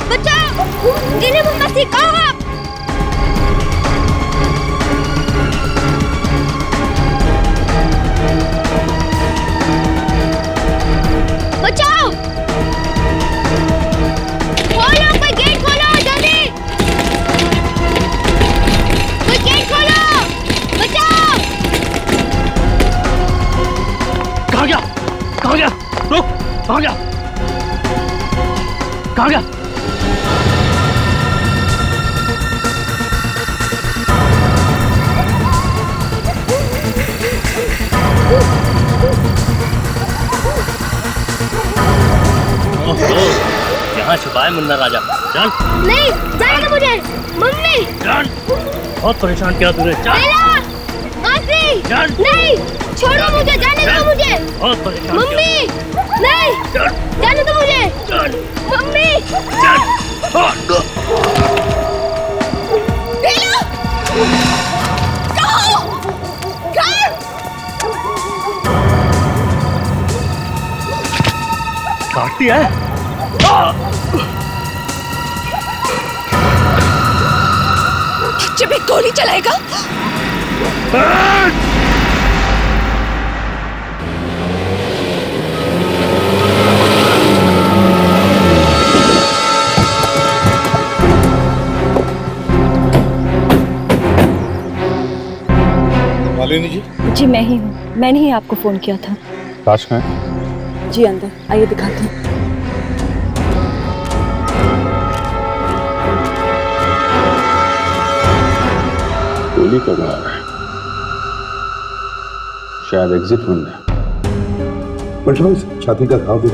बचाओ, जिन्हें मोमबत्ती कहो। बचाओ, खोलो, कोई गेट खोलो जल्दी, कोई गेट खोलो, बचाओ। कहाँ गया? कहाँ गया? रुक, कहाँ गया? कहाँ गया? यहाँ छुपाए मुन्ना राजा। चल। नहीं, जाने दो मुझे। मम्मी। चल। बहुत परेशान किया तूने। चल। आखिरी। चल। नहीं, छोड़ो मुझे, जाने दो मुझे। बहुत परेशान। मम्मी, नहीं, जाने दो मुझे। चल। मम्मी। चल। काटती है। जब एक गोली चलाएगा मालिनी जी। जी मैं ही हूँ, मैंने ही आपको फोन किया था। लाश कहाँ है? जी अंदर आइए, दिखाती हूँ। गोली का मार है, शायद एग्जिट बंद है। बचाओ, इसे छाती का घाव दे।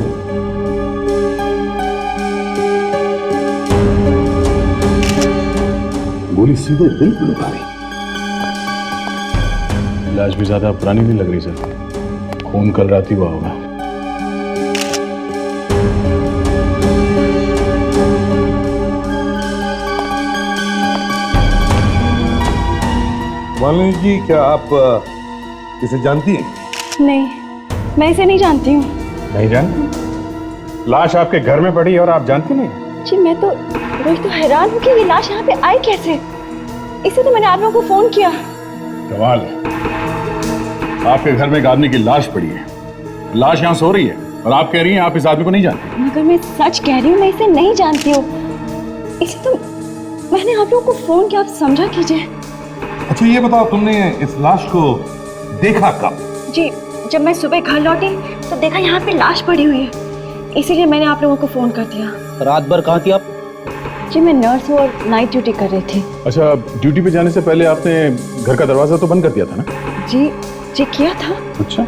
गोली सीधे दिल पे लगा रही। लाश भी ज्यादा पुरानी नहीं लग रही सर, खून कल रात ही हुआ होगा। मालिनी जी, क्या आप इसे जानती हैं? नहीं, मैं इसे नहीं जानती हूँ। नहीं जानती? लाश आपके घर में पड़ी और आप जानती नहीं? जी मैं तो वही तो हैरान हूँ कि ये लाश यहाँ पे आई कैसे। इसे तो मैंने आप लोगों को फोन किया। कमाल है, आपके घर में एक आदमी की लाश पड़ी है, लाश यहाँ सो रही है और आप कह रही हैं आप इस आदमी को नहीं जानती। मगर मैं सच कह रही हूँ, मैं इसे नहीं जानती हूँ। इसे तो मैंने आप लोगों को फोन किया, आप समझा कीजिए। अच्छा ये बताओ, तुमने इस लाश को देखा कब? जी जब मैं सुबह घर लौटी तो देखा यहाँ पे लाश पड़ी हुई है, इसीलिए मैंने आप लोगों को फोन कर दिया। रात भर कहाँ थी आप? जी मैं नर्स हूँ और नाइट ड्यूटी कर रही थी। अच्छा, ड्यूटी पे जाने से पहले आपने घर का दरवाजा तो बंद कर दिया था ना? जी जी किया था। अच्छा,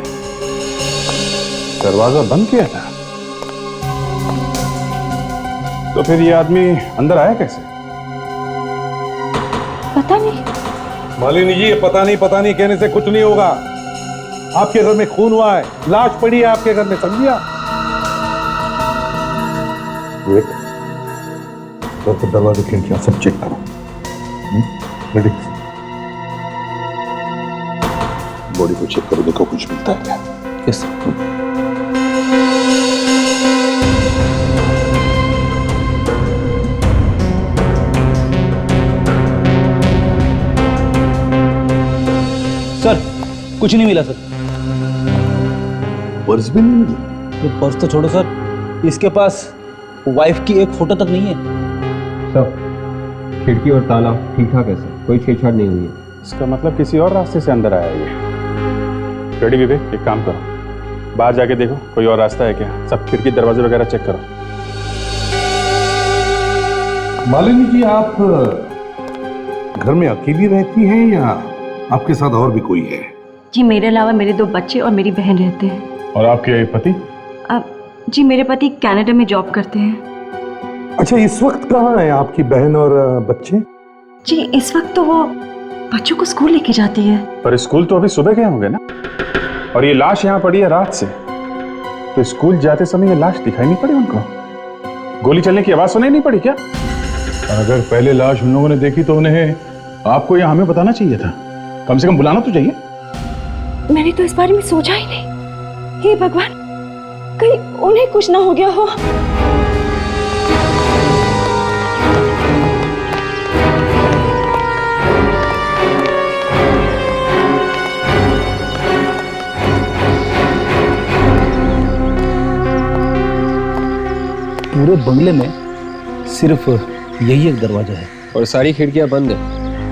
दरवाजा बंद किया था, तो फिर ये आदमी अंदर आया कैसे? पता नहीं। मालिनी जी, ये पता नहीं कहने से कुछ नहीं होगा। आपके घर में खून हुआ है, लाश पड़ी है आपके घर में, समझिया? तो दरवाजे खिड़कियां सब चेक करो। रेडी? बॉडी को चेक करो, देखो कुछ मिलता है क्या? Yes sir. कुछ नहीं मिला सर। पर्स भी नहीं मिला? ये पर्स तो छोड़ो सर, इसके पास वाइफ की एक फोटो तक नहीं है। सर, खिड़की और ताला ठीक ठाक है सर, कोई छेड़छाड़ नहीं हुई है। इसका मतलब किसी और रास्ते से अंदर आया ये। रेडी विवेक, एक काम करो, बाहर जाके देखो कोई और रास्ता है क्या, सब खिड़की दरवाजे वगैरह चेक करो। मालिनी जी, आप घर में अकेली रहती हैं या आपके साथ और भी कोई है? जी मेरे अलावा मेरे 2 बच्चे और मेरी बहन रहते हैं। और आपके पति? जी मेरे पति कनाडा में जॉब करते हैं। अच्छा, इस वक्त कहाँ है आपकी बहन और बच्चे? जी इस वक्त तो वो बच्चों को स्कूल लेके जाती है। पर स्कूल तो अभी सुबह गए होंगे ना, और ये लाश यहाँ पड़ी है रात से, तो स्कूल जाते समय ये लाश दिखाई नहीं पड़ी उनको? गोली चलने की आवाज सुनाई नहीं पड़ी क्या? और अगर पहले लाश उन लोगों ने देखी तो उन्हें आपको या हमें बताना चाहिए था, कम से कम बुलाना तो चाहिए। मैंने तो इस बारे में सोचा ही नहीं। हे भगवान, कहीं उन्हें कुछ ना हो गया हो। पूरे बंगले में सिर्फ यही एक दरवाजा है और सारी खिड़कियां बंद है,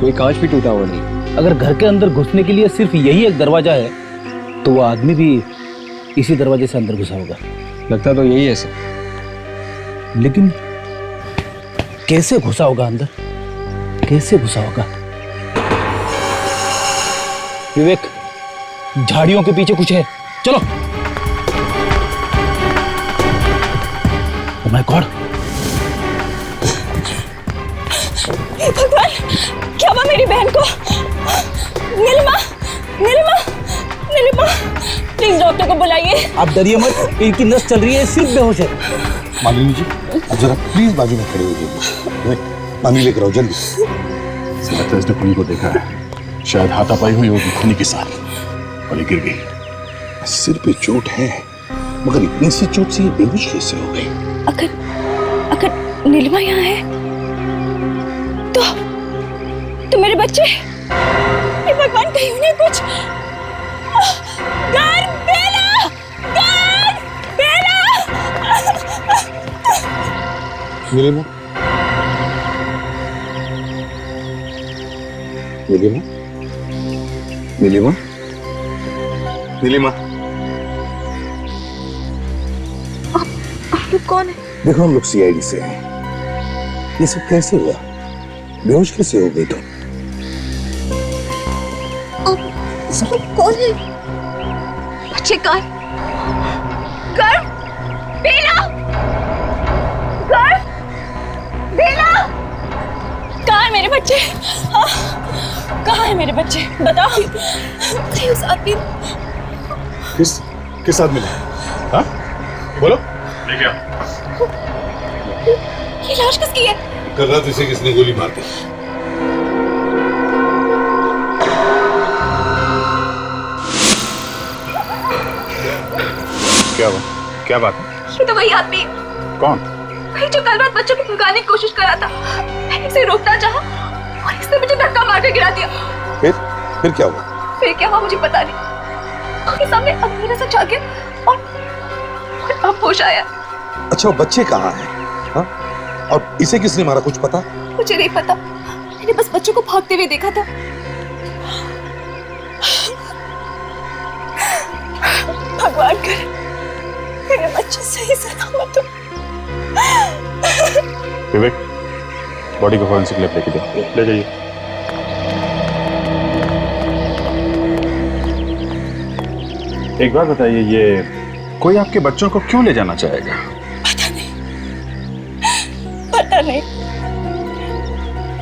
कोई कांच भी टूटा हुआ नहीं। अगर घर के अंदर घुसने के लिए सिर्फ यही एक दरवाजा है तो वो आदमी भी इसी दरवाजे से अंदर घुसा होगा। लगता तो यही है सर। लेकिन कैसे घुसा होगा अंदर, कैसे घुसा होगा? विवेक, झाड़ियों के पीछे कुछ है, चलो। ओह माय गॉड, भगवान, क्या हुआ मेरी बहन को? नीलिमा, नीलिमा, नीलिमा, प्लीज डॉक्टर को बुलाइए। आप डरिए मत, इनकी नस चल रही है, सिर्फ बेहोश है। मालिनी जी, आप जरा प्लीज बाजू में खड़े हो जाइए। पानी लेकर आओ जल्दी। लगता है इसने खुनी को देखा है, शायद हाथापाई हुई होगी खुनी के साथ और ये गिर गई। सिर पे चोट है, मगर इतनी सी चोट से ये बेहोश कैसे हो गई? अगर नीलिमा यहाँ है तो मेरे बच्चे, हे भगवान, कहीं उन्हें कुछ। घर, बेला, घर, बेला। नीलिमा, नीलिमा, नीलिमा, नीलिमा, आप लोग कौन है? देखो हम लोग सीआईडी से हैं। ये सब कैसे हुआ? बेहोश कैसे हो गई तुम? सब कौन है? बच्चे कहाँ? घर, बेला, घर, बेला। कहाँ है मेरे बच्चे? हाँ? कहाँ है मेरे बच्चे? बताओ। उस आदमी किस आदमी ने? हाँ? बोलो। लेके आओ। ये लाश किसकी है? कल रात इसे किसने गोली मार दी? क्या हुआ? क्या बात है? ये तो वही आदमी है। कौन? वही जो कल रात बच्चों को भगाने की कोशिश कर रहा था। मैंने इसे रोकना चाहा और इसने मुझे धक्का मार के गिरा दिया। फिर क्या हुआ? फिर क्या हुआ मुझे पता नहीं। उसके सामने अंधेरा सा छा गया और अब होश आया। अच्छा, वो बच्चे कहाँ हैं? हाँ? और इसे किसने मारा, कुछ पता? मुझे नहीं पता, मैंने बस बच्चों को भागते हुए देखा था। भगवान करे मेरे बच्चे सही सलामत हो। विवेक, बॉडी को फॉरेंसिक लैब लेके दो। ले जाइए। एक बात बताइए, ये कोई आपके बच्चों को क्यों ले जाना चाहेगा? पता नहीं,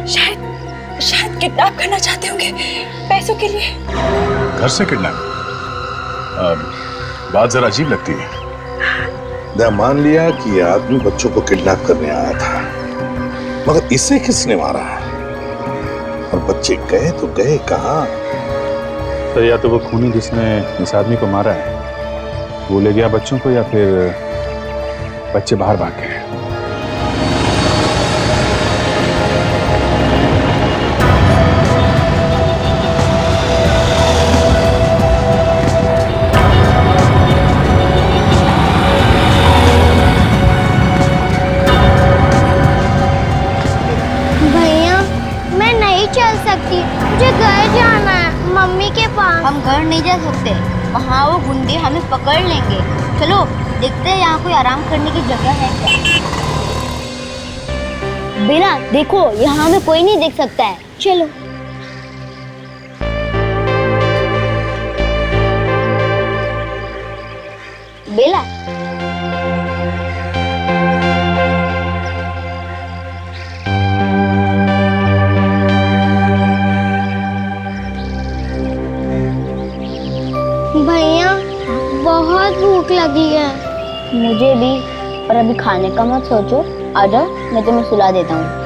शायद किडनैप करना चाहते होंगे पैसों के लिए। घर से किडनैप? बात जरा अजीब लगती है। मैं मान लिया कि ये आदमी बच्चों को किडनैप करने आया था, मगर इसे किसने मारा? और बच्चे गए तो गए कहाँ? तो या तो वो खूनी जिसने इस आदमी को मारा है वो ले गया बच्चों को, या फिर बच्चे बाहर भाग गए। मुझे घर जाना है, मम्मी के पास। हम घर नहीं जा सकते, वहाँ वो गुंडे हमें पकड़ लेंगे। चलो देखते हैं यहाँ कोई आराम करने की जगह है क्या। बेला देखो, यहाँ हमें कोई नहीं देख सकता है, चलो। बेला, भैया बहुत भूख लगी है। मुझे भी, पर अभी खाने का मत सोचो, आ जाओ मैं तुम्हें सुला देता हूँ।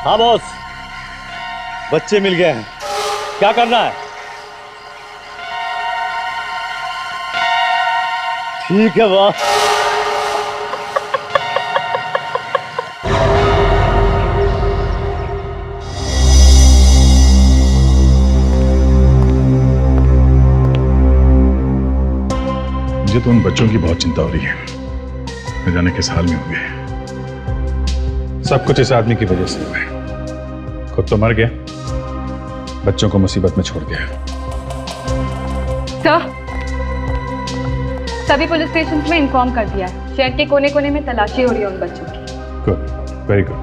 हाँ बॉस, बच्चे मिल गए हैं। क्या करना है? ठीक है बॉस। मुझे तो उन बच्चों की बहुत चिंता हो रही है, न जाने किस हाल में होंगे। सब कुछ इस आदमी की वजह से हुआ है। खुद तो मर गया, बच्चों को मुसीबत में छोड़ गया। सर, सभी पुलिस स्टेशन में इन्फॉर्म कर दिया है। शहर के कोने कोने में तलाशी हो रही है उन बच्चों की। Good, very good.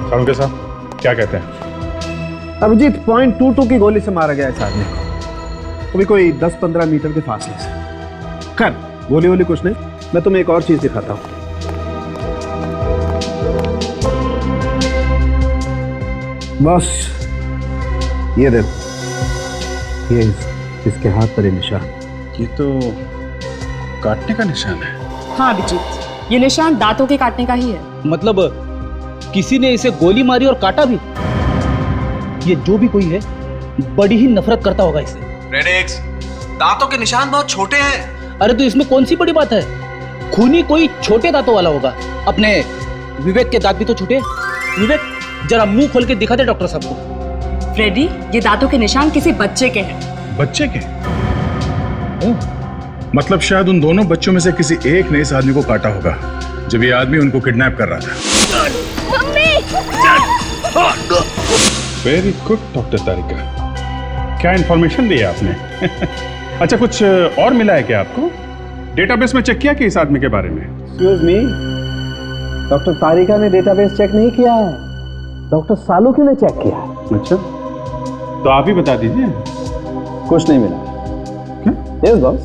सालुंके साहब क्या कहते हैं? अभिजीत .22 की गोली से मारा गया इस आदमी को, अभी कोई 10-15 मीटर के फासले से। खैर गोली वोली कुछ नहीं, मैं तुम्हें एक और चीज दिखाता हूं। बस ये देखो, ये इसके हाथ पर ये निशान। ये तो काटने का निशान है। हाँ अभिजीत, ये निशान दांतों के काटने का ही है। मतलब किसी ने इसे गोली मारी और काटा भी। ये जो भी कोई है बड़ी ही नफरत करता होगा इसे। रेड, दांतों के निशान बहुत छोटे हैं। अरे तो इसमें कौन सी बड़ी बात है? खूनी कोई छोटे दांतों वाला होगा। अपने विवेक के दांत भी तो छोटे। विवेक जरा मुंह खोल के दिखा दे डॉक्टर साहब को। फ्रेडी, ये दांतों के निशान किसी बच्चे के हैं। बच्चे के? मतलब शायद उन दोनों बच्चों में से किसी एक ने इस आदमी को काटा होगा जब ये आदमी उनको किडनैप कर रहा था। मम्मी! वेरी गुड डॉक्टर तारिका, क्या इंफॉर्मेशन दी है आपने? अच्छा, कुछ और मिला है क्या आपको? डेटाबेस में चेक किया कि इस आदमी के बारे में? एक्सक्यूज मी, डॉक्टर तारिका ने डेटाबेस चेक नहीं किया है, डॉक्टर सालुके ने चेक किया है। अच्छा, तो आप ही बता दीजिए। कुछ नहीं मिला। यस बॉस,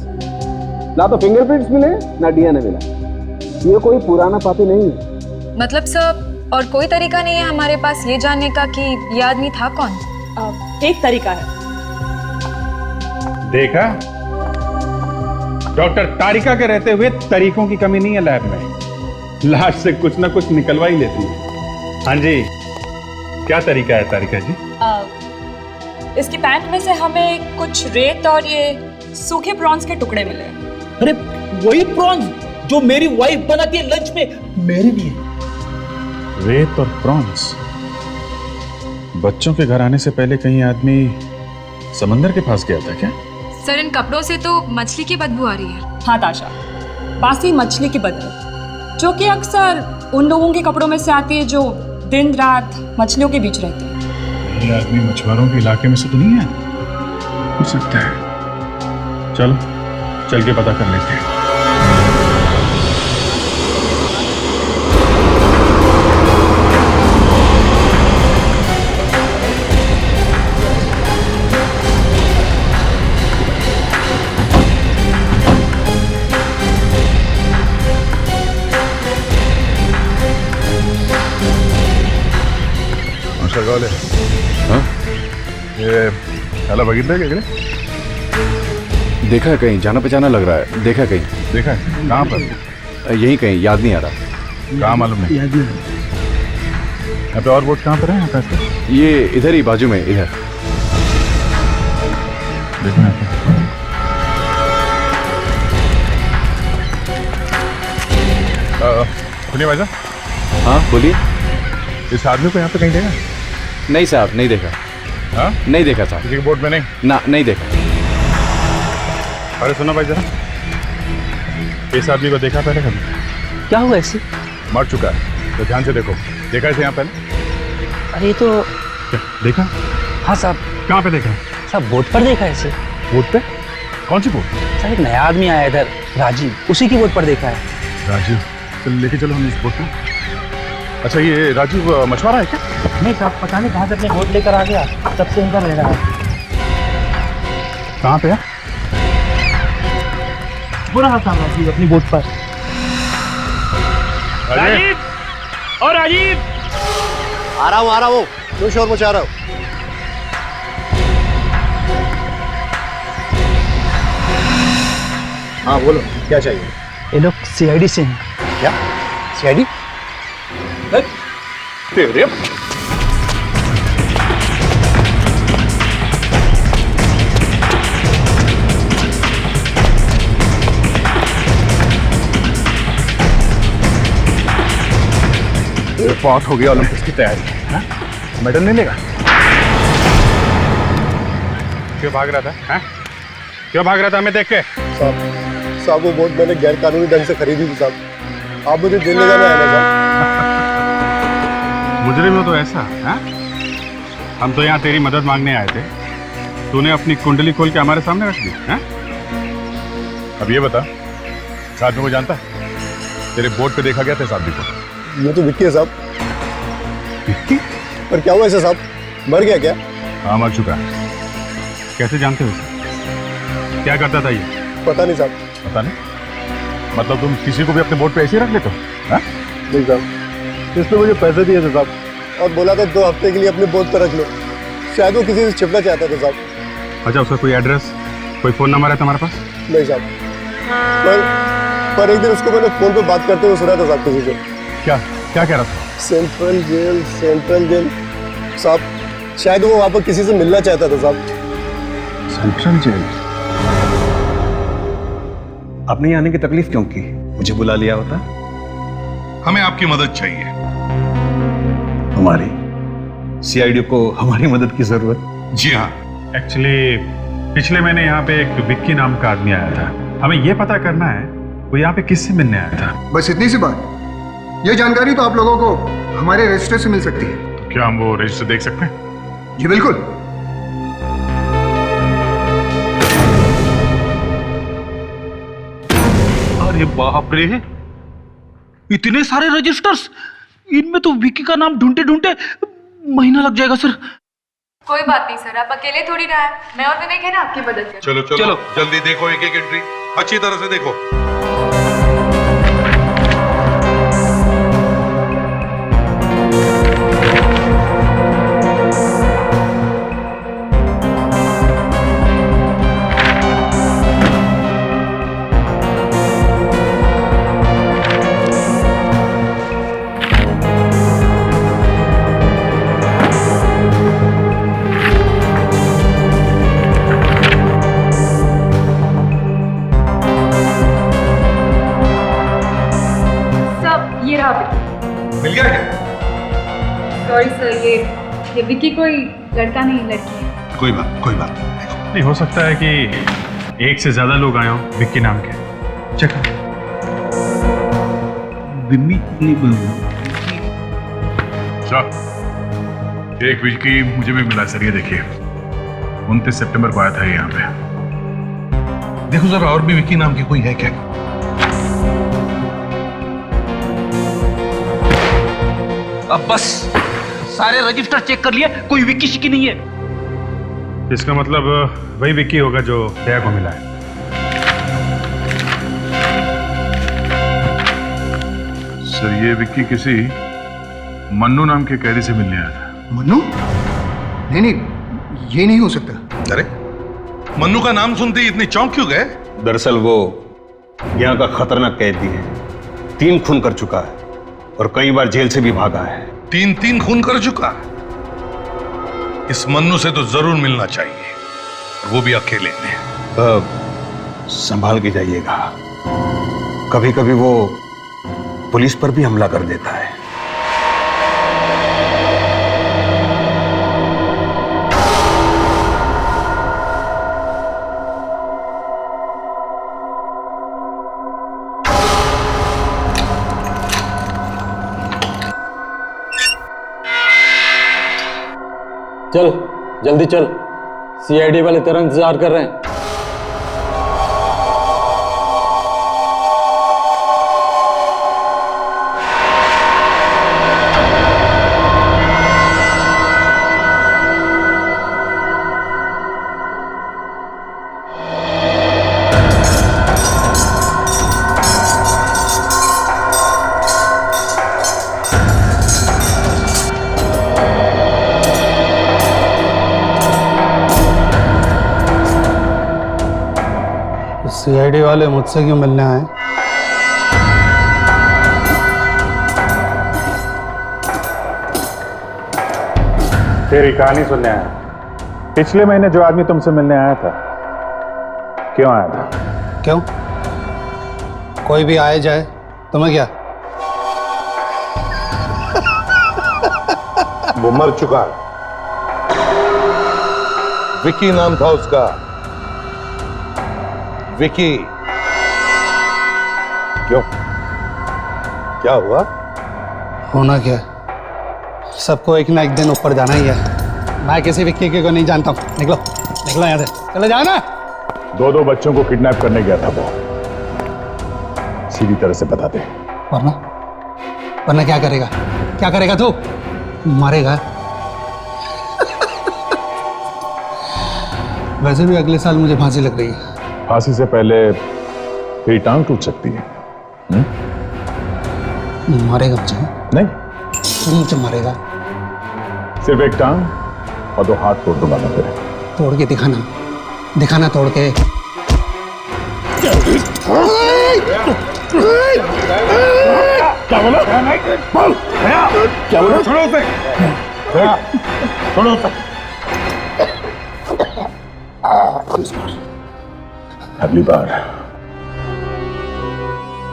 ना तो फिंगरप्रिंट्स मिले ना डीएनए मिला। ये कोई पुराना पापी नहीं है। मतलब सर, और कोई तरीका नहीं है हमारे पास ये जानने का कि ये आदमी था कौन? एक तरीका है। देखा, डॉक्टर तारिका के रहते हुए तरीकों की कमी नहीं है लैब में। लाश से कुछ ना कुछ निकलवा ही लेती है। हाँ जी, क्या तरीका है तारिका जी? इसकी पैंट में से हमें कुछ रेत और ये सूखे प्रॉन्स के टुकड़े मिले। अरे वही प्रॉन्स जो मेरी वाइफ बनाती है लंच में मेरे लिए। रेत और प्रॉन्स। बच्चों के घर आने से पहले कहीं आदमी समंदर के पास गया था क्या? सर, इन कपड़ों से तो मछली की बदबू आ रही है। हाँ ताशा, बासी मछली की बदबू, जो कि अक्सर उन लोगों के कपड़ों में से आती है जो दिन रात मछलियों के बीच रहते हैं। ये आदमी मछुआरों के इलाके में से तो नहीं है? हो सकता है। चलो चल के पता कर लेते हैं। हाँ? ये साला बगीचा है क्या? देखा है कहीं, जाना पहचाना लग रहा है। देखा है कहीं? देखा है? कहाँ पर? यहीं कहीं, याद नहीं आ रहा। कहाँ मालूम नहीं? यहाँ पे और वोट कहाँ पर है? यहाँ पे ये इधर ही बाजू में, इधर देखो यहाँ पे। सुनिए भाई साहब। हाँ बोलिए। इस आदमी को यहाँ पे कहीं देखा? नहीं साहब, नहीं देखा। हाँ? नहीं देखा साहब। किसी के बोर्ड में नहीं? ना, नहीं देखा। अरे सुनो भाई जरा, इस आदमी को देखा पहले कभी? क्या हुआ ऐसे? मर चुका है, तो ध्यान से देखो। देखा इसे यहाँ पहले? अरे तो क्या देखा? हाँ साहब। कहाँ पे देखा? साहब बोर्ड पर देखा है इसे। बोर्ड पे? कौन सी बोर्ड? साहब एक नया आदमी आया इधर, राजीव, उसी की बोर्ड पर देखा है। राजीव? चल लेके चलो हम इस बोर्ड पे। अच्छा, ये राजीव मछुआरा है क्या? नहीं साहब, पता नहीं कहाँ से अपने बोर्ड लेकर आ गया, तब से इनका रह रहा है। कहाँ पे है? बुरा हाल साहब राजीव अपनी बोर्ड पर। राजीव! और राजीव! आ रहा हूँ, क्यों शोर मचा रहा हूँ? हाँ बोलो, क्या चाहिए? ये लोग सीआईडी से हैं। क्या? सीआईडी? तेरे बहुत हो गया ओलंपिक्स की तैयारी, हाँ? मेडल नहीं लेगा? क्यों भाग रहा था, हाँ? क्यों भाग रहा था हमें देख के? साहब वो बोट मैंने गैर कानूनी ढंग से खरीदी थी साहब, आप मुझे जेल ले जाने आए ना साहब। मुजरिम हो तो ऐसा, हाँ? हम तो यहाँ तेरी मदद मांगने आए थे, तूने अपनी कुंडली खोल के हमारे सामने रख दी, हाँ? अब ये बता, साधु को जानता है? तेरे बोट पे देखा गया था साधु को। ये तो विक्की है साहब। पर क्या हुआ ऐसा साहब, मर गया क्या? हाँ मर चुका है। कैसे जानते हो उसे? क्या करता था ये? पता नहीं साहब। पता नहीं? मतलब तुम किसी को भी अपने बोट पे ऐसे ही रख लेते हो, हाँ? नहीं साहब, इसने मुझे पैसे दिए थे साहब और बोला था 2 हफ्ते के लिए अपने बोट पर रख लो। शायद वो किसी से छिपना चाहता था साहब। अच्छा, उसका कोई एड्रेस, कोई फोन नंबर है तुम्हारे पास? नहीं साहब, पर एक दिन उसको मैंने फोन पे बात करते हुए सुना था साहब किसी से। क्या क्या कह रहा था? सेंट्रल जेल साहब, शायद वो वहां पर किसी से मिलना चाहता था साहब। Central jail? आपने आने की तकलीफ क्यों की? मुझे बुला लिया होता। हमें आपकी मदद चाहिए। हमारी सीआईडी को हमारी मदद की जरूरत? जी हाँ। एक्चुअली पिछले महीने यहाँ पे एक विक्की नाम का आदमी आया था। हमें ये पता करना है वो यहाँ पे किससे मिलने आया था। बस इतनी सी बात। ये जानकारी तो आप लोगों को हमारे रजिस्टर से मिल सकती है। तो क्या हम वो रजिस्टर देख सकते हैं? जी बिल्कुल। अरे बाप रे, इतने सारे रजिस्टर्स, इनमें तो विक्की का नाम ढूंढते ढूंढते महीना लग जाएगा सर। कोई बात नहीं सर, आप अकेले थोड़ी रहा है, मैं और विवेक है ना आपकी मदद कर। चलो चलो, चलो जल्दी देखो एक एक एंट्री, अच्छी तरह से देखो। मिल गया क्या? सॉरी सर, ये विक्की कोई लड़का नहीं लड़की है। कोई बात नहीं। नहीं, हो सकता है कि एक से ज्यादा लोग आए हों विक्की नाम के। चेक सर, एक विक्की मुझे भी मिला सर, ये देखिए 29 सितंबर को आया था यहाँ पे। देखो जरा, और भी विक्की नाम की कोई है क्या? अब बस सारे रजिस्टर चेक कर लिए, कोई विक्की शिक्की नहीं है। इसका मतलब वही विक्की होगा जो दया को मिला है। सर, ये विक्की किसी मन्नू नाम के कैदी से मिलने आया था। मन्नू? नहीं, ये नहीं हो सकता। अरे मन्नू का नाम सुनते ही इतने चौंक क्यों गए? दरअसल वो यहाँ का खतरनाक कैदी है, 3 खून कर चुका है और कई बार जेल से भी भागा है। 3 खून कर चुका? इस मन्नू से तो जरूर मिलना चाहिए, वो भी अकेले में। संभाल के जाइएगा, कभी कभी वो पुलिस पर भी हमला कर देता है। चल जल्दी चल, सीआईडी वाले तेरा इंतजार कर रहे हैं। सीआईडी वाले मुझसे क्यों मिलने आए? तेरी कहानी सुनने आया। पिछले महीने जो आदमी तुमसे मिलने आया था, क्यों आया था? क्यों? कोई भी आए जाए तुम्हें क्या? वो मर चुका है। विकी नाम था उसका, विकी। क्यों, क्या हुआ? होना क्या, सबको एक ना एक दिन ऊपर जाना ही है। मैं किसी विक्की को नहीं जानता हूँ। निकलो निकलो यहाँ से, चले जाओ ना। दो बच्चों को किडनैप करने गया था वो, सीधी तरह से बता दे। वरना वरना क्या करेगा? क्या करेगा तू? मारेगा। वैसे भी अगले साल मुझे फांसी लग रही है। फांसी से पहले तेरी टांग टूट सकती है। मारेगा मुझे? नहीं, तू मुझे मारेगा? सिर्फ एक टांग और 2 हाथ तोड़ दूंगा मैं तेरे। तोड़ के दिखाना, दिखाना तोड़ के। क्या बोला? बोल। क्या बोला? छोड़ो उसे। छोड़ो उसे। अगली बार।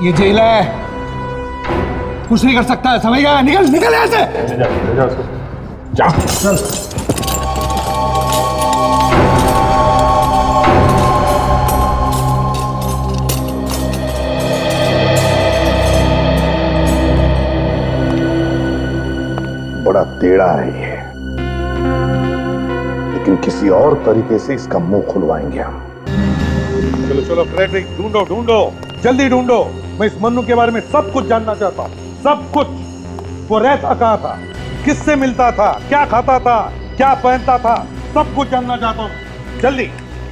ये जेल है, कुछ नहीं कर सकता है, समझ गया? निकल निकल यहाँ से। ले जा उसको। जा। बड़ा टेढ़ा है ये, लेकिन किसी और तरीके से इसका मुंह खुलवाएंगे हम। चलो चलो फ्रेडरिक, ढूंढो ढूंढो, जल्दी ढूंढो। मैं इस मन्नू के बारे में सब कुछ जानना चाहता हूँ, सब कुछ। वो रहता कहाँ था, किससे मिलता था, क्या खाता था, क्या पहनता था, सब कुछ जानना चाहता हूँ। जल्दी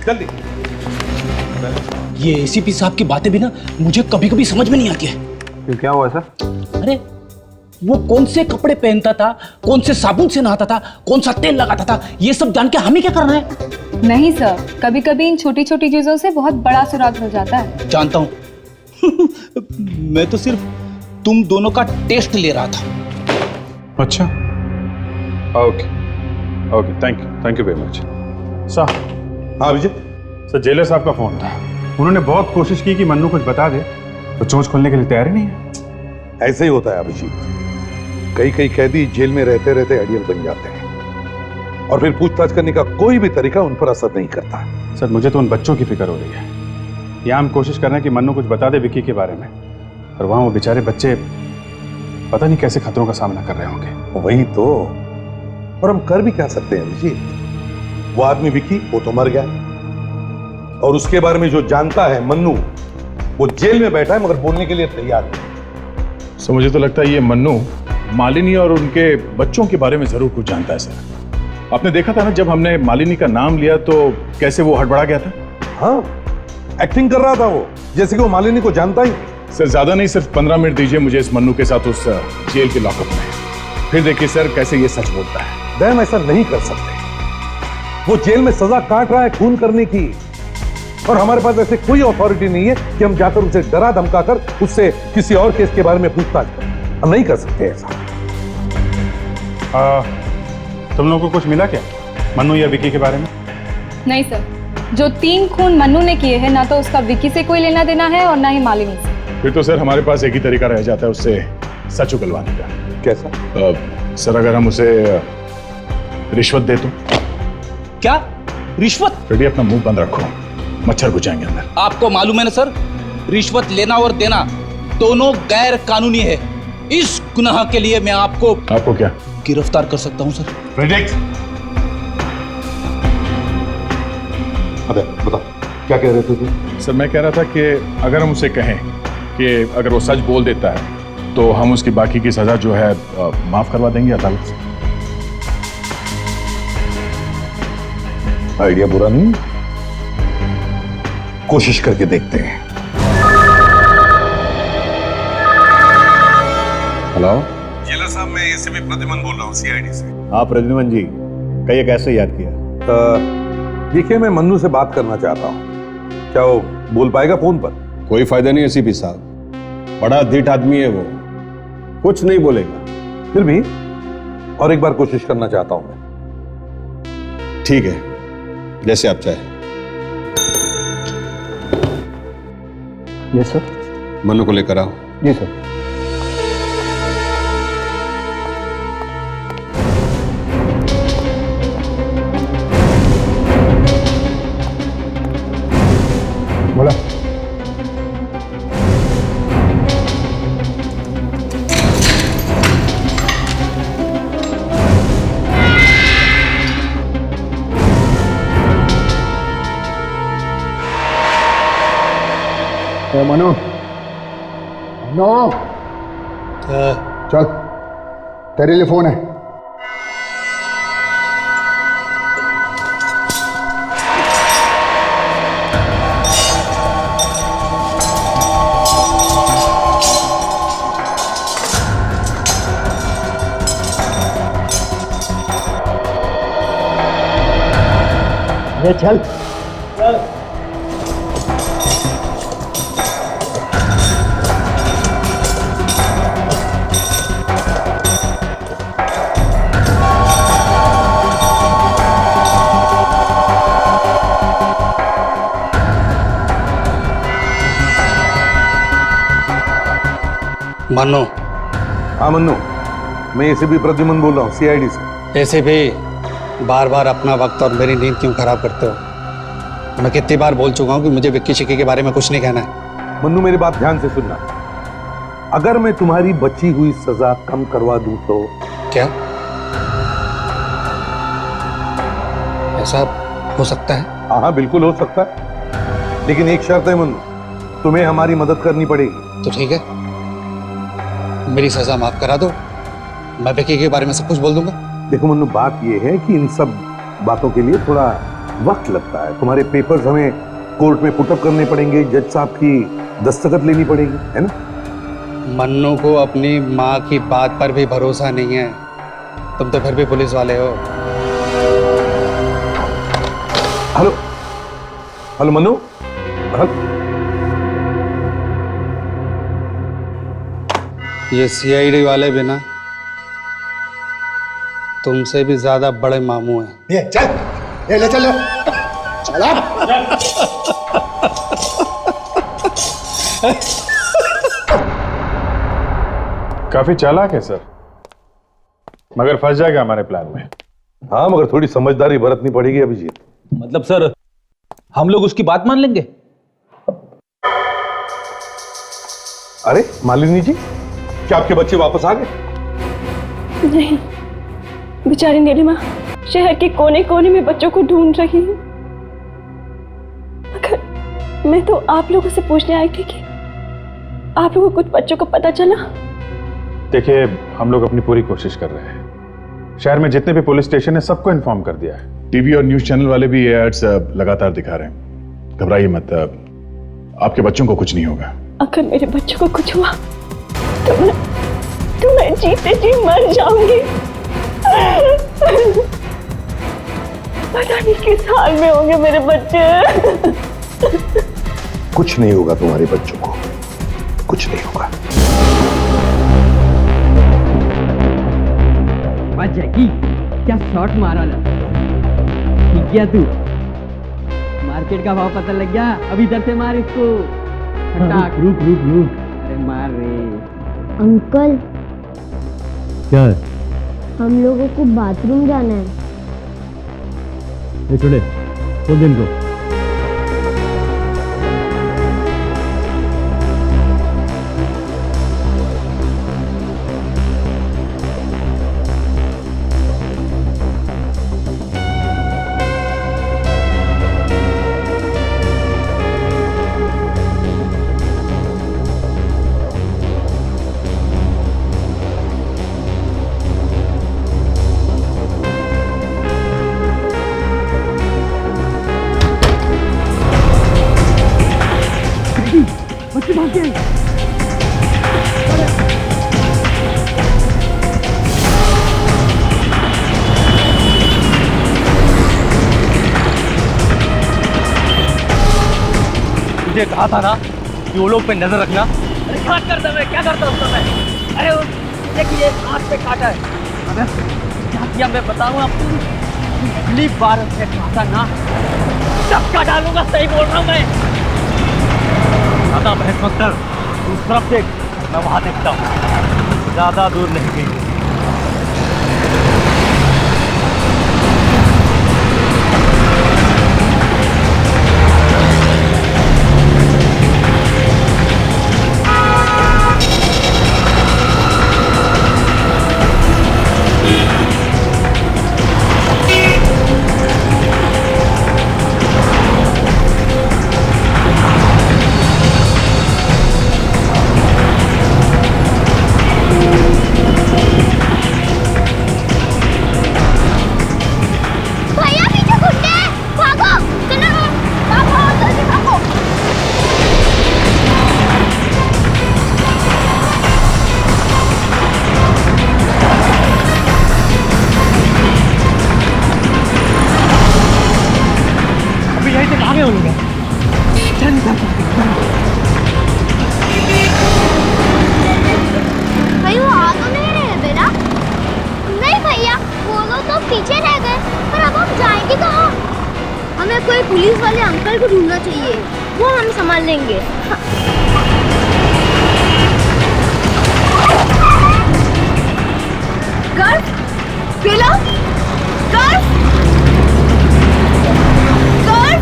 जल्दी। ये एसीपी साहब की बातें भी ना मुझे कभी कभी समझ में नहीं आती है। क्यों, क्या हुआ सर? अरे वो कौन से कपड़े पहनता था, कौन से साबुन से नहाता था, कौन सा तेल लगाता था, ये सब जान के हमें क्या करना है? नहीं सर, कभी कभी इन छोटी छोटी चीजों से बहुत बड़ा सुराग हो जाता है। जानता हूँ। मैं तो सिर्फ तुम दोनों का टेस्ट ले रहा था। अच्छा, okay okay, thank you very much. साहब। हाँ विजय सर, जेलर साहब का फोन था। उन्होंने बहुत कोशिश की कि मन्नू कुछ बता दे, तो चोंच खोलने के लिए तैयार ही नहीं है। ऐसे ही होता है अभिजीत, कई कैदी जेल में रहते रहते अड़ियल बन जाते हैं और फिर पूछताछ करने का कोई भी तरीका उन पर असर नहीं करता। सर मुझे तो उन बच्चों की फिक्र हो रही है। यहाँ हम कोशिश कर रहे हैं कि मन्नू कुछ बता दे विक्की के बारे में, और वहां वो बेचारे बच्चे पता नहीं कैसे खतरों का सामना कर रहे होंगे। वही तो, और हम कर भी क्या सकते हैं अभिजीत? वो आदमी विक्की, वो तो मर गया, और उसके बारे में जो जानता है मन्नू, वो जेल में बैठा है मगर बोलने के लिए तैयार नहीं। सो मुझे तो लगता है ये मन्नू मालिनी और उनके बच्चों के बारे में जरूर कुछ जानता है। सर आपने देखा था ना, जब हमने मालिनी का नाम लिया तो कैसे वो हड़बड़ा गया था। हाँ, एक्टिंग कर रहा था वो, जैसे कि वो मालिनी को जानता ही। सर ज्यादा नहीं, सिर्फ 15 मिनट दीजिए मुझे इस मन्नू के साथ उस जेल के लॉकअप में, फिर देखिए सर कैसे ये सच बोलता है। दम ऐसा नहीं कर सकते, वो जेल में सजा काट रहा है खून करने की, और हमारे पास ऐसे कोई अथॉरिटी नहीं है कि हम जाकर उसे डरा धमका कर उससे किसी और केस के बारे में पूछताछ करें। हम नहीं कर सकते ऐसा। तुम लोगों को कुछ मिला क्या मन्नू या विक्की के बारे में? नहीं सर, जो 3 खून मन्नू ने किए हैं, ना तो उसका विक्की से कोई लेना देना है और ना ही मालिनी से। फिर तो सर हमारे पास एक ही तरीका रह जाता है उससे सच उगलवाने का। कैसा? सर अगर हम उसे रिश्वत दे तो। क्या रिश्वत? रेडी, अपना मुंह बंद रखो, मच्छर घुस जाएंगे अंदर। आपको मालूम है ना सर, रिश्वत लेना और देना दोनों गैर कानूनी है। इस गुनाह के लिए मैं आपको क्या गिरफ्तार कर सकता हूं सर। अबे बता, क्या कह रहे थे तुम? सर मैं कह रहा था कि अगर हम उसे कहें कि अगर वो सच बोल देता है तो हम उसकी बाकी की सजा जो है माफ करवा देंगे अदालत से। आइडिया बुरा नहीं, कोशिश करके देखते हैं। हेलो जेलर साहब, मैं एसीपी प्रद्युमन बोल रहा हूँ सीआईडी से। हाँ प्रद्युमन जी, कहिए कैसे याद किया? देखिए, मैं मन्नू से बात करना चाहता हूँ, क्या वो बोल पाएगा फोन पर? कोई फायदा नहीं एसीपी साहब, बड़ा धीट आदमी है वो, कुछ नहीं बोलेगा। फिर भी और एक बार कोशिश करना चाहता हूं मैं। ठीक है, जैसे आप चाहे। Yes sir. मनु को लेकर आओ। जी सर। बोला। मनु, नो चल, तेरे लिए फोन है। चल मन्नू। हाँ मन्नू, मैं एसीपी प्रद्युमन बोल रहा हूँ, सीआईडी से। ऐसे भी बार बार अपना वक्त और मेरी नींद क्यों खराब करते हो? मैं कितनी बार बोल चुका हूँ कि मुझे विक्की शिक्की के बारे में कुछ नहीं कहना है। मन्नू मेरी बात ध्यान से सुनना। अगर मैं तुम्हारी बची हुई सजा कम करवा दूं तो? क्या ऐसा हो सकता है? हाँ बिल्कुल हो सकता है, लेकिन एक शर्त है मन्नू, तुम्हें हमारी मदद करनी पड़ेगी। तो ठीक है, मेरी सजा माफ करा दो, मैं विक्की के बारे में सब कुछ बोल दूंगा। देखो मन्नू, बात यह है कि इन सब बातों के लिए थोड़ा वक्त लगता है। तुम्हारे पेपर्स हमें कोर्ट में पुटअप करने पड़ेंगे, जज साहब की दस्तखत लेनी पड़ेगी, है ना? मन्नू को अपनी माँ की बात पर भी भरोसा नहीं है। तुम तो फिर भी पुलिस वाले हो। हेलो हेलो मन्नू, ये सीआईडी वाले भी ना तुमसे भी ज्यादा बड़े मामू हैं। ये चल, ये ले चल, चल काफी चालाक है सर, मगर फंस जाएगा हमारे प्लान में। हाँ, मगर थोड़ी समझदारी बरतनी पड़ेगी अभिजीत। मतलब सर, हम लोग उसकी बात मान लेंगे? अरे मालिनी जी, क्या आपके बच्चे वापस आ गए? नहीं, बेचारी नीलिमा शहर के कोने कोने में बच्चों को ढूंढ रही है। मगर मैं तो आप लोगों से पूछने आई थी कि आप लोगों को कुछ बच्चों को पता चला? देखिए, हम लोग अपनी पूरी कोशिश कर रहे हैं। शहर में जितने भी पुलिस स्टेशन है सबको इन्फॉर्म कर दिया है। टीवी और न्यूज चैनल वाले भी ये एड्स लगातार दिखा रहे हैं। घबराइए मत, आपके बच्चों को कुछ नहीं होगा। अगर मेरे बच्चों को कुछ हुआ तो मैं जीते जी मर जाऊंगी। पता नहीं किस हाल में होंगे मेरे बच्चे। कुछ नहीं होगा तुम्हारे बच्चों को, कुछ नहीं होगा। जैकी, क्या शॉट मारा ना? ठीक किया तू। मार्केट का भाव पता लग गया, अभी इधर से मार इसको। रुक रुक रुक, अरे मार रे। अंकल, क्या? हम लोगों को बाथरूम जाना है। ये छोड़े, खोल दे इनको। तुझे कहा था ना कि वो लोग पे नजर रखना। अरे क्या करता मैं, क्या करता हूँ मैं? अरे देखिए, हाथ पे काटा है। अबे क्या किया मैं बताऊँ आपको? अगली बार उसने कहा ना धक्का डालूंगा, सही बोल रहा हूँ मैं। ज्यादा बहस मत कर, उस तरफ देख, मैं वहां देखता हूँ, ज्यादा दूर नहीं गई। भाई वो आ तो नहीं रहे बेटा। नहीं भैया, वो लोग तो पीछे रह गए, पर अब हम जाएंगे कहाँ? हमें कोई पुलिस वाले अंकल को ढूंढना चाहिए, वो हम संभाल लेंगे। गर्व, बेला, गर्व, गर्व,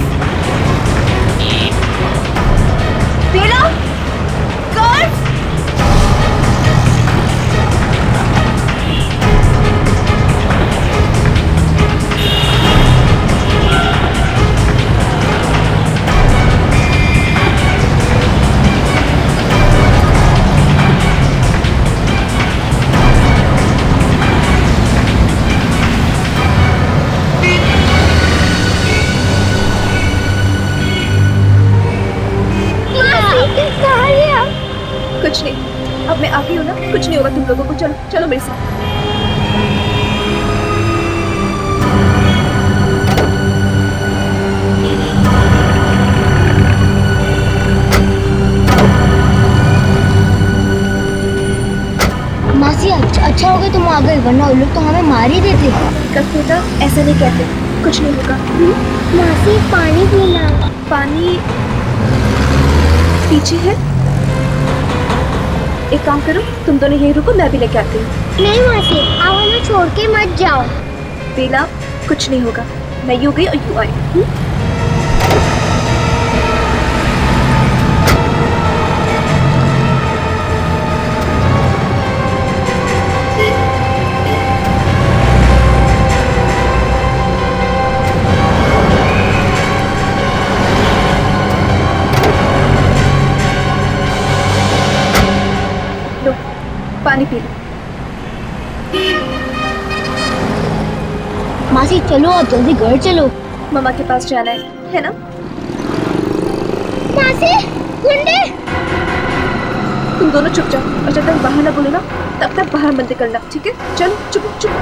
बेला, गर्व। कुछ नहीं, अब मैं आ गई हूँ ना, कुछ नहीं होगा तुम लोगों को। चलो चलो मेरे साथ। मासी अच्छा हो गया तुम आ गए, वरना उन लोग तो हमें मार ही देते। बेटा ऐसा नहीं कहते, कुछ नहीं होगा। मासी पानी पीना। पानी पीछे है, एक काम करो, तुम दोनों यहीं रुको, मैं भी लेके आती हूँ। नहीं मासी, आप हमें छोड़ के मत जाओ। बेला कुछ नहीं होगा, मैं यूं गई और यूं आई। लो पानी पी लो। मासी चलो अब जल्दी घर चलो, मम्मा के पास जाना है ना? मासी, गुंडे। तुम दोनों चुप जाओ और जब तक बाहर ना बोलो ना, तब तक बाहर मत निकलना, ठीक है? चलो चुप चुप।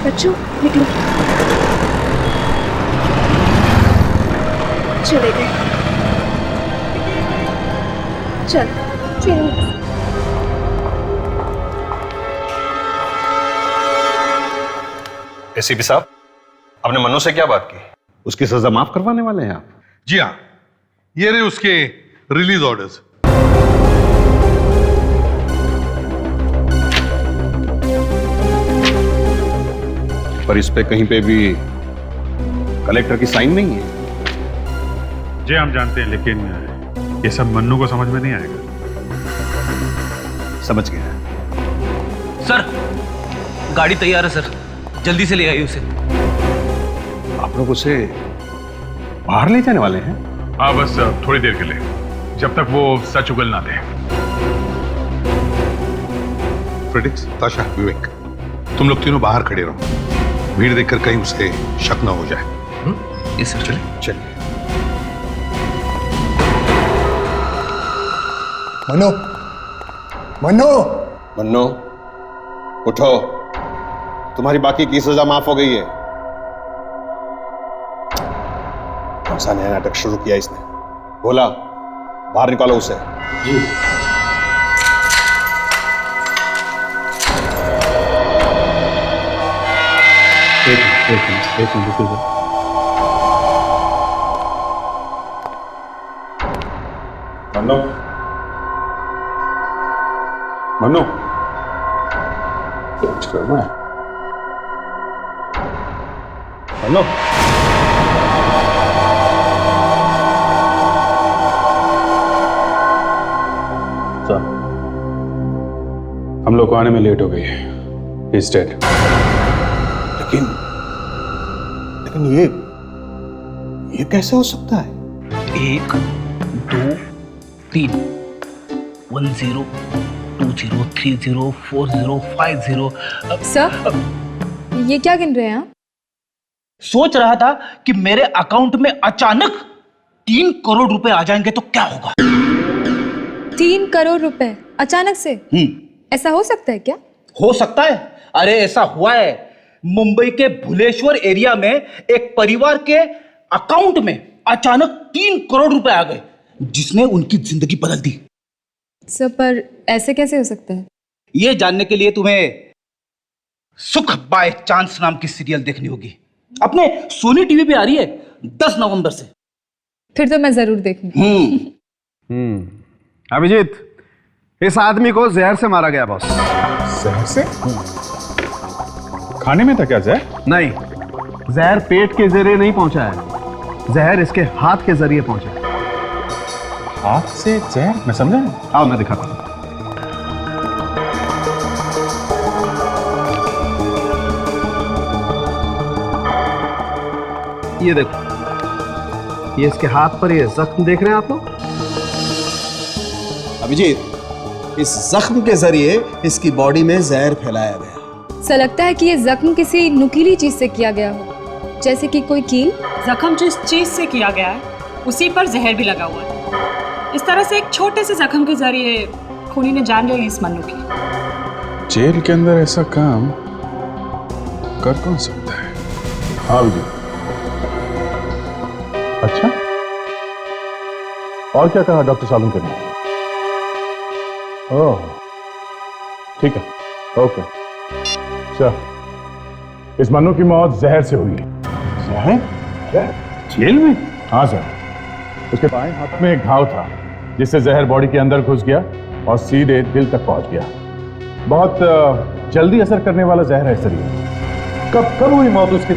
बच्चों निकलो, चले गए। चल चलो। एसीपी साहब, आपने मन्नू से क्या बात की? उसकी सजा माफ करवाने वाले हैं आप? जी हाँ, ये रहे उसके रिलीज ऑर्डर्स। पर इस पे कहीं पे भी कलेक्टर की साइन नहीं है। जी हम जानते हैं, लेकिन ये सब मन्नू को समझ में नहीं आएगा। समझ गया सर, गाड़ी तैयार है सर, जल्दी से ले आइए उसे। आप लोग उसे बाहर ले जाने वाले हैं? हाँ, बस थोड़ी देर के लिए, जब तक वो सच उगल ना दे। फ्रेडिक्स, ताशा, विवेक, तुम लोग तीनों बाहर खड़े रहो, भीड़ देखकर कहीं उसे शक ना हो जाए। ये सर, चले चलिए। मन्नू, मन्नू, मन्नू उठो, तुम्हारी बाकी की सजा माफ हो गई है। सा नया नाटक शुरू किया इसने। बोला बाहर निकालो उसे। जी। एक मिनट रुकिए। मन्नू, मन्नू, कुछ करना है? मन्नू, सर, हम लोग को आने में लेट हो गई है। He's dead। लेकिन ये कैसे हो सकता है? 1 2 3 1 0 2 0 3 0 4 0 5 0। सर, ये क्या गिन रहे हैं आप? सोच रहा था कि मेरे अकाउंट में अचानक 3 करोड़ रुपए आ जाएंगे तो क्या होगा। 3 करोड़ रुपए अचानक से? ऐसा हो सकता है क्या? हो सकता है। अरे ऐसा हुआ है। मुंबई के भुलेश्वर एरिया में एक परिवार के अकाउंट में अचानक 3 करोड़ रुपए आ गए, जिसने उनकी जिंदगी बदल दी। सर, पर ऐसे कैसे हो सकता है? यह जानने के लिए तुम्हें सुख बाय चांस नाम की सीरियल देखनी होगी। अपने सोनी टीवी पे आ रही है 10 नवंबर से। फिर तो मैं जरूर देखूंगी। अभिजीत, इस आदमी को जहर से मारा गया बॉस। जहर से? खाने में था क्या जहर? नहीं, जहर पेट के जरिए नहीं पहुंचा है, जहर इसके हाथ के जरिए पहुंचा है। हाथ से जहर? मैं समझा नहीं। आओ मैं दिखाता हूं। ये देखो, ये इसके हाथ पर ये जख्म देख रहे हैं आप लोग? अभिजीत, इस जख्म के जरिए इसकी बॉडी में जहर फैलाया गया। सर, लगता है कि ये जख्म किसी नुकीली चीज से किया गया हो, जैसे कि कोई कील। जख्म जिस चीज से किया गया है उसी पर जहर भी लगा हुआ है। इस तरह से एक छोटे से जख्म के जरिए खूनी ने जान ले ली इस मन्नू की। जेल के अंदर ऐसा काम कर कौन सकता है? हाँ जी। अच्छा, और क्या कहा डॉक्टर सालुंके ने? ओह, ठीक है, ओके। सर, इस मन्नू की मौत जहर से हुई है। जहर? क्या? जेल में? हाँ सर। उसके बाएं हाथ में एक घाव था, जिससे जहर बॉडी के अंदर घुस गया और सीधे दिल तक पहुंच गया। बहुत जल्दी असर करने वाला जहर है सर ये। कब हुई मौत उसकी?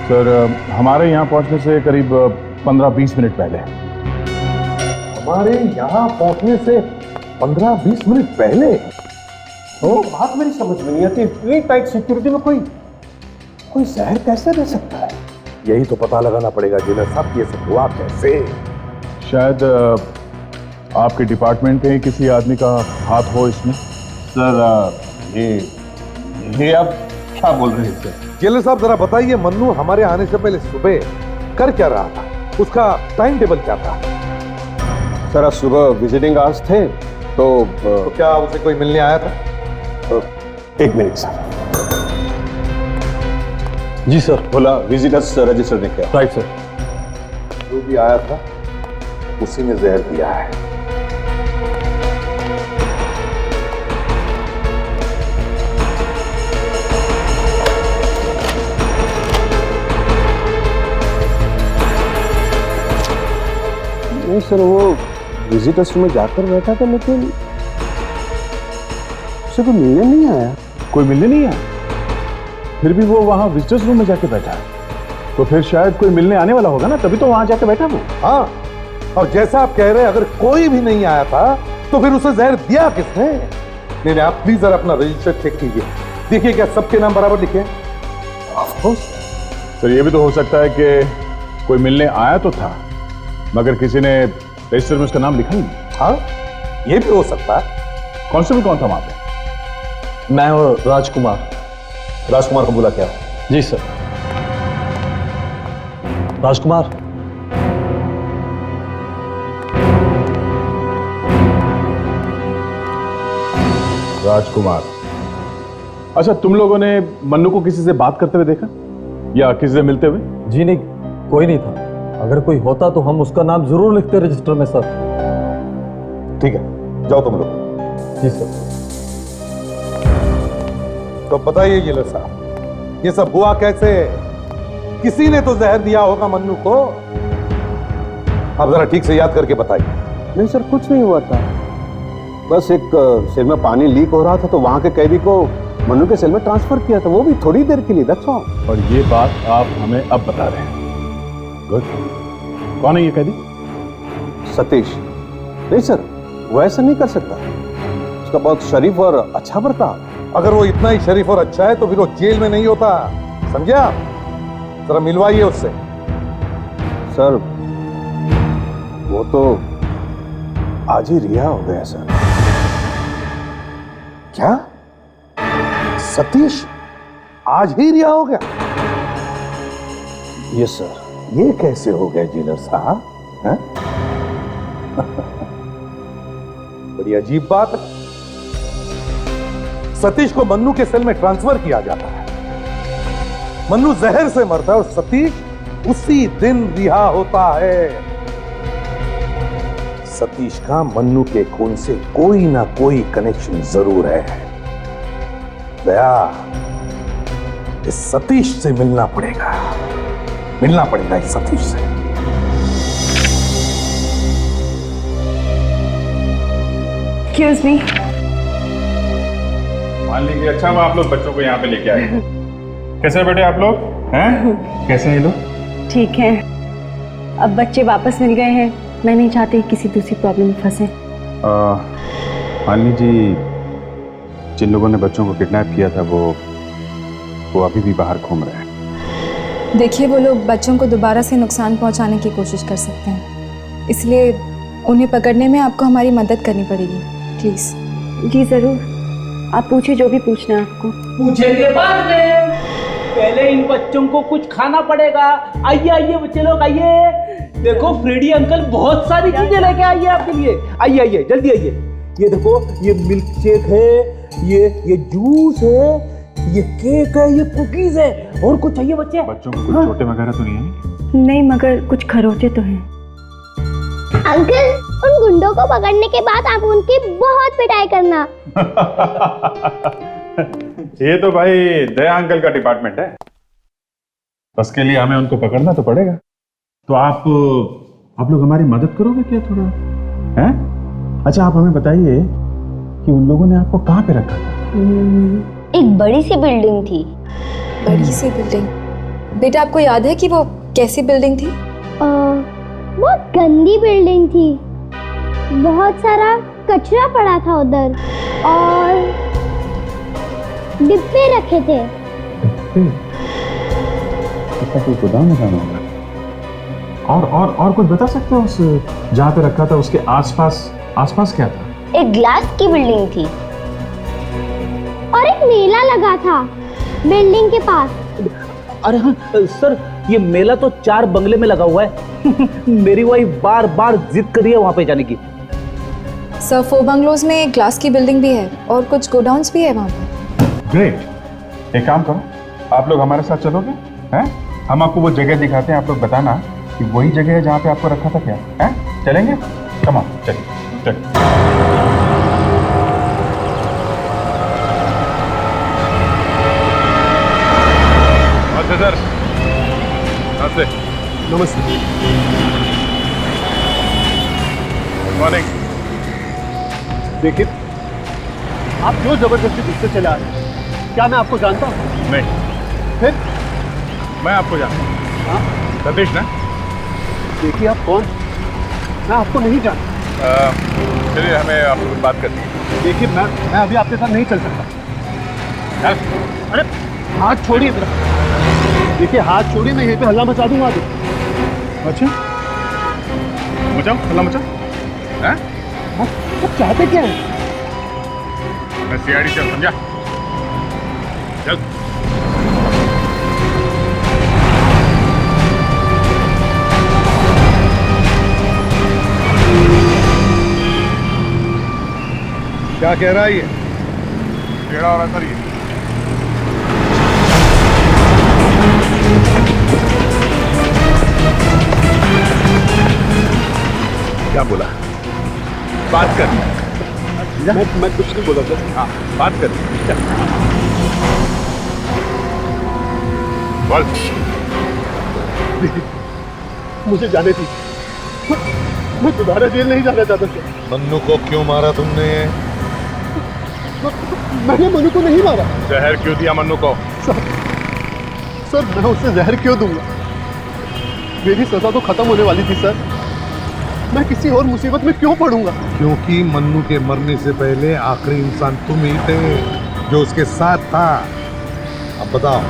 सर, हमारे यहाँ पहुंचने से करीब 15-20 मिनट पहले। हमारे यहाँ पहुंचने से 15-20 मिनट पहले? तो बात मेरी समझ में नहीं आती, इतनी टाइट सिक्योरिटी में कोई जहर कैसे रह सकता है? यही तो पता लगाना पड़ेगा जेलर साहब, ये सब हुआ कैसे। शायद आपके डिपार्टमेंट के किसी आदमी का हाथ हो इसमें। सर, ये आप क्या बोल रहे हैं सर? जेलर साहब, जरा बताइए, मन्नू हमारे आने से पहले सुबह कर क्या रहा था? उसका टाइम टेबल क्या था? सर, आज सुबह विजिटिंग आवर्स थे तो क्या उसे कोई मिलने आया था? एक मिनट सर। जी सर। बोला विजिटर्स रजिस्टर ने किया। Right sir. जो भी आया था उसी ने जहर दिया है। नहीं सर, वो विजिटर्स में जाकर बैठा था, लेकिन उसे कोई मिलने नहीं आया। कोई मिलने नहीं आया? फिर भी वो वहां विजिटर्स रूम में जाके बैठा है, तो फिर शायद कोई मिलने आने वाला होगा ना, तभी तो वहां जाके बैठा वो। हाँ, और जैसा आप कह रहे हैं, अगर कोई भी नहीं आया था तो फिर उसे जहर दिया किसने? नहीं, आप प्लीज जरा अपना रजिस्टर चेक कीजिए, देखिए क्या सबके नाम बराबर लिखे हैं। ऑफ कोर्स सर, ये भी तो हो सकता है कि कोई मिलने आया तो था, मगर किसी ने रजिस्टर में उसका नाम लिखा ही नहीं। हाँ, ये भी हो सकता है। कांस्टेबल कौन था वहां पे? मैं और राजकुमार। राजकुमार को बुला क्या? जी सर। राजकुमार, राजकुमार। अच्छा, तुम लोगों ने मन्नू को किसी से बात करते हुए देखा या किसी से मिलते हुए? जी नहीं, कोई नहीं था। अगर कोई होता तो हम उसका नाम जरूर लिखते रजिस्टर में सर। ठीक है, जाओ तुम लोग। जी सर। तो बताइए जेलर साहब, ये सब हुआ कैसे? किसी ने तो जहर दिया होगा मन्नू को। अब जरा ठीक से याद करके बताइए। नहीं सर, कुछ नहीं हुआ था। बस एक सेल में पानी लीक हो रहा था तो वहां के कैदी को मन्नू के सेल में ट्रांसफर किया था, वो भी थोड़ी देर के लिए, दैट्स ऑल। और ये बात आप हमें अब बता रहे हैं। गुड। कौन है ये कैदी? सतीश। नहीं सर, वो ऐसा नहीं कर सकता। उसका बहुत शरीफ और अच्छा बर्ताव। अगर वो इतना ही शरीफ और अच्छा है तो फिर वो जेल में नहीं होता, समझे आप? जरा मिलवाइए उससे। सर वो तो आज ही रिहा हो गया सर। क्या? सतीश आज ही रिहा हो गया? Yes sir. ये कैसे हो गया जेलर साहब? हैं? बड़ी अजीब बात है। सतीश को मन्नू के सेल में ट्रांसफर किया जाता है, मन्नू जहर से मरता है और सतीश उसी दिन रिहा होता है। सतीश का मन्नू के खून से कोई ना कोई कनेक्शन जरूर है। दया, इस सतीश से मिलना पड़ेगा, मिलना पड़ेगा इस सतीश से। Excuse me. मान लीजिए, अच्छा हुआ आप लोग बच्चों को यहाँ पे लेके आए। कैसे बेटे आप लोग हैं? कैसे हैं ये लोग? ठीक है, अब बच्चे वापस मिल गए हैं। मैं नहीं चाहती किसी दूसरी प्रॉब्लम में फंसे। मान लीजिए, जिन लोगों ने बच्चों को किडनैप किया था वो अभी भी बाहर घूम रहे हैं। देखिए, वो लोग बच्चों को दोबारा से नुकसान पहुंचाने की कोशिश कर सकते हैं, इसलिए उन्हें पकड़ने में आपको हमारी मदद करनी पड़ेगी, प्लीज। जी जरूर, आप पूछे जो भी पूछना है आपको। पूछेंगे बाद में, पहले इन बच्चों को कुछ खाना पड़ेगा। आइए आइए बच्चे लोग, आइए। देखो फ्रेडी अंकल बहुत सारी चीजें लेके आइए आपके लिए। आइए आइए, जल्दी आइए। ये देखो, ये मिल्क शेक है, ये जूस है, ये केक है, ये कुकीज है। और कुछ चाहिए बच्चे? बच्चों को कुछ चोटें वगैरह तो नहीं है? नहीं, मगर कुछ खरोचे तो हैं। अंकल, उन गुंडों को पकड़ने के बाद आप उनकी बहुत पिटाई करना। ये तो भाई दया अंकल का डिपार्टमेंट है, उसके लिए हमें उनको पकड़ना तो पड़ेगा। तो आप लोग हमारी मदद करोगे क्या थोड़ा? हैं? अच्छा, आप हमें बताइए कि उन लोगों ने आपको कहाँ पे रखा था? एक बड़ी सी बिल्डिंग थी। बड़ी सी बिल्डिंग? बेटा, आपको याद है कि वो कैसी बिल्डिंग थी? बहुत गंदी बिल्डिंग थी, बहुत सारा कचरा पड़ा था उधर और डिब्बे रखे थे। इसका कोई गोदाम होगा? और कुछ बता सकते हो? उस जहाँ पे रखा था उसके आसपास क्या था? एक ग्लास की बिल्डिंग थी और एक मेला लगा था बिल्डिंग के पास। अरे हाँ सर, ये मेला तो 4 बंगले में लगा हुआ है। मेरी वाइफ बार बार जिद कर रही है वहां पे जाने की। सर, 4 बंगलोज में एक ग्लास की बिल्डिंग भी है और कुछ गोडाउन्स भी है वहाँ पे। ग्रेट। एक काम करो, आप लोग हमारे साथ चलोगे? हैं? हम आपको वो जगह दिखाते हैं, आप लोग बताना कि वही जगह है जहाँ पे आपको रखा था क्या? हैं? चलेंगे? कम ऑन, चलिए। सर, नमस्ते। नमस्ते। Good morning. देखिए, आप क्यों जबरदस्ती मुझसे चले आ रहे हैं? क्या मैं आपको जानता हूँ? नहीं। फिर? मैं आपको जानता हूँ। हाँ? सतीश ना? देखिए, आप कौन? मैं आपको नहीं जानता। चलिए, हमें आपसे कुछ बात करनी है। देखिए, मैं अभी आपके साथ नहीं चल सकता। अरे हाथ छोड़िए मेरा। देखिए, हाथ छोड़िए, मैं यहीं पे हल्ला मचा दूंगा। अच्छा, मचाओ, हल्ला मचाओ। हैं? आप चाहते क्या है? मैं सीआईडी चल, समझा? चल। क्या कह रहा है ये? टेढ़ा हो रहा है सर ये। बात कर। मैं कुछ नहीं बोला सर। हाँ बात कर। चल बोल। मुझे जाने थी, मैं दोबारा जेल नहीं जाना चाहता सर। मन्नू को क्यों मारा तुमने? मैंने मन्नू को नहीं मारा। जहर क्यों दिया मन्नू को? सर मैं उसे जहर क्यों दूंगा? मेरी सजा तो खत्म होने वाली थी सर, मैं किसी और मुसीबत में क्यों पड़ूंगा? क्योंकि मन्नू के मरने से पहले आखिरी इंसान तुम ही थे जो उसके साथ था। अब बताओ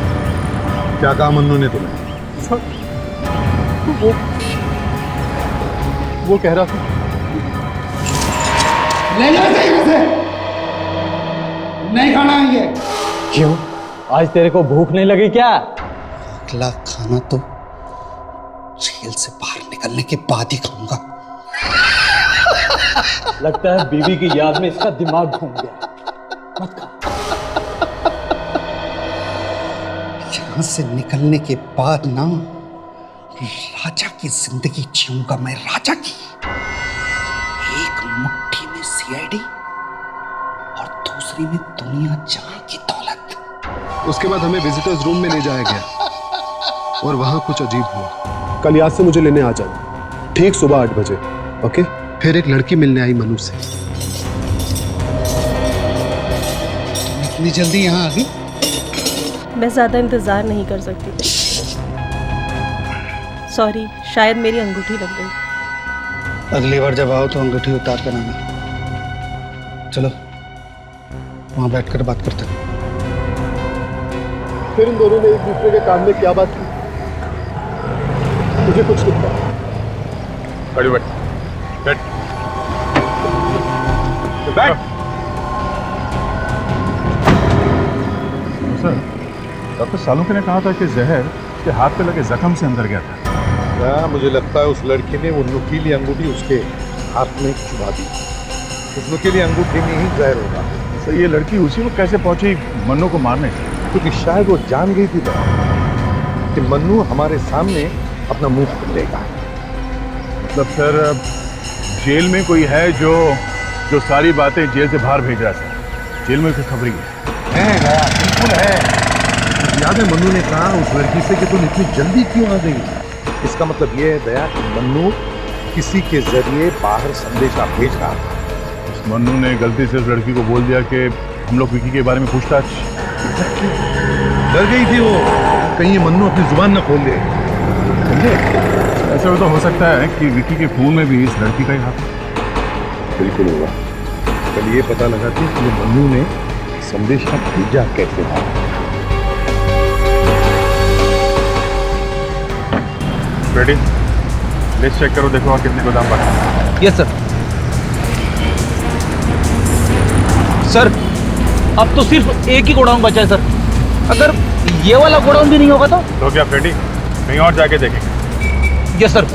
क्या कहा मन्नू ने तुम्हें? सर वो कह रहा था ले जाओ इसे, नहीं खाना है ये। क्यों? आज तेरे को भूख नहीं लगी क्या? अगला खाना तो जेल से बाहर निकलने के बाद ही खाऊंगा। लगता है बीवी की याद में इसका दिमाग घूम गया। मत खा। यहां से निकलने के बाद ना राजा की जिंदगी जीऊंगा मैं, राजा की। एक मुट्ठी में सीआईडी और दूसरी में दुनिया जहां की दौलत। उसके बाद हमें विजिटर्स रूम में ले जाया गया और वहां कुछ अजीब हुआ। कल याद से मुझे लेने आ जाना, ठीक सुबह 8 बजे, ओके? फिर एक लड़की मिलने आई मनु से। तुम इतनी जल्दी यहाँ आ गई? मैं ज्यादा इंतजार नहीं कर सकती। सॉरी, शायद मेरी अंगूठी लग गई। अगली बार जब आओ तो अंगूठी उतार कर आना। चलो वहां बैठकर बात करते हैं। फिर इन दोनों ने एक दूसरे के कान में क्या बात की, मुझे कुछ नहीं पता। खड़ी बैठ, बैठ, बैठ। सर, डॉक्टर सालुंके ने कहा था कि जहर उसके हाथ पे लगे जख्म से अंदर गया था। क्या मुझे लगता है उस लड़की ने वो नुकीली अंगूठी उसके हाथ में चुभा दी। उस नुकीली अंगूठी में ही जहर होगा। सर ये लड़की उसी वक्त कैसे पहुंची मन्नू को मारने? क्योंकि शायद वो जान गई थी कि मन्नू हमारे सामने अपना मुंह खोलेगा। मतलब सर जेल में कोई है जो सारी बातें जेल से बाहर भेज रहा है। जेल में कोई खबरी है गया, बिल्कुल है। याद है मन्नू ने कहा उस लड़की से कि तुम इतनी जल्दी क्यों आ गई? इसका मतलब ये है दया कि मन्नू किसी के जरिए बाहर संदेशा भेज रहा था। मन्नू ने गलती से उस लड़की को बोल दिया कि हम लोग विकी के बारे में पूछताछ। डर गई थी वो, कहीं मन्नू अपनी जुबान न खोल दे। समझे? ऐसा भी तो हो सकता है कि विकी के खून में भी इस लड़की का ही हाथ है। बिल्कुल होगा। कल ये पता लगा कि मन्नू ने संदेशा भेजा कैसे था। रेडी? लिस्ट चेक करो, देखो और कितने गोदाम बाकी। Yes sir. सर अब तो सिर्फ एक ही गोडाउन बचा है सर। अगर ये वाला गोडाउन भी नहीं होगा तो क्या फ्रेडी कहीं और जाके देखेंगे? Yes sir.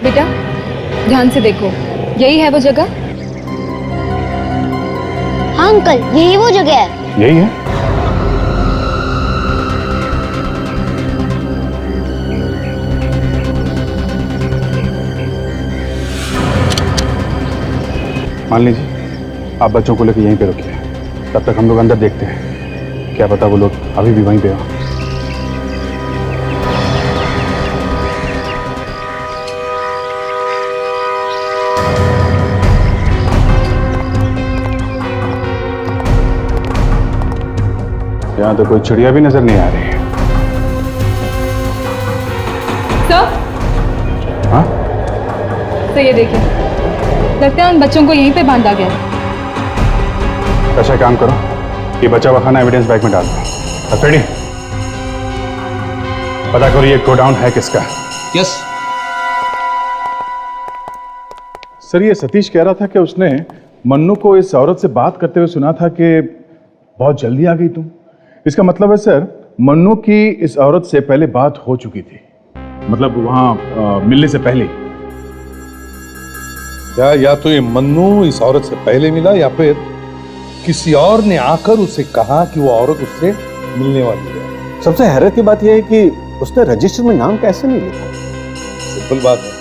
बेटा ध्यान से देखो, यही है वो जगह? हाँ अंकल, यही वो जगह है। यही है। मान लीजिए आप बच्चों को लेकर यहीं पे रुकिए, तब तक हम लोग अंदर देखते हैं, क्या पता वो लोग अभी भी वहीं पे हो। यहाँ तो कोई चिड़िया भी नजर नहीं आ रही है। सर, हाँ? तो ये देखिए, लगता है उन बच्चों को यहीं पे बांधा गया है। अच्छा काम करो, ये बचा हुआ खाना एविडेंस बैग में डाल दो। अफेडी, पता करो ये गोडाउन है किसका। यस सर, ये सतीश कह रहा था कि उसने मन्नू को इस औरत से बात करते हुए सुना था कि बहुत जल्दी आ गई तुम। इसका मतलब है सर मन्नू की इस औरत से पहले बात हो चुकी थी, मतलब वहां मिलने से पहले। या तो ये मन्नू इस औरत से पहले मिला या फिर किसी और ने आकर उसे कहा कि वो औरत उससे मिलने वाली है। सबसे हैरत की बात यह है कि उसने रजिस्टर में नाम कैसे नहीं लिखा। सिंपल बात है,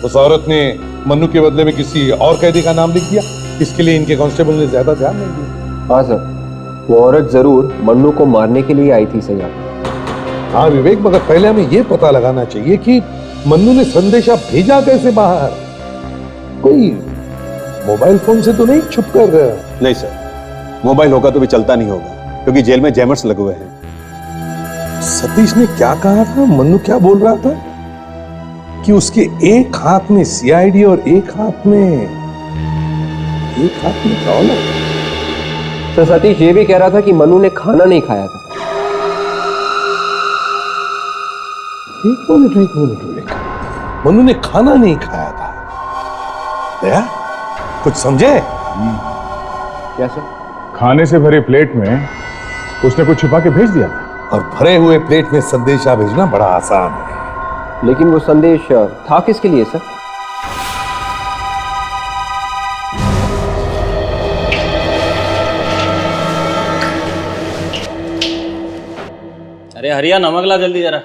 उस औरत ने मन्नू के बदले में किसी और कैदी का नाम लिख दिया। इसके लिए इनके कांस्टेबल ने ज्यादा ध्यान नहीं दिया। हाँ सर, वो औरत जरूर मन्नू को मारने के लिए आई थी सर यहाँ। हाँ विवेक, मगर पहले हमें ये पता लगाना चाहिए कि मन्नू ने संदेशा भेजा कैसे बाहर। कोई मोबाइल फोन से तो नहीं छुप कर? नहीं सर, मोबाइल होगा तो भी चलता नहीं होगा, क्योंकि जेल में जैमर्स लगे हुए हैं। सतीश ने क्या कहा था? मन्नू क्या बोल रहा था कि उसके एक हाथ में सीआईडी और एक हाथ में डॉलर। सर सतीश ये भी कह रहा था कि मन्नू ने खाना नहीं खाया था। एक मिनट, मन्नू ने खाना नहीं खाया था? दया, कुछ समझे? क्या सर? खाने से भरे प्लेट में उसने कुछ छुपा के भेज दिया था। और भरे हुए प्लेट में संदेशा भेजना बड़ा आसान है। लेकिन वो संदेश था किसके लिए सर? अरे हरिया, नमक ला जल्दी जरा।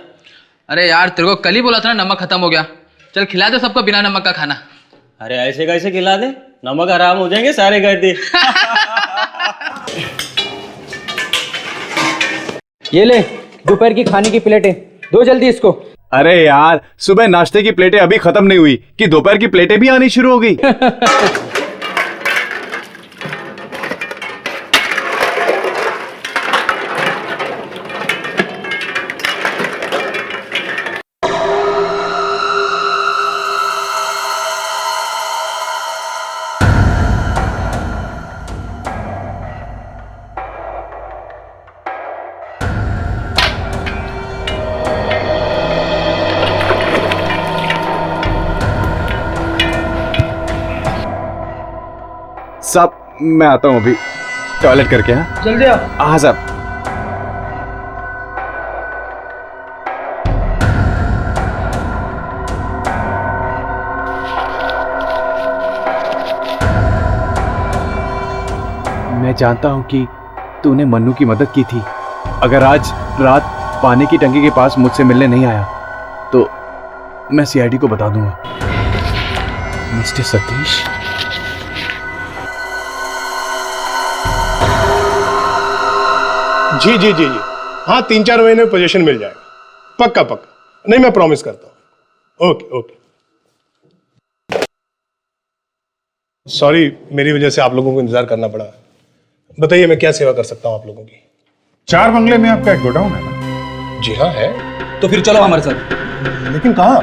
अरे यार, तेरे को कल ही बोला था ना नमक खत्म हो गया। चल खिला दे सबको बिना नमक का खाना। अरे ऐसे कैसे खिला दे, नमक हराम हो जाएंगे सारे कैदी। ये ले दोपहर की खाने की प्लेटें, दो जल्दी इसको। अरे यार, सुबह नाश्ते की प्लेटें अभी खत्म नहीं हुई कि दोपहर की प्लेटें भी आनी शुरू हो गई। साहब मैं आता हूँ अभी, टॉयलेट करके। हाँ जल्दी आओ। हाँ साहब। मैं जानता हूँ कि तूने मन्नू की मदद की थी। अगर आज रात पानी की टंकी के पास मुझसे मिलने नहीं आया तो मैं सीआईडी को बता दूंगा। मिस्टर सतीश, जी जी जी जी, हाँ 3-4 महीने में पोजीशन मिल जाएगा, पक्का पक्का। नहीं, मैं प्रॉमिस करता हूँ। Okay okay. सॉरी, मेरी वजह से आप लोगों को इंतजार करना पड़ा। बताइए मैं क्या सेवा कर सकता हूँ आप लोगों की? 4 बंगले में आपका एक गोडाउन है ना? जी हाँ है। तो फिर चलो हमारे साथ। लेकिन कहाँ?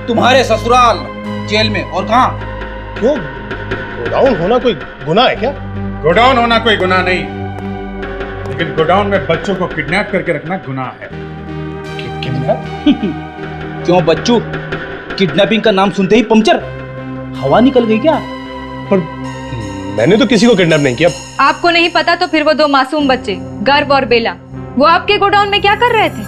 तुम्हारे ससुराल, जेल में। और कहाँ? क्यों, गोडाउन होना कोई गुनाह है क्या? गोडाउन होना कोई गुनाह नहीं, लेकिन गोडाउन में बच्चों को किडनैप करके रखना गुनाह है। क्यों बच्चू, किडनैपिंग का नाम सुनते ही पंक्चर हवा निकल गई क्या? पर मैंने तो किसी को किडनैप नहीं किया। आपको नहीं पता तो फिर वो 2 मासूम बच्चे गर्व और बेला, वो आपके गोडाउन में क्या कर रहे थे?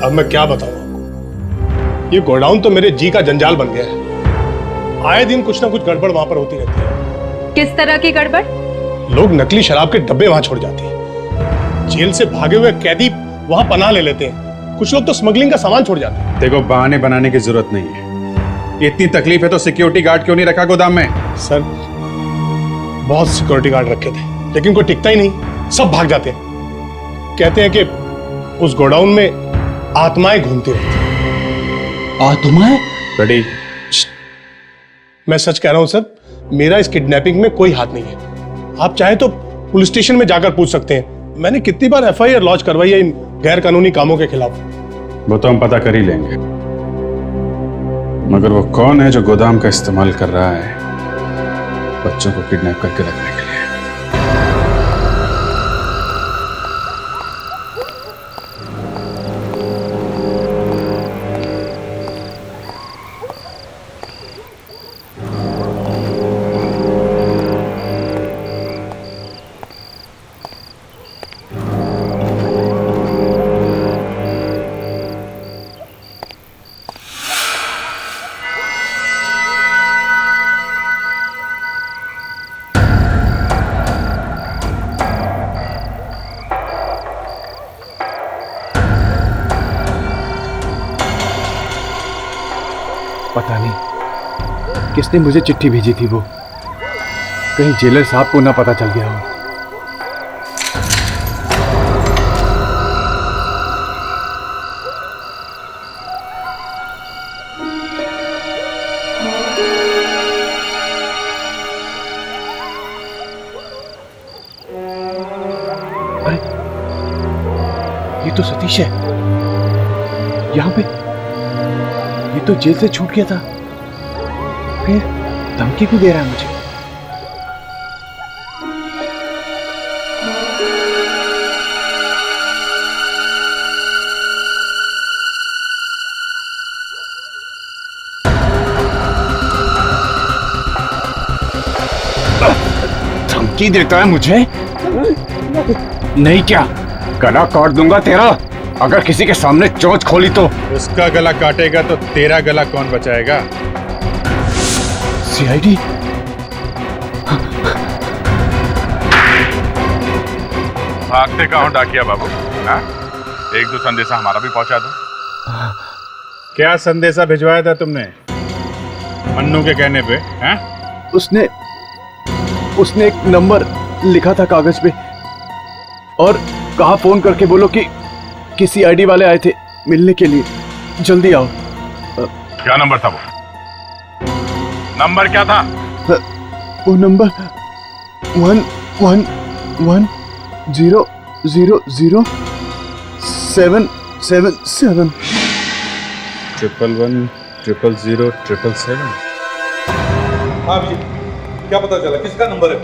अब मैं क्या बताऊं आपको, ये गोडाउन तो मेरे जी का जंजाल बन गया है। आए दिन कुछ ना कुछ गड़बड़ वहां पर होती रहती है। किस तरह की गड़बड़? लोग नकली शराब के डब्बे वहां छोड़ जाते हैं, जेल से भागे हुए कैदी वहां पनाह ले लेते हैं, कुछ लोग तो स्मगलिंग का सामान छोड़ जाते हैं। देखो, बहाने बनाने की जरूरत नहीं है। इतनी तकलीफ है तो सिक्योरिटी गार्ड क्यों नहीं रखा गोदाम में? सर बहुत सिक्योरिटी गार्ड रखे थे, लेकिन कोई टिकता ही नहीं, सब भाग जाते हैं। कहते हैं कि उस गोडाउन में आत्माएं घूमती रहती हैं। आत्माएं? रेडी? मैं सच कह रहा हूं सर, मेरा इस किडनैपिंग में कोई हाथ नहीं है। आप चाहे तो पुलिस स्टेशन में जाकर पूछ सकते हैं। मैंने कितनी बार एफआईआर लॉन्च करवाई है इन गैर कानूनी कामों के खिलाफ। वो तो हम पता कर ही लेंगे, मगर वो कौन है जो गोदाम का इस्तेमाल कर रहा है बच्चों को किडनैप करके रखने के लिए? पता नहीं किसने मुझे चिट्ठी भेजी थी, वो कहीं जेलर साहब को ना पता चल गया हो। ये तो सतीश है यहाँ पे। ये तो जेल से छूट गया था, फिर धमकी क्यों दे रहा है मुझे? धमकी देता है मुझे? नहीं क्या, गला काट दूंगा तेरा अगर किसी के सामने चोंच खोली तो। उसका गला काटेगा तो तेरा गला कौन बचाएगा? सीआईडी? भागते कहाँ हो डाकिया बाबू? हाँ? एक दो संदेशा हमारा भी पहुंचा दो। क्या संदेशा भिजवाया था तुमने मन्नू के कहने पे? हाँ? उसने एक नंबर लिखा था कागज पे और कहा फोन करके बोलो कि सीआईडी वाले आए थे मिलने के लिए, जल्दी आओ। क्या नंबर था वो? नंबर क्या था? वो नंबर 1110000777। 1110000777। हाँ भैया, क्या पता चला किसका नंबर है?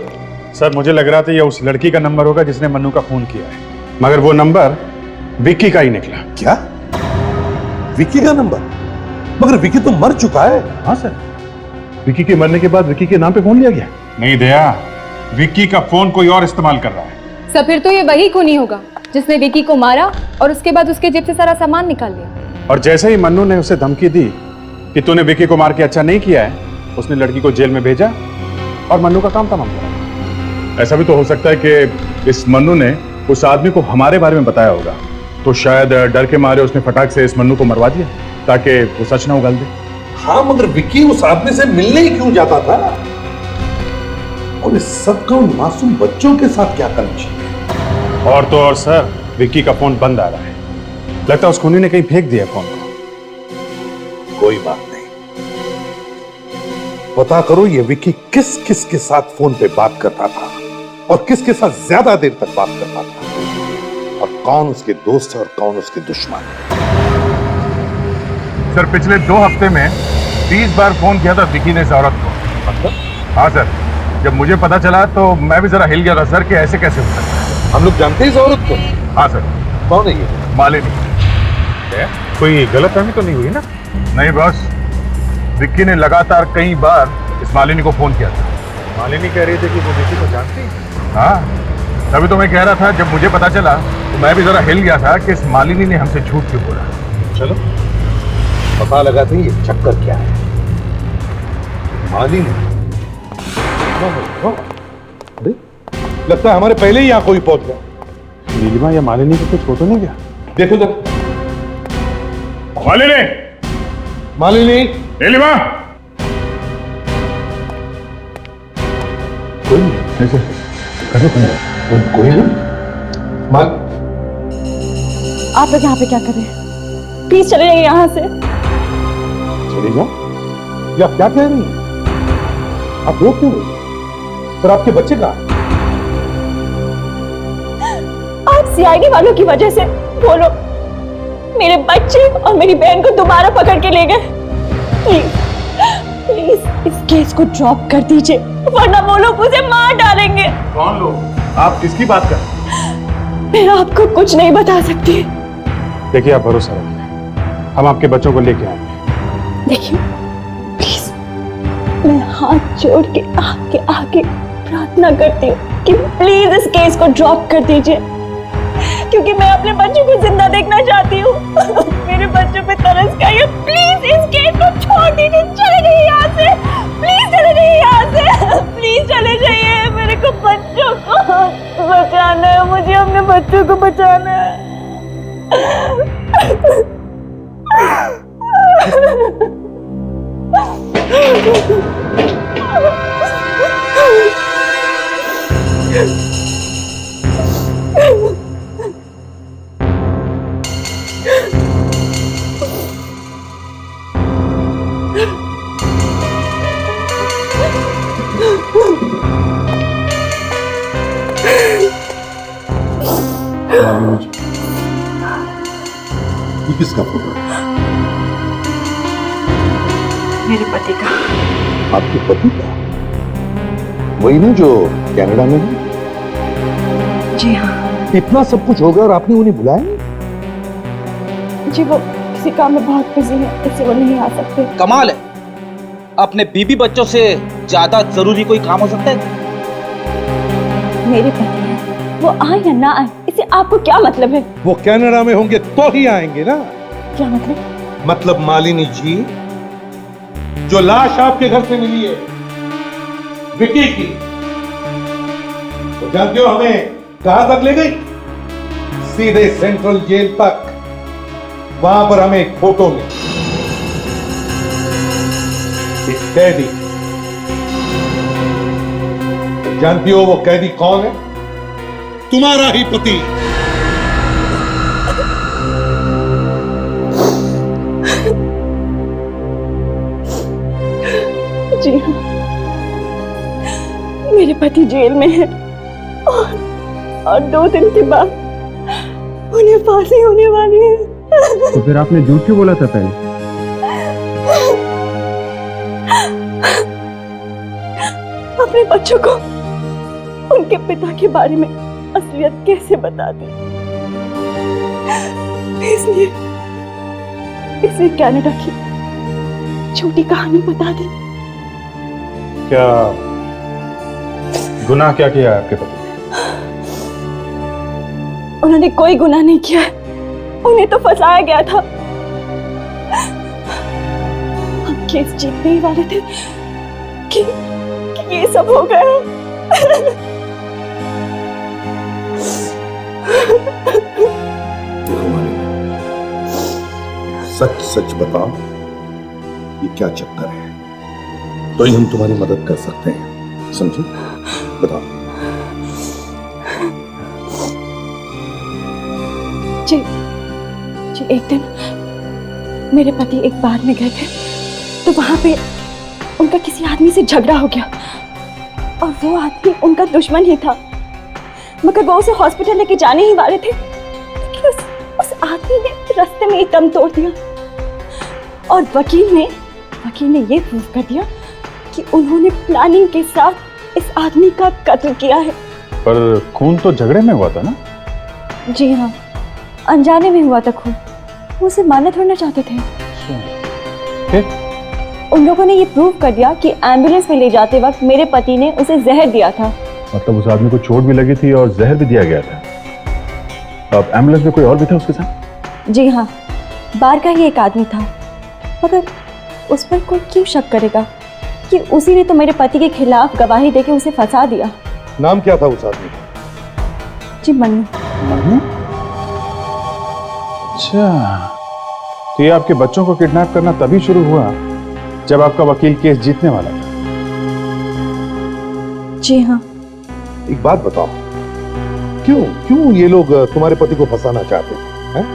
सर मुझे लग रहा था ये उस लड़की का नंबर होगा जिसने मन्नू का खून किया है, मगर वो नंबर विक्की का ही निकला। क्या? विक्की का नंबर? मगर विक्की तो मर चुका है। हाँ सर, विक्की के मरने के बाद विक्की के नाम पे फोन लिया गया। नहीं दया, विक्की का फोन कोई और इस्तेमाल कर रहा है। सर फिर तो ये वही खूनी होगा जिसने विक्की को मारा और उसके बाद उसके जेब से सारा सामान निकाल लिया। और जैसे ही मन्नू ने उसे धमकी दी कि तूने विक्की को मार के अच्छा नहीं किया है, उसने लड़की को जेल में भेजा और मन्नू का काम तमाम किया। ऐसा भी तो हो सकता है कि इस मन्नू ने उस आदमी को हमारे बारे में बताया होगा, तो शायद डर के मारे उसने फटाक से इस मन्नू को मरवा दिया ताकि वो सच ना उगल दे। हाँ, मगर विक्की उस आदमी से मिलने ही क्यों जाता था? और इस सब का उन मासूम बच्चों के साथ क्या कनेक्शन? और तो और सर, विक्की का फोन बंद आ रहा है, लगता है उस खूनी ने कहीं फेंक दिया फोन को। कोई बात नहीं, पता करो ये विक्की किस किस के साथ फोन पे बात करता था और किसके साथ ज्यादा देर तक बात करता था, और कौन उसके दोस्त है और कौन उसके दुश्मन। सर पिछले 2 हफ्ते में 30 बार फोन किया था विक्की ने इस औरत को। हाँ सर, जब मुझे पता चला तो मैं भी जरा हिल गया था सर कि ऐसे कैसे हो सकता है। हम लोग जानते हैं इस औरत को? हाँ सर। कौन है ये? मालिनी। कोई गलतफहमी तो नहीं हुई ना? नहीं बस, विक्की ने लगातार कई बार इस मालिनी को फोन किया था। मालिनी कह रही थी कि वो विक्की को जानती है। हाँ, तभी तो मैं कह रहा था, जब मुझे पता चला तो मैं भी जरा हिल गया था कि इस मालिनी ने हमसे झूठ क्यों बोला। चलो पता लगाते हैं ये चक्कर क्या है। मालिनी? अरे लगता है हमारे पहले ही यहाँ कोई पहुंच गया। नीलिमा या मालिनी को कुछ हो तो नहीं गया? देखो तो। मालिनी! मालिनी! नीलिमा! कोई नहीं। ऐसे करो कोई नहीं। आप लोग यहाँ पे क्या कर रहे हैं? प्लीज चले जाइए यहाँ से। चले जाओ? ये आप क्या कह रही हैं? आप रोक क्यों रही? पर आपके बच्चे कहाँ? आप सीआईडी वालों की वजह से बोलो मेरे बच्चे और मेरी बहन को दोबारा पकड़ के ले गए। प्लीज प्लीज इस केस को ड्रॉप कर दीजिए, वरना वो लोग मुझे मार डालेंगे। कौन लोग? आप किसकी बात कर? मैं आपको कुछ नहीं बता सकती। देखिए आप भरोसा रखिए, हम आपके बच्चों को लेके आएंगे। देखिए प्लीज, मैं हाथ जोड़ के आगे आगे प्रार्थना करती हूँ कि प्लीज इस केस को ड्रॉप कर दीजिए, क्योंकि मैं अपने बच्चों को जिंदा देखना चाहती हूँ। मेरे बच्चों पे तरस गई है। प्लीज इस केस को छोड़ दीजिए, चले जाइए यहाँ से। प्लीज चले जाइए यहाँ से, प्लीज चले जाइए। मेरे को बच्चों को बचाना है, मुझे अपने बच्चों को बचाना है। ये किसका फोटो है? मेरे पति का। आपके पति का? वही ना जो कनाडा में है? जी हाँ। इतना सब कुछ हो गया और आपने उन्हें बुलाया नहीं? जी वो किसी काम में बहुत बिजी है, इससे वो नहीं आ सकते। कमाल है, अपने बीबी बच्चों से ज्यादा जरूरी कोई काम हो सकता है? मेरे पति है, वो आए या ना आए इससे आपको क्या मतलब है? वो कनाडा में होंगे तो ही आएंगे ना। क्या मतलब? मतलब मालिनी जी, जो लाश आपके घर से मिली है विकी की, तो जानते हो हमें कहां तक ले गई? सीधे सेंट्रल जेल तक। वहां पर हमें एक फोटो मिली, एक कैदी। जानती हो वो कैदी कौन है? तुम्हारा ही पति। जी हाँ, मेरे पति जेल में है और 2 दिन के बाद उन्हें फांसी होने वाली है। तो फिर आपने झूठ क्यों बोला था पहले? अपने बच्चों को उनके पिता के बारे में असलियत कैसे बता दी? इसलिए कनाडा की छोटी कहानी बता दी। क्या गुनाह क्या किया है आपके पति? उन्होंने कोई गुनाह नहीं किया है, उन्हें तो फंसाया गया था। हम केस जीतने ही वाले थे कि ये सब हो गया। सच सच बताओ, ये क्या चक्कर है? तो ही हम तुम्हारी मदद कर सकते हैं, समझे? बताओ। जी एक दिन मेरे पति एक बार में गए थे, तो वहां पे उनका किसी आदमी से झगड़ा हो गया और वो आदमी उनका दुश्मन ही था, मगर वो उसे हॉस्पिटल लेके जाने ही वाले थे। लेकिन उस आदमी ने रास्ते में एक दम तोड़ दिया और वकील ने ये प्रूव कर दिया कि उन्होंने प्लानिंग के साथ इस आदमी का कत्ल किया है। पर खून तो झगड़े में हुआ था ना? जी हाँ, अनजाने में हुआ था खून। वो उसे मारना थोड़ा चाहते थे। फिर? उन लोगों ने ये प्रूव कर दिया कि एम्बुलेंस में ले जाते वक्त मेरे पति ने उसे जहर दिया था। मतलब उस आदमी को चोट भी लगी थी और जहर भी दिया गया था। अब एम्बुलेंस में कोई और भी था उसके साथ? जी हाँ, बाहर का ही एक आदमी था, मगर उस पर कोई क्यों शक करेगा कि उसी ने तो मेरे पति के खिलाफ गवाही देके उसे फंसा दिया। नाम क्या था उस आदमी का? जी मन्नू। अच्छा, तो ये आपके बच्चों को किडनैप करना तभी शुरू हुआ जब आपका वकील केस जीतने वाला था? जी हाँ। एक बात बताओ, क्यों ये लोग तुम्हारे पति को फंसाना चाहते हैं?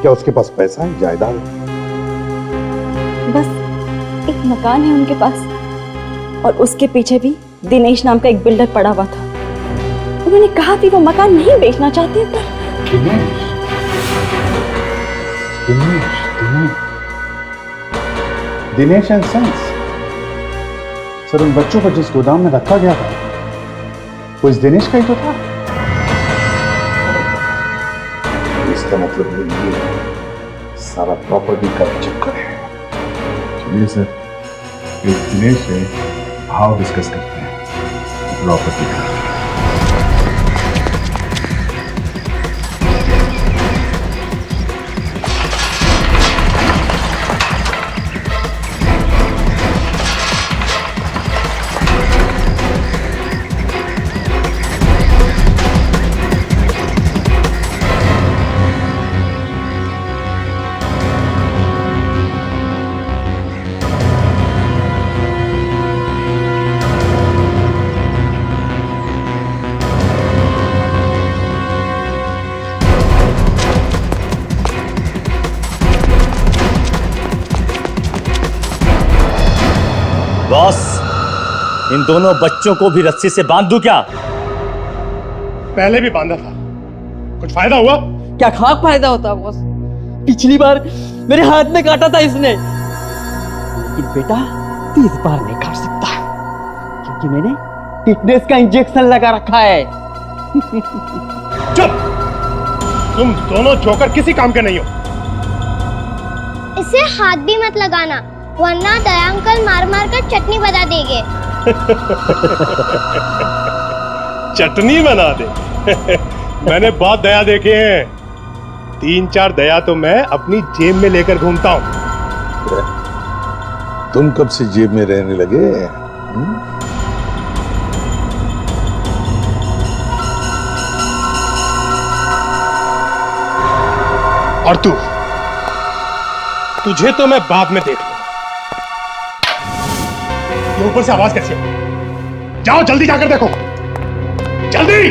क्या उसके पास पैसा है, जायदाद है? बस एक मकान है उनके पास और उसके पीछे भी दिनेश नाम का एक बिल्डर पड़ा हुआ था। उन्होंने कहा कि वो मकान नहीं बेचना चाहते, पर दिनेश एंड सन्स। सर, उन बच्चों को जिस गोदाम में रखा गया था वो इस दिनेश का ही तो था। इसका मतलब ये सारा प्रॉपर्टी का चक्कर है। चलिए सर, इस दिनेश से भाव डिस्कस करते हैं प्रॉपर्टी का। इन दोनों बच्चों को भी रस्सी से बांध दूं क्या? पहले भी बांधा था, कुछ फायदा हुआ? क्या खाक फायदा होता बॉस? पिछली बार मेरे हाथ में काटा था इसने, लेकिन बेटा तू इस बार नहीं काट सकता क्योंकि मैंने टिटनेस का इंजेक्शन लगा रखा है। चुप! तुम दोनों जोकर किसी काम के नहीं हो। इसे हाथ भी मत लगाना, वरना दया अंकल मार मार कर चटनी बना देंगे। चटनी बना दे? मैंने बहुत दया देखे हैं, 3-4 दया तो मैं अपनी जेब में लेकर घूमता हूं। तुम कब से जेब में रहने लगे? और तुझे तो मैं बाद में देख लूंगा। ये ऊपर से आवाज कैसी है? जाओ जल्दी जाकर देखो, जल्दी!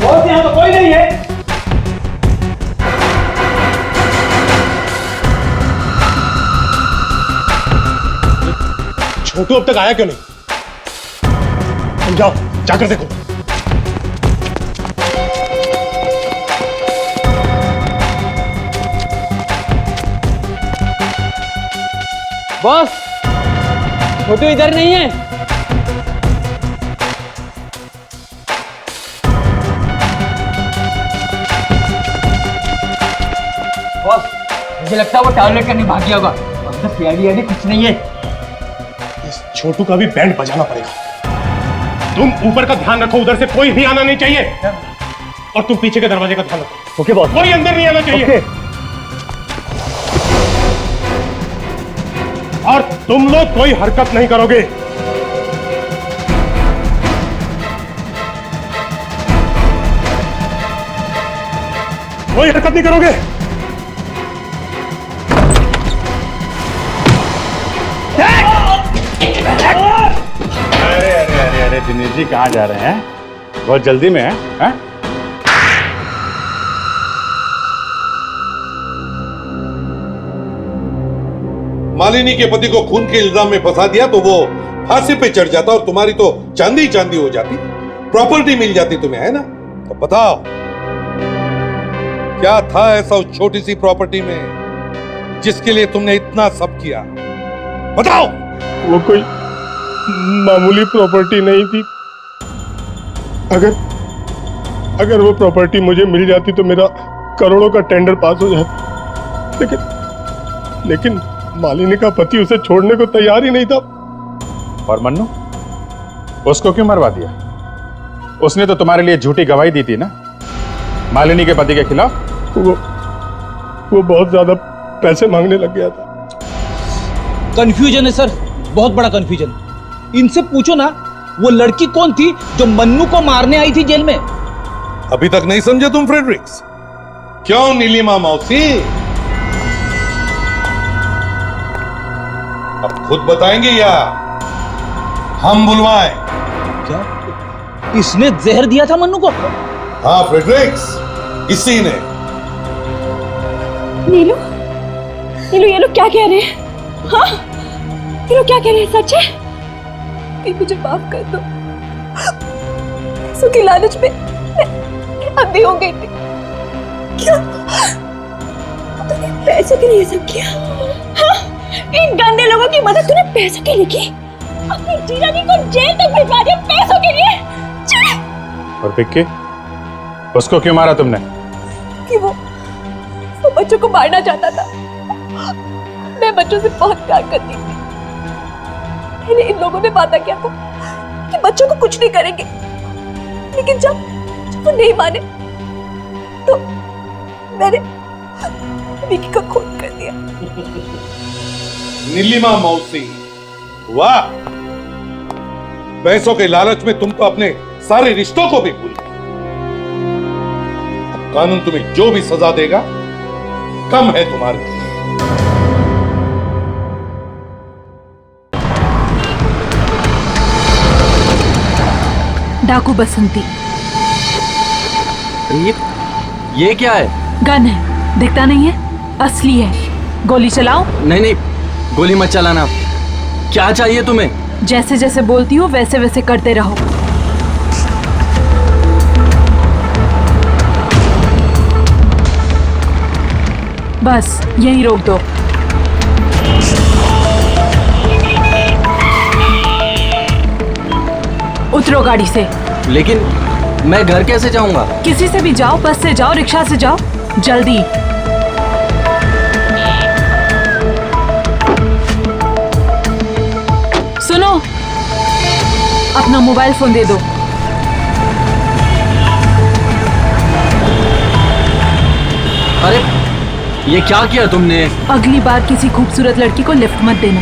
बॉस यहाँ तो कोई नहीं है। छोटू अब तक आया क्यों नहीं? तुम जाओ जाकर देखो। बॉस छोटू इधर नहीं है। बॉस मुझे लगता है वो टॉयलेट करने भाग गया होगा। अंदर सीआईडी कुछ नहीं है। इस छोटू का भी बैंड बजाना पड़ेगा। तुम ऊपर का ध्यान रखो, उधर से कोई भी आना नहीं चाहिए। और तुम पीछे के दरवाजे का ध्यान रखो। Okay boss. कोई अंदर नहीं आना चाहिए। और तुम लोग कोई हरकत नहीं करोगे। कोई हरकत नहीं करोगे। अरे दिनेश जी कहाँ जा रहे हैं? बहुत जल्दी में हैं? मालिनी के पति को खून के इल्जाम में फंसा दिया तो वो फांसी पे चढ़ जाता और तुम्हारी तो चांदी चांदी हो जाती, प्रॉपर्टी मिल जाती तुम्हें, है ना? तो बताओ क्या था ऐसा उस छोटी सी प्रॉपर्टी में जिसके लिए तुमने इतना सब किया? बताओ। वो कोई मामूली प्रॉपर्टी नहीं थी। अगर वो प्रॉपर्टी मुझे मिल जाती तो मेरा करोड़ों का टेंडर पास हो जाता। लेकिन मालिनी का पति उसे छोड़ने को तैयार ही नहीं था। और मन्नू, उसको क्यों मरवा दिया? उसने तो तुम्हारे लिए झूठी गवाही दी थी ना मालिनी के पति के खिलाफ। वो बहुत ज्यादा पैसे मांगने लग गया था। कंफ्यूजन है सर, बहुत बड़ा कंफ्यूजन। इनसे पूछो ना वो लड़की कौन थी जो मन्नू को मारने आई थी जेल में। अभी तक नहीं समझे तुम फ्रेडरिक्स? क्यों नीलिमा मौसी? अब खुद बताएंगे या हम बुलवाएं? क्या इसने जहर दिया था मन्नू को? हाँ फ्रेडरिक्स, इसी ने। नीलू, नीलू ये लोग क्या कह रहे हैं? हाँ, ये लोग क्या कह रहे हैं? सच है? मुझे माफ कर दो। पैसों की लालच में मैं अंधी हो गई थी। क्या तूने पैसों के लिए सब किया? हाँ, इन गंदे लोगों की मदद तूने पैसों के लिए की? अपनी जीजाजी को जेल तक भिजवा दिया पैसों के लिए? और विक्की, उसको क्यों मारा तुमने? कि वो बच्चों को मारना चाहता था। मैं बच्चों से बहुत प्यार करती थी। पहले इन लोगों ने वादा किया था कि बच्चों को कुछ नहीं करेंगे, लेकिन जब वो नहीं माने तो मैंने विकी का खून कर दिया। नीलिमा मौसी, वाह! पैसों के लालच में तुम तो अपने सारे रिश्तों को भी भूल गए। अब कानून तुम्हें जो भी सजा देगा कम है तुम्हारे लिए। डाकू बसंती। ये क्या है? गन है, दिखता नहीं है, असली है। गोली चलाओ। नहीं नहीं, गोली मत चलाना। क्या चाहिए तुम्हें? जैसे जैसे बोलती हूँ वैसे वैसे करते रहो। बस यहीं रोक दो। उतरो गाड़ी से। लेकिन मैं घर कैसे जाऊंगा? किसी से भी जाओ, बस से जाओ, रिक्शा से जाओ, जल्दी। सुनो, अपना मोबाइल फोन दे दो। अरे ये क्या किया तुमने? अगली बार किसी खूबसूरत लड़की को लिफ्ट मत देना।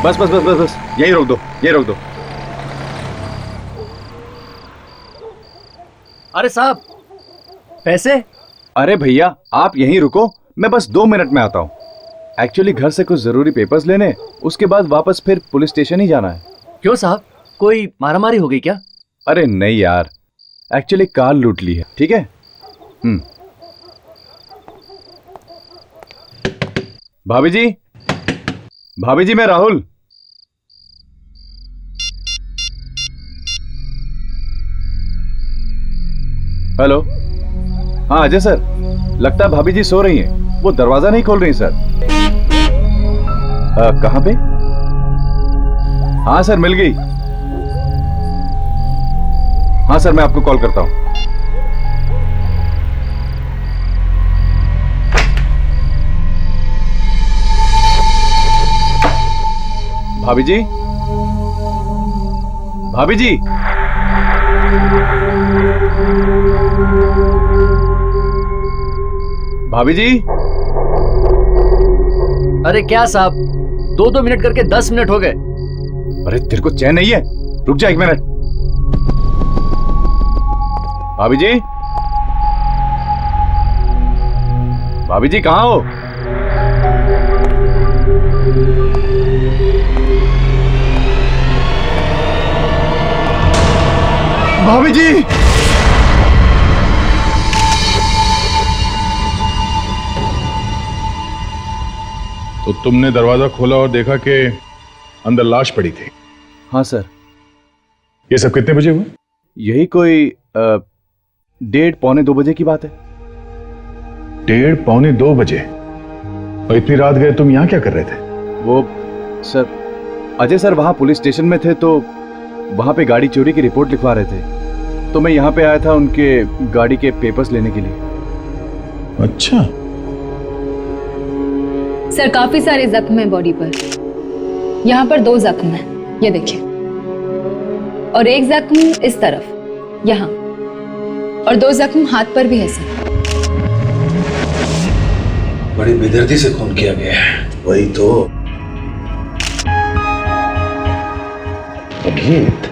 बस बस बस बस बस, यही रोक दो, यही रोक दो। अरे साहब, पैसे? अरे भैया आप यहीं रुको, मैं बस 2 मिनट में आता हूँ। एक्चुअली घर से कुछ जरूरी पेपर्स लेने, उसके बाद वापस फिर पुलिस स्टेशन ही जाना है। क्यों साहब, कोई मारामारी हो गई क्या? अरे नहीं यार, एक्चुअली कार लूट ली है। ठीक है। भाभी जी, भाभी जी, मैं राहुल। हेलो। हाँ अजय सर, लगता है भाभी जी सो रही हैं, वो दरवाजा नहीं खोल रही सर। कहाँ पे? हाँ सर, मिल गई। हाँ सर, मैं आपको कॉल करता हूँ। भाभी जी, भाभी जी, भाभी जी। अरे क्या साहब, 2-2 मिनट करके 10 मिनट हो गए। अरे तेरे को चैन नहीं है? रुक जा 1 मिनट। भाभी जी, भाभी जी कहाँ हो? भाभी जी, तो तुमने दरवाजा खोला और देखा कि अंदर लाश पड़ी थी? हाँ सर। ये सब कितने बजे हुआ? यही कोई 1:30-2 बजे की बात है। 1:30-2 बजे? और इतनी रात गए तुम यहाँ क्या कर रहे थे? वो सर, अजय सर वहां पुलिस स्टेशन में थे तो वहां पे गाड़ी चोरी की रिपोर्ट लिखवा रहे थे, तो मैं यहाँ पे आया था उनके गाड़ी के पेपर्स लेने के लिए। अच्छा। सर काफी सारे जख्म हैं बॉडी पर। यहाँ पर 2 जख्म हैं, ये देखिए, और 1 जख्म इस तरफ यहाँ, और 2 जख्म हाथ पर भी है सर। बड़ी बेदर्दी से खून किया गया है। वही तो। अभिजीत,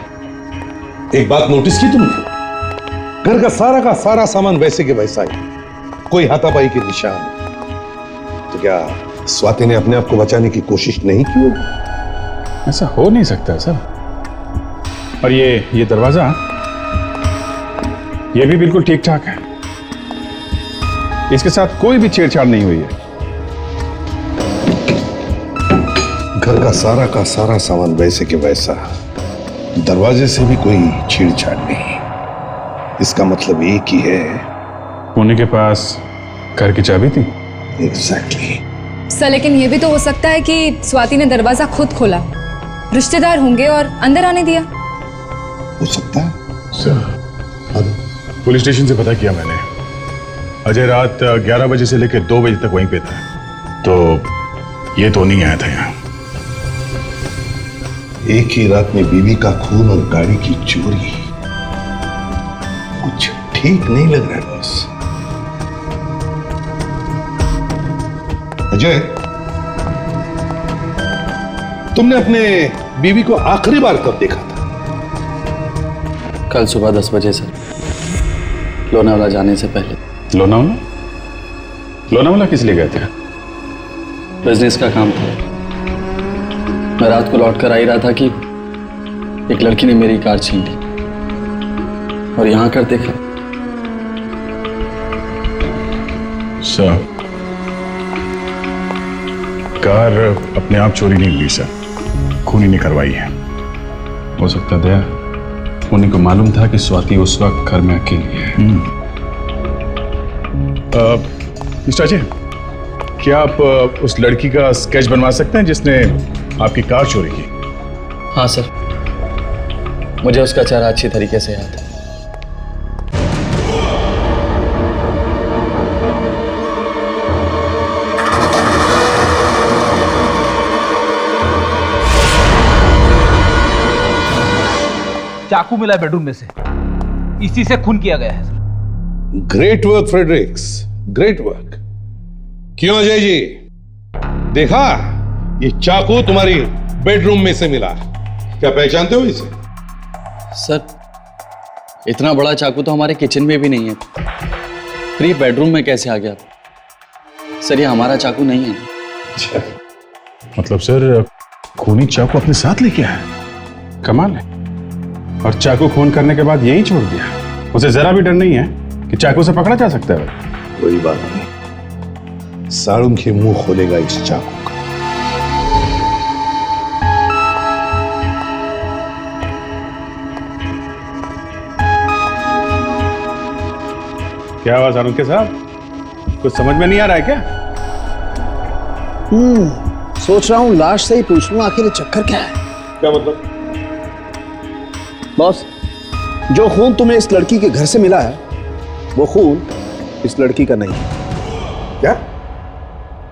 एक बात नोटिस की तुमने? घर का सारा सामान वैसे के वैसा ही, कोई हाथापाई के निशान। तो क्या स्वाति ने अपने आप को बचाने की कोशिश नहीं की होगी? ऐसा हो नहीं सकता सर। और ये दरवाजा, ये भी बिल्कुल ठीक ठाक है। इसके साथ कोई भी छेड़छाड़ नहीं हुई है। घर का सारा सामान वैसे के वैसा, दरवाजे से भी कोई छेड़छाड़ नहीं। इसका मतलब एक ही है, पुणे के पास घर की चाबी थी। एग्जैक्टली। सर लेकिन ये भी तो हो सकता है कि स्वाति ने दरवाजा खुद खोला, रिश्तेदार होंगे और अंदर आने दिया। हो सकता है सर। पुलिस स्टेशन से पता किया मैंने, अजय रात 11 बजे से लेकर 2 बजे तक वहीं पे था, तो ये तो नहीं आया था यहाँ। एक ही रात में बीवी का खून और गाड़ी की चोरी, कुछ ठीक नहीं लग रहा है बॉस। अजय, तुमने अपने बीवी को आखिरी बार कब देखा था? कल सुबह 10 बजे सर, लोनावला जाने से पहले। लोनावला? लोनावाला किस लिए गए थे? बिजनेस का काम था। मैं रात को लौट कर आ ही रहा था कि एक लड़की ने मेरी कार छीन ली और यहां कर देखा। सर, कार अपने आप चोरी नहीं हुई सर, खूनी ने करवाई है। हो सकता है दया, उन्हीं को मालूम था कि स्वाति उस वक्त घर में अकेली है। मिस्टर अजय, क्या आप उस लड़की का स्केच बनवा सकते हैं जिसने आपकी कार चोरी की? हाँ सर, मुझे उसका चेहरा अच्छी तरीके से याद है। चाकू मिला बेडरूम में से, इसी से खून किया गया है। Great work Fredericks, great work. क्यों अजय जी, देखा ये चाकू तुम्हारी बेडरूम में से मिला, क्या पहचानते हो इसे? सर, इतना बड़ा चाकू तो हमारे किचन में भी नहीं है, फिर ये बेडरूम में कैसे आ गया? सर, ये हमारा चाकू नहीं है। अच्छा, मतलब सर खूनी चाकू अपने साथ लेके आया? कमाल है। और चाकू खून करने के बाद यहीं छोड़ दिया? उसे जरा भी डर नहीं है कि चाकू से पकड़ा जा सकता है? कोई बात नहीं, सारुंग के मुंह खोलेगा इस चाकू का। क्या हुआ सारुंग के साहब, कुछ समझ में नहीं आ रहा है क्या? सोच रहा हूं लाश से ही पूछ लूं आखिर चक्कर क्या है। क्या मतलब? बॉस, जो खून तुम्हें इस लड़की के घर से मिला है वो खून इस लड़की का नहीं है। क्या?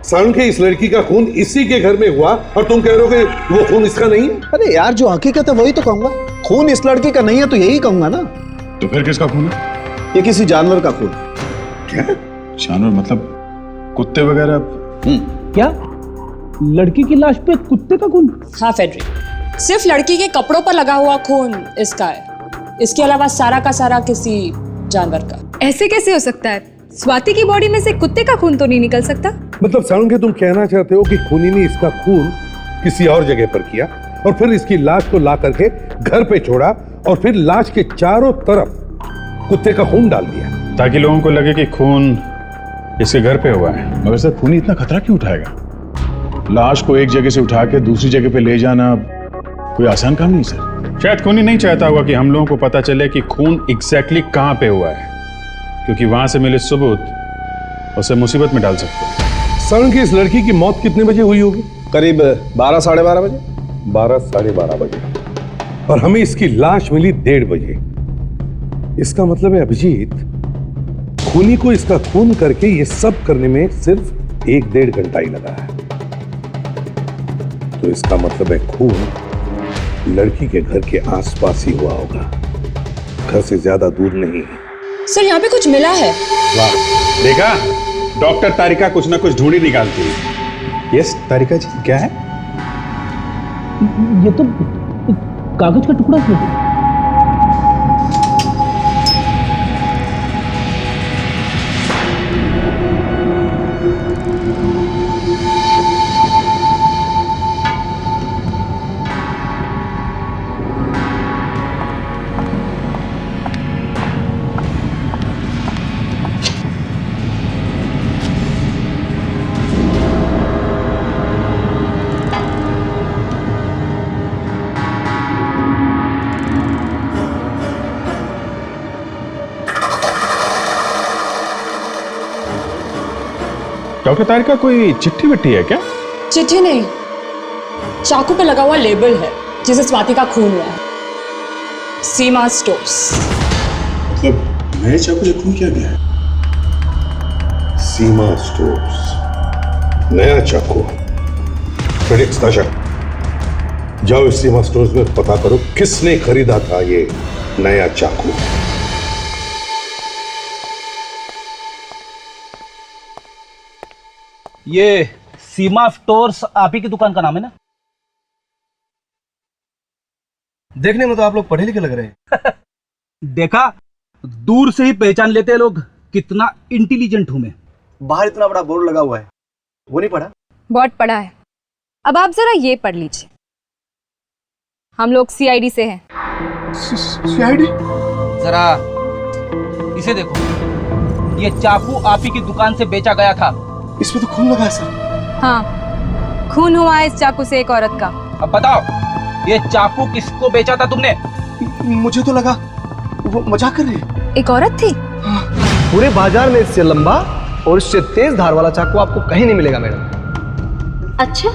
सारुंग के इस लड़की का खून इसी के घर में हुआ और तुम कह रहे हो कि वो खून इसका नहीं है? अरे यार, जो हकीकत है वही तो कहूंगा। खून इस लड़की का नहीं है तो यही कहूंगा ना। तो फिर किसका खून है? ये किसी जानवर का खून। क्या जानवर? मतलब कुत्ते वगैरह? क्या लड़की की लाश पे कुत्ते का खून? हाँ फेडरिक, सिर्फ लड़की के कपड़ों पर लगा हुआ खून इसका है, इसके अलावा सारा का सारा किसी जानवर का। ऐसे कैसे हो सकता है? स्वाति की बॉडी में से कुत्ते का खून तो नहीं निकल सकता। मतलब सारुंग के तुम कहना चाहते हो कि खूनी ने इसका खून किसी और जगह पर किया और फिर इसकी लाश को ला करके घर पे छोड़ा और फिर लाश के चारों तरफ कुत्ते का खून डाल दिया, ताकि लोगों को लगे कि खून इसके घर पे हुआ है। मगर सर, खूनी इतना खतरा क्यों उठाएगा? लाश को एक जगह से उठा के दूसरी जगह पे ले जाना कोई आसान काम नहीं सर। शायद खूनी नहीं चाहता होगा कि हम लोगों को पता चले कि खून एग्जैक्टली कहां पे हुआ है, क्योंकि वहां से मिले सबूत उसे मुसीबत में डाल सकते हैं। सारुंग की इस लड़की की मौत कितने बजे हुई होगी? करीब 12 साढ़े 12 बजे। 12 साढ़े 12 बजे, और हमें इसकी लाश मिली 1:30 बजे। इसका मतलब है अभिजीत, खूनी को इसका खून करके ये सब करने में सिर्फ 1-1.5 घंटा ही लगा है। तो इसका मतलब है खून लड़की के घर के आसपास ही हुआ होगा, घर से ज्यादा दूर नहीं। सर, यहाँ पे कुछ मिला है। वाह, देखा, डॉक्टर तारिका कुछ ना कुछ ढूंढी निकालती है। यस तारिका जी, क्या है? ये तो कागज का टुकड़ा है। डॉक्टर तारिका, कोई चिट्ठी विट्ठी है क्या? चिट्ठी नहीं, चाकू पे लगा हुआ लेबल है जिसे स्वाति का खून हुआ है। सीमा स्टोर्स। मतलब नए चाकू से खून किया गया है? सीमा स्टोर्स, नया चाकू। फेडेक्स ताशा, जाओ इस सीमा स्टोर्स में पता करो किसने खरीदा था ये नया चाकू। ये सीमा स्टोर्स आप ही की दुकान का नाम है ना? देखने में तो आप लोग पढ़े लिखे लग रहे हैं। देखा, दूर से ही पहचान लेते हैं लोग कितना इंटेलिजेंट हूं मैं। बाहर इतना बड़ा बोर्ड लगा हुआ है, वो नहीं पढ़ा? बहुत पढ़ा है। अब आप जरा ये पढ़ लीजिए, हम लोग सीआईडी से हैं। सीआईडी? जरा इसे देखो, ये चाकू आप ही की दुकान से बेचा गया था। इसमें तो खून लगा है सर। हाँ, खून हुआ है इस चाकू से एक औरत का। अब बताओ, ये चाकू किसको बेचा था तुमने? मुझे तो लगा वो मजाक कर रही है। एक औरत थी? पूरे बाजार में इससे लंबा और इससे तेज धार वाला चाकू आपको कहीं नहीं मिलेगा मैडम। अच्छा?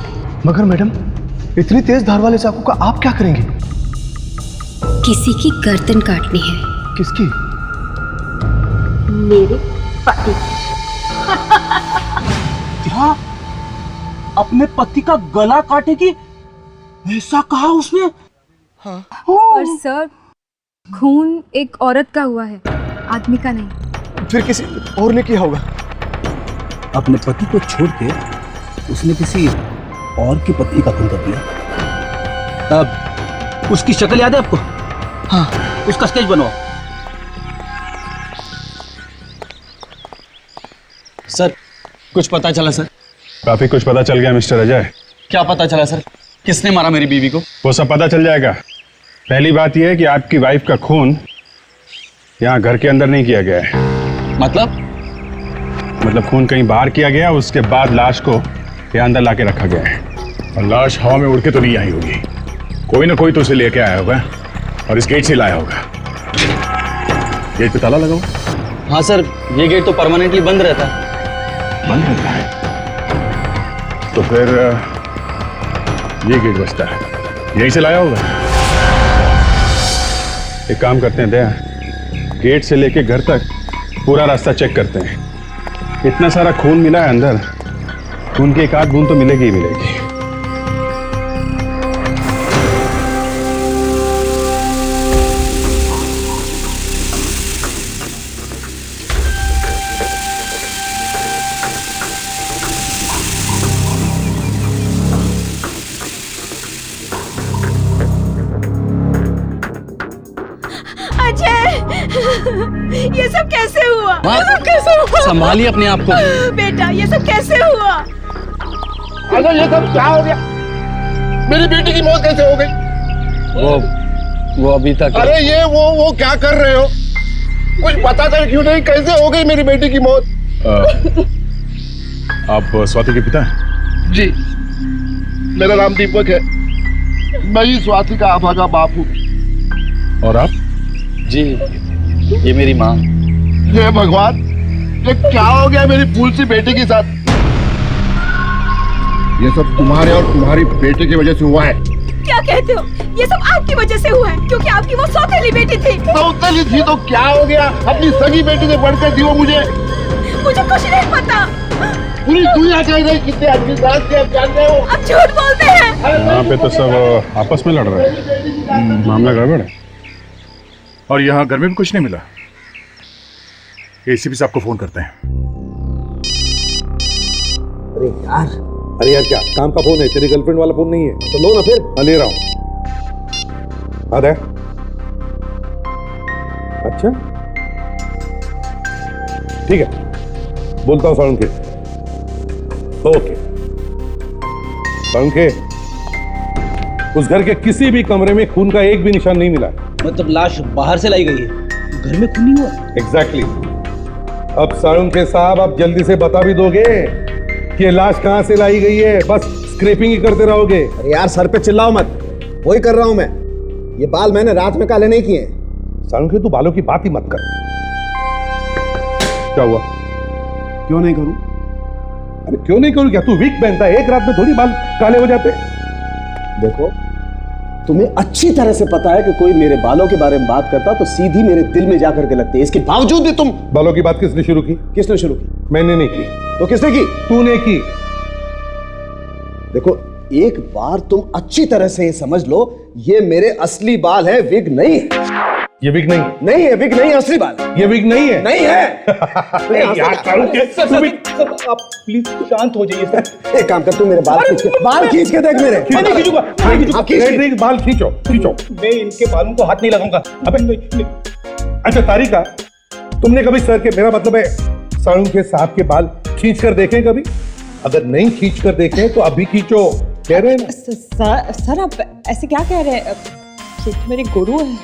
मगर मैडम, इतनी तेज धार वाले चाकू का आप क्या करेंगे? किसी की गर्दन काटनी है। किसकी? मेरे पति। क्या? अपने पति का गला काटेगी? ऐसा कहा उसने? हाँ। पर सर, खून एक औरत का हुआ है, आदमी का नहीं। फिर किसी और ने किया होगा। अपने पति को छोड़ के उसने किसी और की पत्नी का खून कर दिया। अब उसकी शक्ल याद है आपको? हाँ, उसका स्केच बनवाओ। सर, कुछ पता चला सर? काफी कुछ पता चल गया मिस्टर अजय। क्या पता चला सर? किसने मारा मेरी बीवी को? वो सब पता चल जाएगा। पहली बात यह है कि आपकी वाइफ का खून यहाँ घर के अंदर नहीं किया गया है। मतलब खून कहीं बाहर किया गया, उसके बाद लाश को यहाँ अंदर लाके रखा गया है। और लाश हवा में उड़ के तो नहीं आई होगी, कोई ना कोई तो उसे लेके आया होगा और इस गेट से लाया होगा। गेट पे ताला लगा हुआ? हाँ सर, ये गेट तो परमानेंटली बंद रहता है। बंद रहता है? तो फिर ये गेट बचता है, यहीं से लाया होगा। एक काम करते हैं दया, गेट से लेके घर तक पूरा रास्ता चेक करते हैं। इतना सारा खून मिला है अंदर, खून की एक आध बूंद तो मिलेगी ही मिलेगी। ये सब कैसे हुआ? ये सब कैसे हुआ? संभालिए अपने आप को। बेटा, ये सब कैसे हुआ? अगर ये सब क्या हो गया? मेरी बेटी की मौत कैसे हो गई? वो अभी तक। अरे ये वो क्या कर रहे हो? कुछ पता कर क्यों नहीं, कैसे हो गई मेरी बेटी की मौत? आप स्वाति के पिता हैं? जी, मेरा नाम दीपक है, मैं ही स्वाति का अभागा बाप हूँ। और आप? जी, ये मेरी माँ। हे भगवान, ये क्या हो गया मेरी फूल सी बेटी के साथ? ये सब तुम्हारे और तुम्हारी बेटी की वजह से हुआ है। क्या कहते हो? ये सब आपकी वजह से हुआ है, क्योंकि आपकी वो सौतेली बेटी थी। सौतेली थी तो क्या हो गया? अपनी सगी बेटी से बढ़कर थी वो मुझे कुछ नहीं पता। पूरी दुनिया कह रही कितने अच्छी बात से आप जानते हो। आप झूठ बोलते हैं। यहाँ पे तो सब आपस में लड़ रहे हैं, मामला गड़बड़ है। और यहाँ घर में भी कुछ नहीं मिला? एसीपी साहब को फोन करते हैं। अरे यार क्या काम का फोन है? तेरी गर्लफ्रेंड वाला फोन नहीं है तो लो ना फिर। हाँ, ले रहा हूँ। आ रहा? अच्छा ठीक है, बोलता हूँ साळुंखे। ओके साळुंखे, उस घर के किसी भी कमरे में खून का एक भी निशान नहीं मिला। मतलब लाश बाहर से लाई गई है, घर में खून नहीं हुआ? एग्जैक्टली। अब साळुंखे साहब, आप जल्दी से बता भी दोगे कि ये लाश कहां से लाई गई है? बस स्क्रैपिंग ही करते रहोगे? अरे यार सर पे चिल्लाओ मत, वही कर रहा हूं मैं। ये बाल मैंने रात में काले नहीं किए। साळुंखे तू बालों की बात ही मत कर। क्या हुआ? क्यों नहीं करूं? अरे क्यों नहीं करूं? क्या तू वीक पहनता है? एक रात में थोड़ी बाल काले हो जाते। देखो, तुम्हें अच्छी तरह से पता है कि कोई मेरे बालों के बारे में बात करता तो सीधी मेरे दिल में जाकर के लगती है। इसके बावजूद भी तुम। बालों की बात किसने शुरू की? किसने शुरू की? मैंने नहीं की। तो किसने की? तूने की। देखो, एक बार तुम अच्छी तरह से ये समझ लो, ये मेरे असली बाल है, विग नहीं है। ये विग नहीं? नहीं है, विग नहीं, असली बाल है। ये विग नहीं है? नहीं है। यार साळुंखे, आप प्लीज शांत हो जाइए। एक काम कर, तू मेरे बाल खींच के देख मेरे। मैं नहीं खींचूंगा। बाल खींचो खींचो। मैं इनके बालों को हाथ नहीं लगाऊंगा। अबे अच्छा तारिका, तुमने कभी सर के, मेरा मतलब है साळुंखे साहब के बाल खींच कर देखें कभी? अगर नहीं खींच कर देखें तो अभी खींचो, कह रहे हैं ना। सर आप ऐसे क्या कह रहे हैं? ये तो मेरे गुरु है।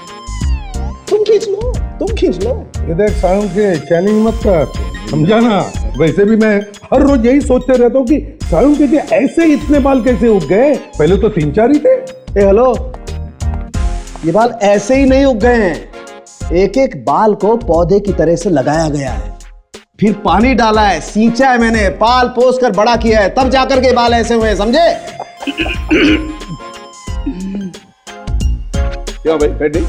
तुम खींच लो, तुम खींच लो। ये देख सायुं के चैलेंज मत कर, समझा ना? वैसे भी मैं हर रोज यही सोचते रहता हूँ कि सायुं के ऐसे इतने बाल कैसे उग गए? पहले तो 3-4 ही थे। ए हेलो, ये बाल ऐसे ही नहीं उग गए हैं। एक एक बाल को पौधे की तरह से लगाया गया है, फिर पानी डाला है, सींचा है मैंने, पाल पोस कर बड़ा किया है, तब जाकर के बाल ऐसे हुए, समझे? क्यों भाई बेटी,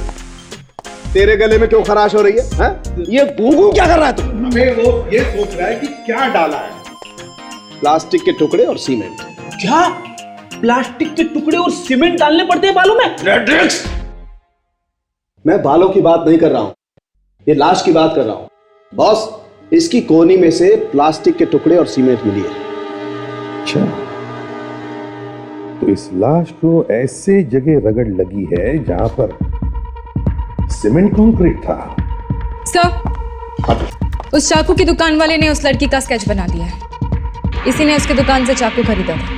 तेरे गले में क्यों खराश हो रही है? हा? ये गूंगू क्या कर रहा है तू? हमें वो ये सोच रहा है कि क्या डाला है। प्लास्टिक के टुकड़े और सीमेंट। क्या प्लास्टिक के टुकड़े और सीमेंट डालने पड़ते हैं बालों में? मैं बालों की बात नहीं कर रहा हूं, ये लाश की बात कर रहा हूं। बॉस, इसकी कोहनी में से प्लास्टिक के टुकड़े और सीमेंट मिली है। अच्छा, तो इस लाश को ऐसे जगह रगड़ लगी है जहां पर सीमेंट कंक्रीट था। सर, उस चाकू की दुकान वाले ने उस लड़की का स्केच बना दिया है। इसी ने उसके दुकान से चाकू खरीदा था।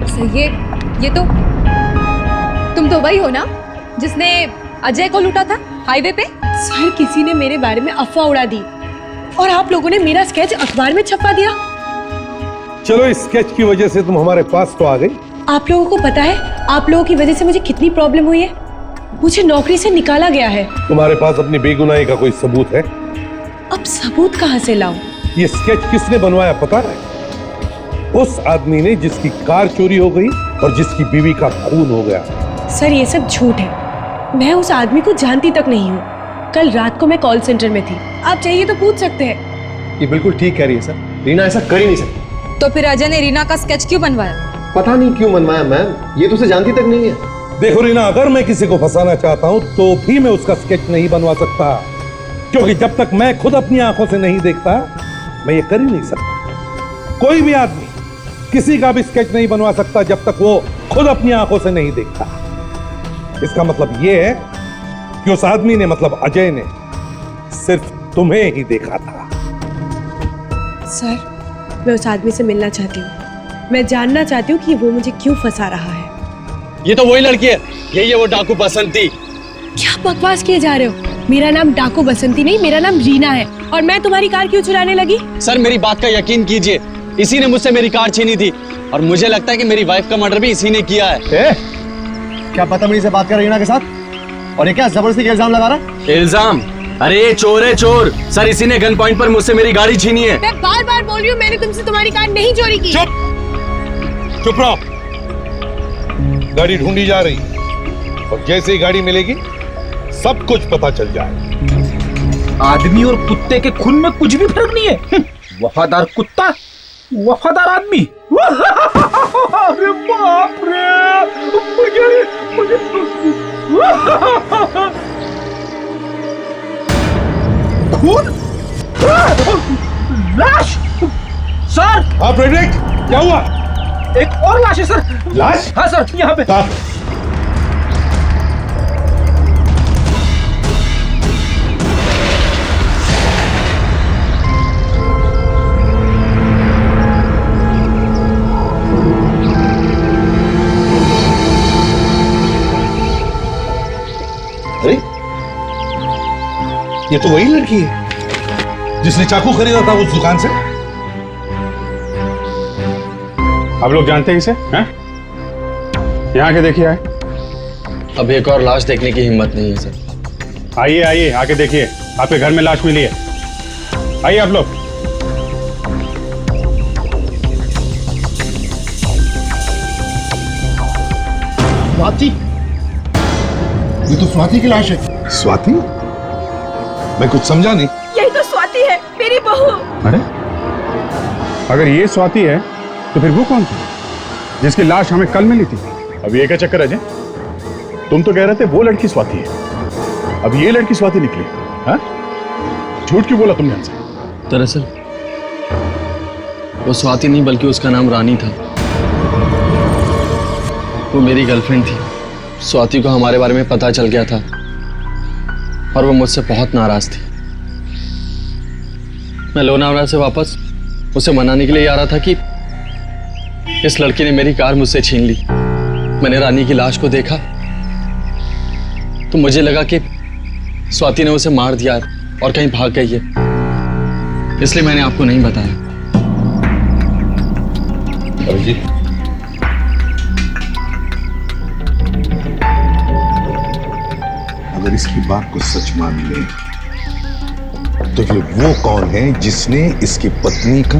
सर, ये तो तुम तो वही हो ना जिसने अजय को लूटा था हाईवे पे? सर, किसी ने मेरे बारे में अफवाह उड़ा दी और आप लोगों ने मेरा स्केच अखबार में छपवा दिया। चलो, इस स्केच की वजह से तुम हमारे पास तो आ गई। आप लोगों को पता है आप लोगों की वजह से मुझे कितनी प्रॉब्लम हुई है? मुझे नौकरी से निकाला गया है। तुम्हारे पास अपनी बेगुनाही का कोई सबूत है? अब सबूत कहां से लाऊं? ये स्केच किसने बनवाया पता है? उस आदमी ने जिसकी कार चोरी हो गई और जिसकी बीवी का खून हो गया। सर, ये सब झूठ है। मैं उस आदमी को जानती तक नहीं हूँ। कल रात को मैं कॉल सेंटर में थी, आप चाहिए तो पूछ सकते हैं। ये बिल्कुल ठीक कह रही है सर, रीना ऐसा कर ही नहीं सकती। तो फिर अजय ने रीना का स्केच क्यों बनवाया? पता नहीं क्यों बनवाया मैम, ये तो उसे जानती तक नहीं है। देखो रीना, अगर मैं किसी को फंसाना चाहता हूं तो भी मैं उसका स्केच नहीं बनवा सकता, क्योंकि जब तक मैं खुद अपनी आंखों से नहीं देखता मैं ये कर ही नहीं सकता। कोई भी आदमी किसी का भी स्केच नहीं बनवा सकता जब तक वो खुद अपनी आंखों से नहीं देखता। इसका मतलब ये है कि उस आदमी ने, मतलब अजय ने, सिर्फ तुम्हें ही देखा था। सर, मैं उस आदमी से मिलना चाहती हूँ। मैं जानना चाहती हूँ कि वो मुझे क्यों फंसा रहा है। ये तो वही लड़की है, यही है वो डाकू बसंती। क्या बकवास किए जा रहे हो? मेरा नाम डाकू बसंती नहीं, मेरा नाम रीना है। और मैं तुम्हारी कार क्यों चुराने लगी? सर, मेरी बात का यकीन कीजिए, इसी ने मुझसे मेरी कार छीनी थी और मुझे लगता है कि मेरी वाइफ का मर्डर भी इसी ने किया है। क्या बदतमीजी से बात कर रीना के साथ? और ये क्या जबरदस्ती का इल्जाम लगा रहा है? इल्जाम? अरे ये चोर है, चोर। सर, इसी ने गन पॉइंट पर मुझसे मेरी गाड़ी छीनी है। मैं बार बार बोल रही हूँ, मैंने तुमसे तुम्हारी कार नहीं चोरी की। चुप रहो, गाड़ी ढूंढी जा रही और जैसे ही गाड़ी मिलेगी सब कुछ पता चल जाएगा। आदमी और कुत्ते के खून में कुछ भी फर्क नहीं है। वफादार कुत्ता, वफादार आदमी। अरे बाप रे, मुझे खून, लाश। सर, हाँ फ्रेडरिक, क्या हुआ? एक और लाश है सर। लाश? हाँ सर, यहाँ पे। अरे, ये तो वही लड़की है जिसने चाकू खरीदा था उस दुकान से। आप लोग जानते हैं इसे? हैं? यहाँ के देखिए आए। अब एक और लाश देखने की हिम्मत नहीं है सर। आइए आइए, आके देखिए, आपके घर में लाश मिली है। आइए आप लोग। स्वाति, ये तो स्वाति की लाश है। स्वाति? मैं कुछ समझा नहीं। यही तो स्वाति है, मेरी बहू। अरे, अगर ये स्वाति है तो फिर वो कौन थी जिसकी लाश हमें कल मिली थी? अब ये क्या चक्कर है अजय? तुम तो कह रहे थे वो लड़की स्वाति है, अब ये लड़की स्वाति निकली। हाँ? झूठ क्यों बोला तुमने हमसे? दरअसल वो स्वाति नहीं बल्कि उसका नाम रानी था। वो मेरी गर्लफ्रेंड थी। स्वाति को हमारे बारे में पता चल गया था और वो मुझसे बहुत नाराज थी। मैं लोनावला से वापस उसे मनाने के लिए आ रहा था कि इस लड़की ने मेरी कार मुझसे छीन ली। मैंने रानी की लाश को देखा तो मुझे लगा कि स्वाति ने उसे मार दिया और कहीं भाग गई है, इसलिए मैंने आपको नहीं बताया। जी अगर इसकी बात को सच मान ले तो ये वो कौन है जिसने इसकी पत्नी का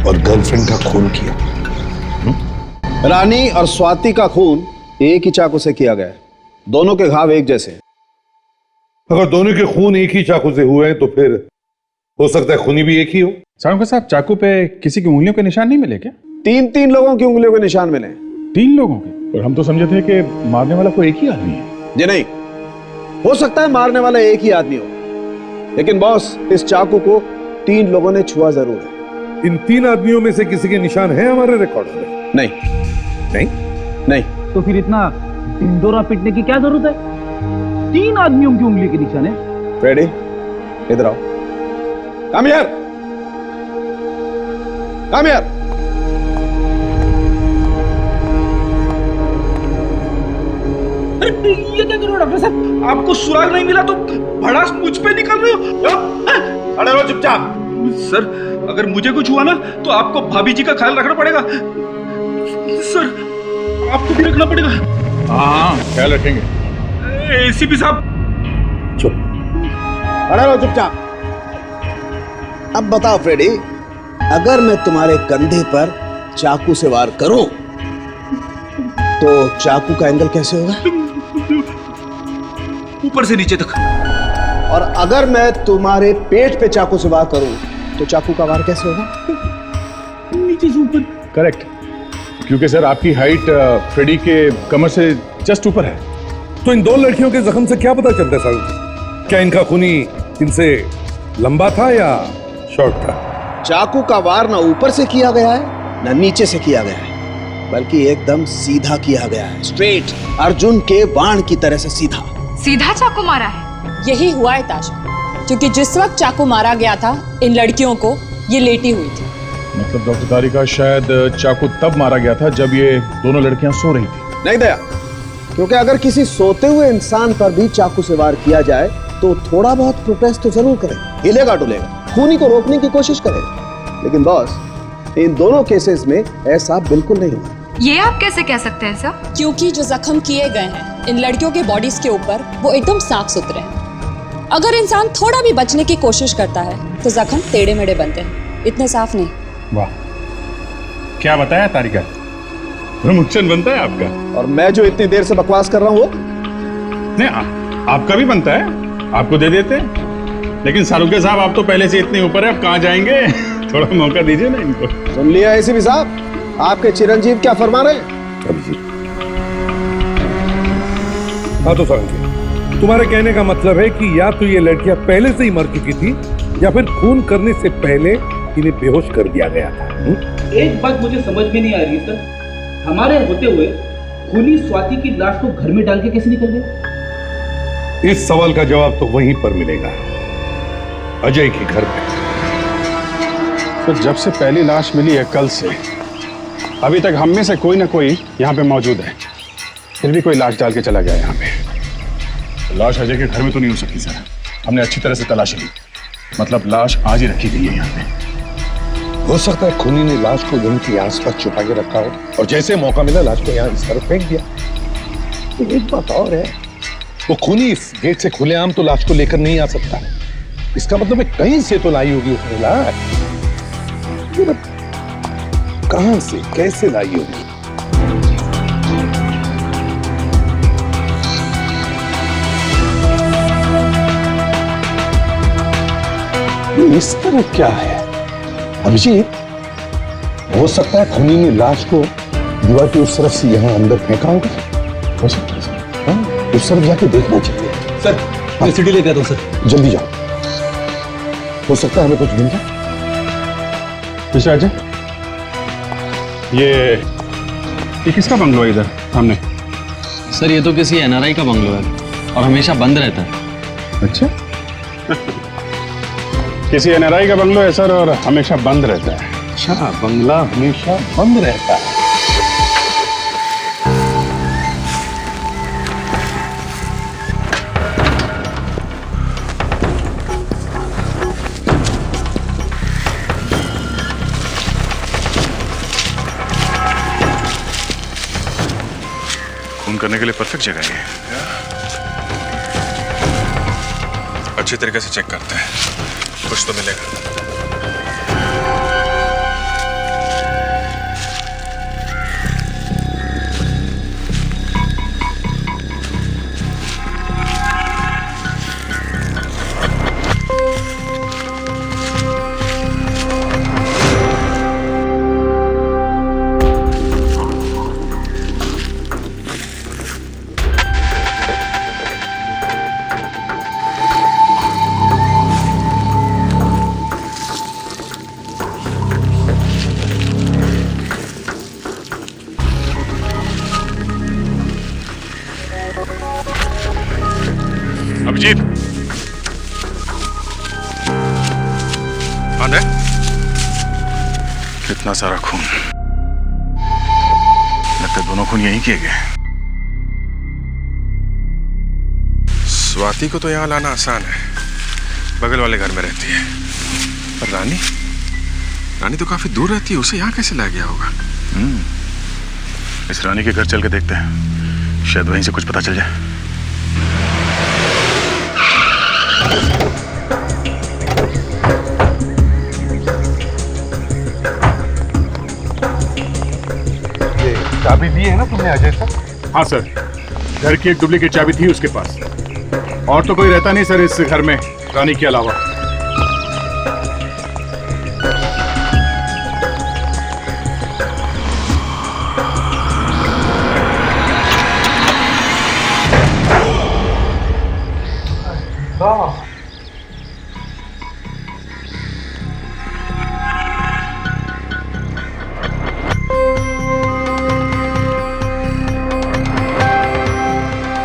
और गर्लफ्रेंड का खून किया? रानी और स्वाति का खून एक ही चाकू से किया गया है। दोनों के घाव एक जैसे। अगर दोनों के खून एक ही चाकू से हुए हैं तो फिर हो सकता है खूनी भी एक ही हो। साहब साहब, चाकू पे किसी की उंगलियों के निशान नहीं मिले क्या? तीन लोगों की उंगलियों के निशान मिले। 3 लोगों के? और हम तो समझे थे कि मारने वाला कोई एक ही आदमी है। जी नहीं, हो सकता है मारने वाला एक ही आदमी हो, लेकिन बॉस इस चाकू को 3 लोगों ने छुआ जरूर है। इन 3 आदमियों में से किसी के निशान है हमारे रिकॉर्ड में? नहीं नहीं नहीं। तो फिर इतना ढिंडोरा पीटने की क्या जरूरत है? 3 आदमियों की उंगली के निशान है। फ्रेडी इधर आओ। Come here, come here. अरे ये क्या कर रहे हो डॉक्टर साहब? आपको सुराग नहीं मिला तो भड़ास मुझ पे निकल रहे हो? अरे रो चुपचाप। सर अगर मुझे कुछ हुआ ना तो आपको भाभी जी का ख्याल रखना पड़ेगा। सर आपको भी रखना पड़ेगा। हाँ ख्याल रखेंगे। एसीपी साहब चुप, अरे रो चुपचाप। अब बताओ फ्रेडी, अगर मैं तुम्हारे कंधे पर चाकू से वार करूं तो चाकू का एंगल कैसे होगा? ऊपर से नीचे तक। और अगर मैं तुम्हारे पेट पे चाकू से वार करूं तो चाकू का वार कैसे होगा? नीचे से ऊपर। करेक्ट, क्योंकि सर आपकी हाइट फ्रेडी के कमर से जस्ट ऊपर है। तो इन 2 लड़कियों के जख्म से क्या पता चलता है साहब? क्या इनका खूनी इनसे लंबा था या शॉर्ट था? चाकू का वार ना ऊपर से किया गया है ना नीचे से किया गया है, बल्कि एकदम सीधा किया गया है। स्ट्रेट, अर्जुन के बाण की तरह से सीधा। सीधा चाकू मारा है? यही हुआ है ताशा, क्योंकि जिस वक्त चाकू मारा गया था इन लड़कियों को ये लेटी हुई थी। मतलब डॉक्टर तारिका, शायद चाकू तब मारा गया था जब ये दोनों लड़कियां सो रही थी। नहीं दया, क्योंकि अगर किसी सोते हुए इंसान पर भी चाकू से वार किया जाए तो थोड़ा बहुत प्रोटेस्ट तो जरूर करेगा, हिलेगा डुलेगा, खूनी को रोकने की कोशिश करेगा। लेकिन बॉस इन दोनों केसेस में ऐसा बिल्कुल नहीं हुआ। ये आप कैसे कह सकते हैं सर? क्योंकि जो जख्म किए गए हैं इन लड़कियों के बॉडीज के ऊपर वो एकदम साफ सुथरे हैं। अगर इंसान थोड़ा भी बचने की कोशिश करता है तो जख्म टेढ़े मेढ़े बनते हैं, इतने साफ नहीं। वाह, क्या बताया तारिका, मुच्चन बनता है आपका। और मैं जो इतनी देर से बकवास कर रहा हूँ वो नहीं, आपका भी बनता है, आपको दे देते हैं। लेकिन शाहरुख साहब आप तो पहले से इतने ऊपर है, अब कहाँ जाएंगे? थोड़ा मौका दीजिए ना इनको। सुन लिया एसीपी साहब, आपके चिरंजीव क्या फरमा रहे हैं? हाँ तो साहब, तुम्हारे कहने का मतलब है कि या तो ये लड़कियां पहले से ही मर चुकी थी या फिर खून करने से पहले इन्हें बेहोश कर दिया गया था। एक बात मुझे समझ में नहीं आ रही है सर, हमारे होते हुए खूनी स्वाति की लाश को घर में डाल के कैसे निकल गए? इस सवाल का जवाब तो वहीं पर मिलेगा, अजय के घर पे। तो जब से पहली लाश मिली है कल से अभी तक हम में से कोई ना कोई यहाँ पे मौजूद है, फिर भी कोई लाश डाल के चला गया यहाँ पे। लाश अजय के घर में तो नहीं हो सकती सर, हमने अच्छी तरह से तलाशी ली, मतलब लाश आज ही रखी गई है यहाँ पे। हो सकता है खूनी ने लाश को यहीं के आसपास छुपा के रखा हो और जैसे मौका मिला लाश को यहाँ इस तरफ फेंक दिया। तो एक बात और है, वो खूनी इस गेट से खुलेआम तो लाश को लेकर नहीं आ सकता, इसका मतलब है कहीं से तो लाई होगी उसने लाश। कहां से कैसे लाई होगी? इस तरह क्या है अभिजीत? हो सकता है खूनी ने लाश को दीवार की उस तरफ से यहाँ अंदर फेंका होगा। हो सकता है सर, हाँ, उस तरफ जाके देखना चाहिए। सर मैं सीढ़ी लेके आता हूं सर। जल्दी जाओ, हो सकता है हमें कुछ मिल जाए। मिस्टर अजय, ये किसका बंगलो है इधर सामने? सर ये तो किसी एनआरआई का बंगलो है और हमेशा बंद रहता है। अच्छा किसी एनआरआई का बंगलो है सर, और हमेशा बंद रहता है। अच्छा, बंगला हमेशा बंद रहता है। खून करने के लिए परफेक्ट जगह है। अच्छी तरीके से चेक करते हैं, कुछ तो मिलेगा। अभिजीत, बंद है। कितना सारा खून, लगता है दोनों खून यहीं किए गए। स्वाति को तो यहां लाना आसान है, बगल वाले घर में रहती है। पर रानी, रानी तो काफी दूर रहती है, उसे यहां कैसे ला गया होगा? इस रानी के घर चल के देखते हैं, शायद वहीं से कुछ पता चल जाए। ये चाबी दी है ना तुमने अजय सर? हाँ सर, घर की एक डुप्लीकेट चाबी थी उसके पास। और तो कोई रहता नहीं सर इस घर में रानी के अलावा।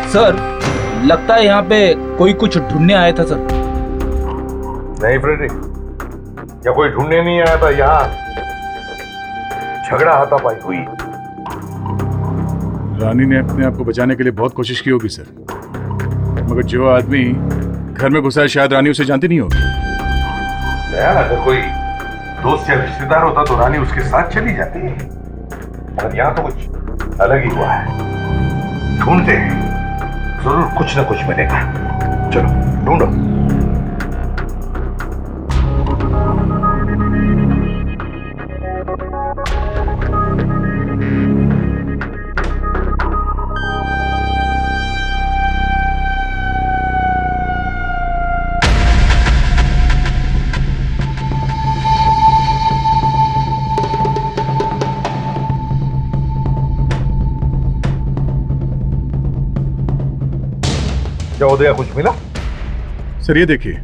सर, लगता है यहाँ पे कोई कुछ ढूंढने आया था सर। नहीं फ्रेडरिक, या कोई ढूंढने नहीं आया था, यहाँ झगड़ा हाथापाई हुई। रानी ने अपने आप को बचाने के लिए बहुत कोशिश की होगी सर, मगर जो आदमी घर में घुसा है शायद रानी उसे जानती नहीं होगी। यार अगर कोई दोस्त या रिश्तेदार होता तो रानी उसके साथ चली जाती, पर यहाँ तो कुछ अलग ही हुआ है। ढूंढते हैं, जरूर कुछ ना कुछ मिलेगा। चलो ढूंढो। क्या उदया कुछ मिला? सर ये देखिए,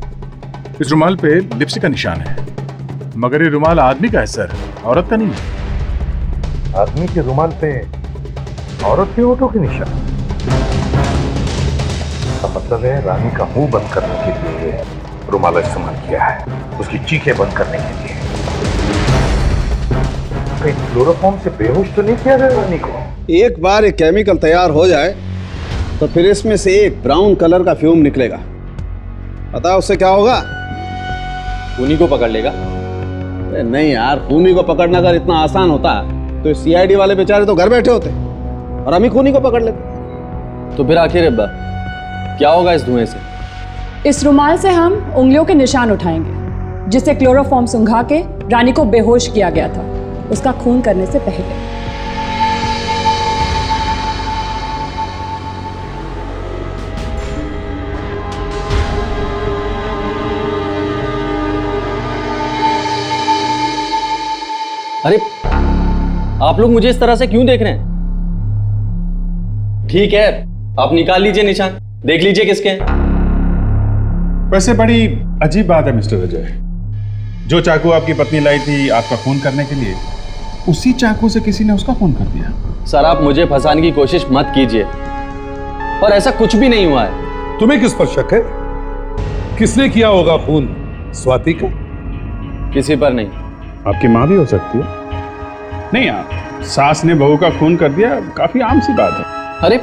इस रुमाल पे लिपस्टिक का निशान है, मगर ये रुमाल आदमी का है सर, औरत का नहीं है। आदमी के रुमाल पे औरत के होठों के निशान? का मतलब है रानी का मुंह बंद करने के लिए रुमाल इस्तेमाल किया है, उसकी चीखें बंद करने के लिए। कहीं क्लोरोफॉर्म से बेहोश तो नहीं किया गया रानी को? एक बार ये केमिकल तैयार हो जाए तो फिर इसमें से एक ब्राउन कलर का फ्यूम निकलेगा। पता उससे क्या होगा? खूनी को पकड़ लेगा। नहीं यार, खूनी को पकड़ना अगर इतना आसान होता तो सीआईडी वाले बेचारे तो घर बैठे होते और हम ही खूनी को पकड़ लेते। तो फिर आखिर अब्बा क्या होगा इस धुएं से? इस रुमाल से हम उंगलियों के निशान उठाएंगे, जिससे क्लोरोफॉर्म सुंघा के रानी को बेहोश किया गया था, उसका खून करने से पहले। अरे आप लोग मुझे इस तरह से क्यों देख रहे हैं? ठीक है, आप निकाल लीजिए निशान, देख लीजिए किसके हैं। वैसे बड़ी अजीब बात है मिस्टर अजय, जो चाकू आपकी पत्नी लाई थी आपका खून करने के लिए, उसी चाकू से किसी ने उसका खून कर दिया। सर आप मुझे फंसाने की कोशिश मत कीजिए, और ऐसा कुछ भी नहीं हुआ है। तुम्हें किस पर शक है? किसने किया होगा खून? स्वाति का? किसी पर नहीं। आपकी माँ भी हो सकती है। नहीं यार, सास ने बहू का खून कर दिया, काफी आम सी बात है। अरे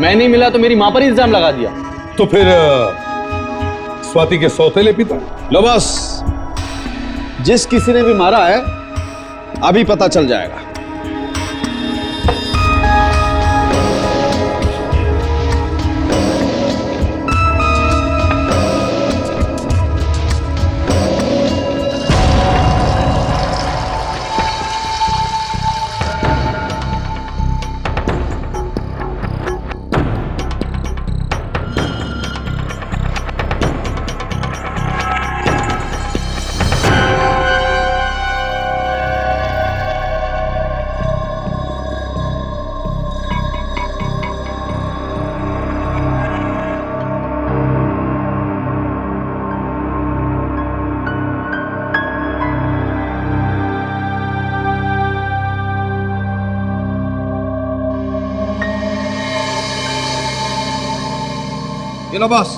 मैं नहीं मिला तो मेरी माँ पर इल्जाम लगा दिया। तो फिर स्वाति के सौतेले पिता? लो बस, जिस किसी ने भी मारा है अभी पता चल जाएगा। ये लो बॉस,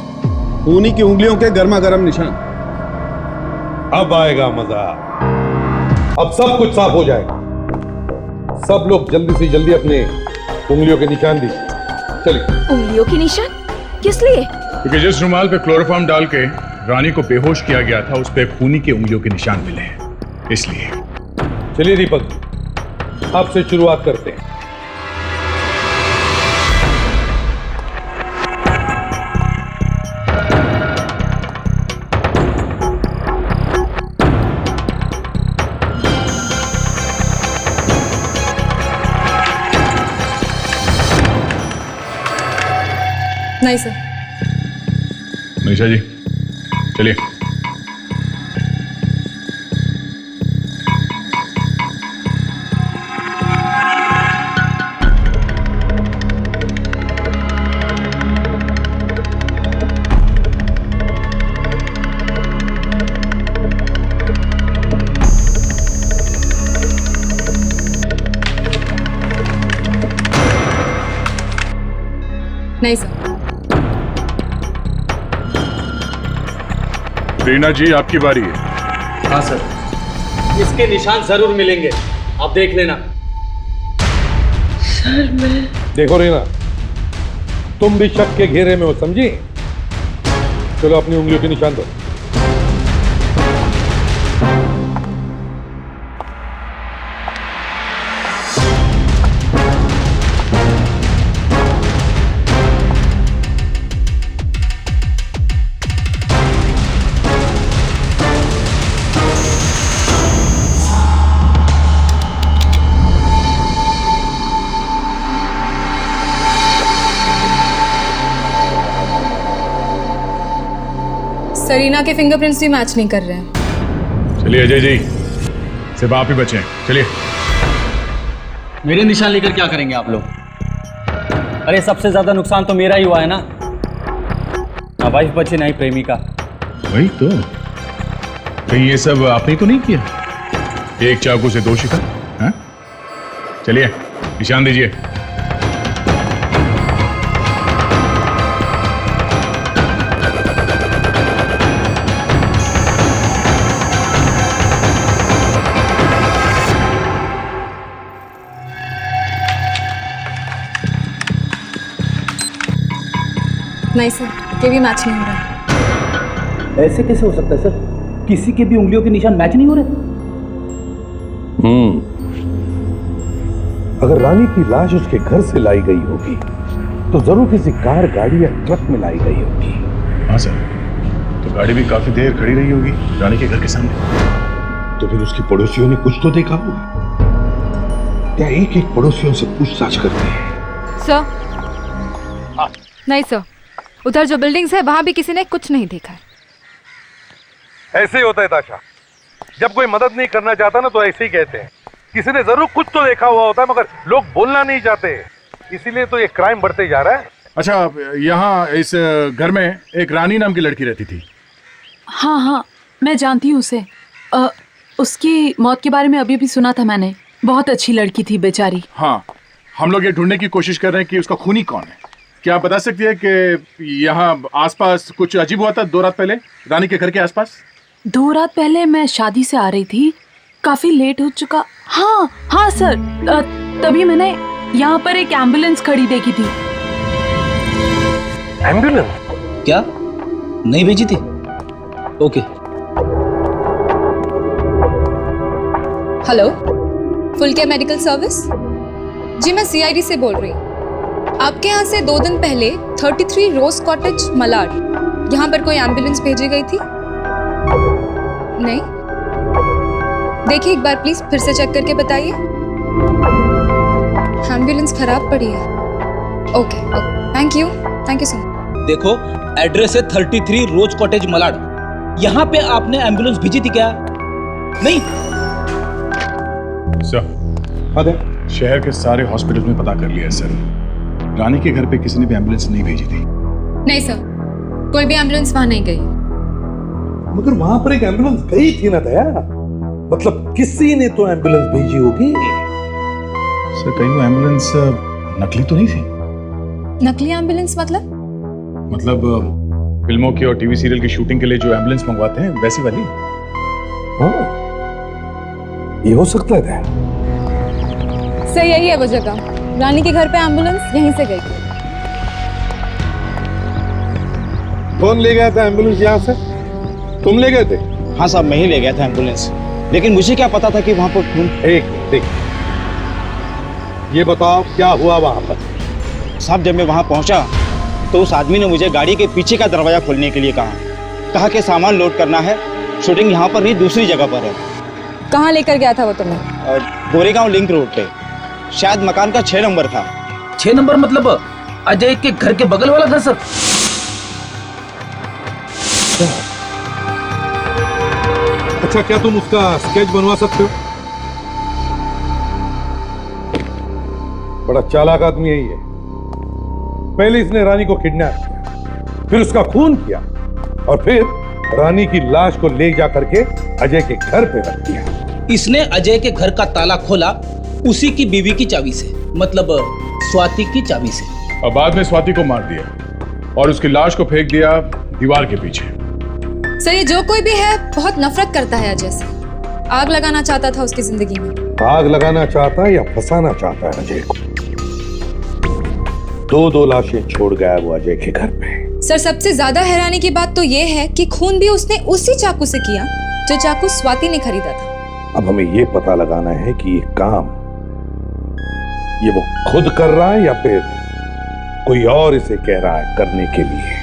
खूनी की उंगलियों के गर्मा गर्म निशान। अब आएगा मजा। अब सब कुछ साफ हो जाएगा। सब लोग जल्दी से जल्दी अपने उंगलियों के निशान दीजिए। चलिए। उंगलियों के निशान किस लिए? क्योंकि जिस रुमाल पे क्लोरोफॉर्म डाल के रानी को बेहोश किया गया था, उस पे खूनी की उंगलियों के निशान मिले हैं, इसलिए। चलिए दीपक, आपसे शुरुआत करते हैं। नहीं सर। मनीषा जी चलिए। नहीं सर। रीना जी आपकी बारी है। हाँ सर, इसके निशान जरूर मिलेंगे, आप देख लेना। सर मैं देखो रीना, तुम भी शक के घेरे में हो, समझी? चलो अपनी उंगलियों के निशान दो। सरीना के फिंगरप्रिंट्स भी मैच नहीं कर रहे हैं। चलिए अजय जी, सिर्फ आप ही बचे हैं, चलिए। मेरे निशान लेकर क्या करेंगे आप लोग? अरे सबसे ज्यादा नुकसान तो मेरा ही हुआ है ना, वाइफ बची नहीं प्रेमिका। वही तो, कहीं ये सब आपने तो नहीं किया? एक चाकू से दो शिकार, हाँ? चलिए निशान दीजिए। नहीं सर, ये भी मैच नहीं हो रहा। ऐसे कैसे हो सकता है सर? किसी के भी उंगलियों के निशान मैच नहीं हो रहे? अगर रानी की लाश उसके घर से लाई गई होगी तो जरूर किसी कार, गाड़ी या ट्रक में लाई गई होगी। हाँ सर, तो गाड़ी भी काफी देर खड़ी रही होगी रानी के घर के सामने। तो फिर उसकी पड़ोसियों ने कुछ तो देखा होगा। क्या एक एक पड़ोसियों से पूछताछ करते हैं? सर नहीं सर, उधर जो बिल्डिंग्स है वहां भी किसी ने कुछ नहीं देखा है। ऐसे ही होता है ताशा, जब कोई मदद नहीं करना चाहता ना तो ऐसे ही कहते हैं। किसी ने जरूर कुछ तो देखा हुआ होता है, मगर लोग बोलना नहीं चाहते, इसीलिए तो ये क्राइम बढ़ते जा रहा है। अच्छा, यहाँ इस घर में एक रानी नाम की लड़की रहती थी। हाँ हाँ, मैं जानती हूँ उसे। उसकी मौत के बारे में अभी भी सुना था मैंने। बहुत अच्छी लड़की थी बेचारी। हाँ, हम लोग ये ढूंढने की कोशिश कर रहे हैं कि उसका खूनी कौन है। क्या आप बता सकती है कि यहाँ आसपास कुछ अजीब हुआ था 2 रात पहले रानी के घर के आसपास? 2 रात पहले मैं शादी से आ रही थी, काफी लेट हो चुका। हाँ हाँ सर, तभी मैंने यहाँ पर एक एम्बुलेंस खड़ी देखी थी। एम्बुलेंस? क्या नहीं भेजी थी? Okay. Hello, full care medical service? जी मैं सीआईडी से बोल रही हूँ। आपके यहाँ से 2 दिन पहले 33 रोज कॉटेज मलाड, यहाँ पर कोई एम्बुलेंस भेजी गई थी? नहीं? देखिए एक बार प्लीज फिर से चेक करके बताइए। एम्बुलेंस खराब पड़ी है। Okay, thank you so much. देखो एड्रेस है 33 रोज कॉटेज मलाड। यहाँ पे आपने एम्बुलेंस भेजी थी क्या? नहीं सर, शहर के सारे हॉस्पिटल में पता कर लिया है सर। रानी के घर पे किसी ने भी एम्बुलेंस नहीं भेजी थी। नहीं सर, कोई भी एम्बुलेंस वहां नहीं गई। मगर वहां पर एक एम्बुलेंस गई थी ना दया, मतलब किसी ने तो एम्बुलेंस भेजी होगी। सर कहीं वो एम्बुलेंस नकली तो नहीं थी? नकली एम्बुलेंस मतलब? फिल्मों की और टीवी सीरियल की शूटिंग के लिए जो एम्बुलेंस मंगवाते हैं वैसी वाली। ये हो सकता है। सर यही है वो जगह, रानी के घर पे एम्बुलेंस यहीं से गई। कौन ले गया था एम्बुलेंस यहाँ से? तुम ले गए थे? हाँ साहब, मैं ही ले गया था एम्बुलेंस, लेकिन मुझे क्या पता था कि वहां पर खून। देख, ये बताओ क्या हुआ वहां पर? साहब जब मैं वहां पहुंचा तो उस आदमी ने मुझे गाड़ी के पीछे का दरवाजा खोलने के लिए कहा कि सामान लोड करना है, शूटिंग यहाँ पर नहीं दूसरी जगह पर है। कहाँ लेकर गया था वो तुम्हें? गोरेगांव लिंक रोड पे, शायद मकान का 6 नंबर था। 6 नंबर मतलब अजय के घर के बगल वाला घर सर? अच्छा, क्या तुम उसका स्केच बनवा सकते हो? बड़ा चालाक आदमी है ये। पहले इसने रानी को किडनैप किया, फिर उसका खून किया और फिर रानी की लाश को ले जा करके अजय के घर पे रख दिया। इसने अजय के घर का ताला खोला उसी की बीवी की चाबी से, मतलब स्वाति की चाबी से। और बाद में स्वाति को मार दिया और उसकी लाश को फेंक दिया दीवार के पीछे। सर ये जो कोई भी है बहुत नफरत करता है अजय से, आग लगाना चाहता था उसकी जिंदगी में। आग लगाना चाहता है या फंसाना चाहता है अजय को? 2 लाशें छोड़ गया वो अजय के घर पे। सर सबसे ज्यादा हैरानी की बात तो ये है कि खून भी उसने उसी चाकू से किया जो चाकू स्वाति ने खरीदा था। अब हमें ये पता लगाना है कि ये काम ये वो खुद कर रहा है या फिर कोई और इसे कह रहा है करने के लिए।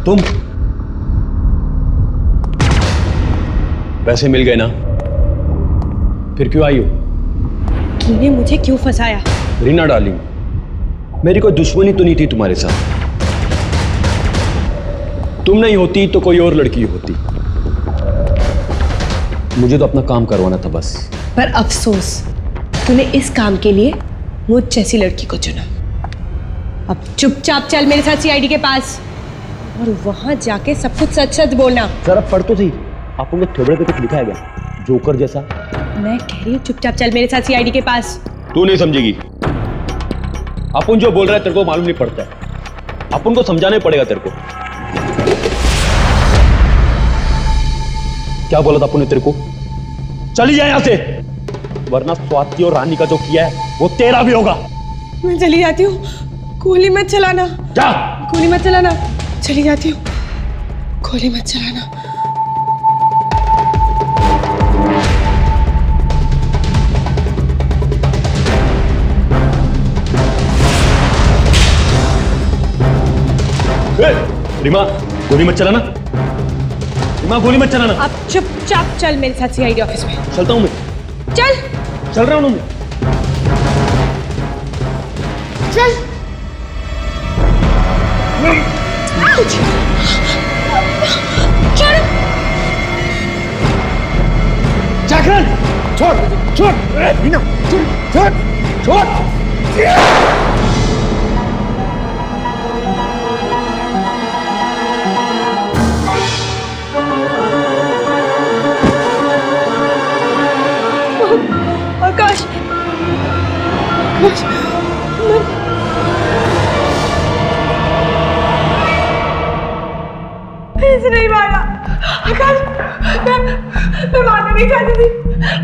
तुम पैसे मिल गए ना, फिर क्यों आई हो? तूने मुझे क्यों फंसाया? रीना डार्लिंग, मेरी कोई दुश्मनी तो नहीं थी तुम्हारे साथ। तुम नहीं होती तो कोई और लड़की होती। मुझे तो अपना काम करवाना था बस। पर अफसोस तूने इस काम के लिए मुझ जैसी लड़की को चुना। अब चुपचाप चल मेरे साथ सीआईडी के पास और वहां जाके सब कुछ सच सच बोलना। जरा पढ़ तो सही, आप उनके थोबड़े पे कुछ लिखा है क्या? जोकर जैसा। मैं कह रही हूँ चुपचाप चल मेरे साथ सीआईडी के पास। तू नहीं समझेगी। अपन जो बोल रहा है तेरे को मालूम नहीं पड़ता है, अपन को समझाना पड़ेगा तेरे को। क्या बोला था अपन ने तेरे को? चली जाए यहां से, वरना स्वाति और रानी का जो किया है वो तेरा भी होगा। मैं चली जाती हूँ, गोली मत चलाना। जा। गोली मत चलाना, चली जाती हूँ, गोली मत चलाना। रीमा गोली मत चलाना, रीमा गोली मत चलाना। अब चुपचाप चल मेरे साथ सीआईडी ऑफिस में। चलता हूं मैं। चल रहा हूं मैं। चल। जागरण छोड़ छोड़ रीना छोड़ छोड़ छोड़। आकाश, मैं मारना नहीं चाहती थी,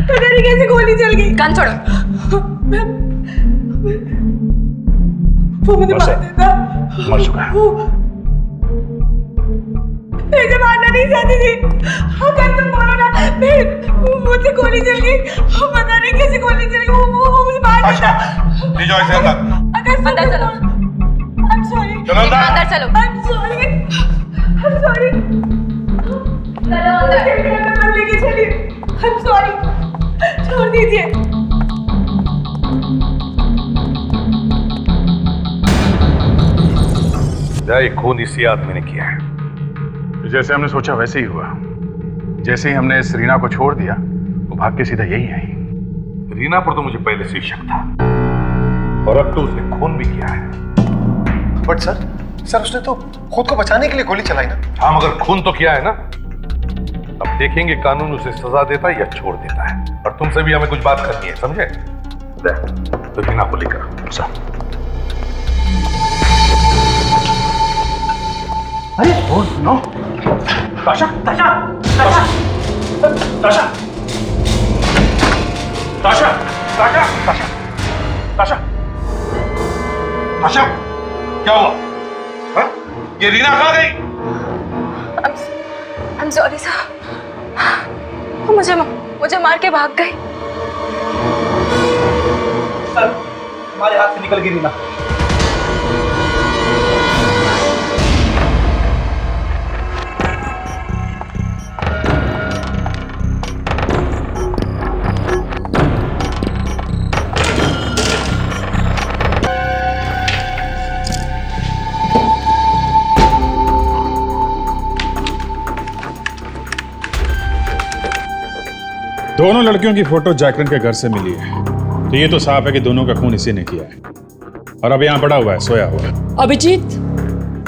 पता नहीं कैसे गोली चल गई। कान छोड़ो। वो मुझे मार देता। मर चुका है। मैं इसे मारना नहीं चाहती थी। आकाश तुम बोलो ना, मुझसे गोली चल गई, पता नहीं कैसे गोली चल गई, वो मुझे मार देता। ले जाओ इसे अंदर। आकाश अंदर चलो। I'm sorry। चलो अंदर। अंदर चलो। I'm sorry। I'm sorry। चलो अंदर। मत लेके चलिए। I'm sorry। छोड़ दीजिए। ये खून इसी आदमी ने किया है। जैसे हमने सोचा वैसे ही हुआ। जैसे ही हमने इस रीना को छोड़ दिया वो भाग के सीधा यही आई। रीना पर तो मुझे पहले से ही शक था और अब तो उसने खून भी किया है। बट सर उसने तो खुद को बचाने के लिए गोली चलाई ना। हाँ मगर खून तो किया है ना। अब देखेंगे कानून उसे सजा देता है या छोड़ देता है। और तुमसे भी हमें कुछ बात करनी है, समझे? तो रीना को लेकर सर। अरे नो ताशा ताशा ताशा ताशा ताशा ताशा ताशा ताशा ताशा क्या हुआ? हाँ? ये रीना कहाँ गई? I'm sorry साहब, मुझे मार के भाग गए। सर हमारे हाथ से निकल गई रीना। दोनों लड़कियों की फोटो जैकलिन के घर से मिली है, तो ये तो साफ है कि दोनों का खून इसी ने किया है। और अब यहाँ पड़ा हुआ है, सोया हुआ है। अभिजीत,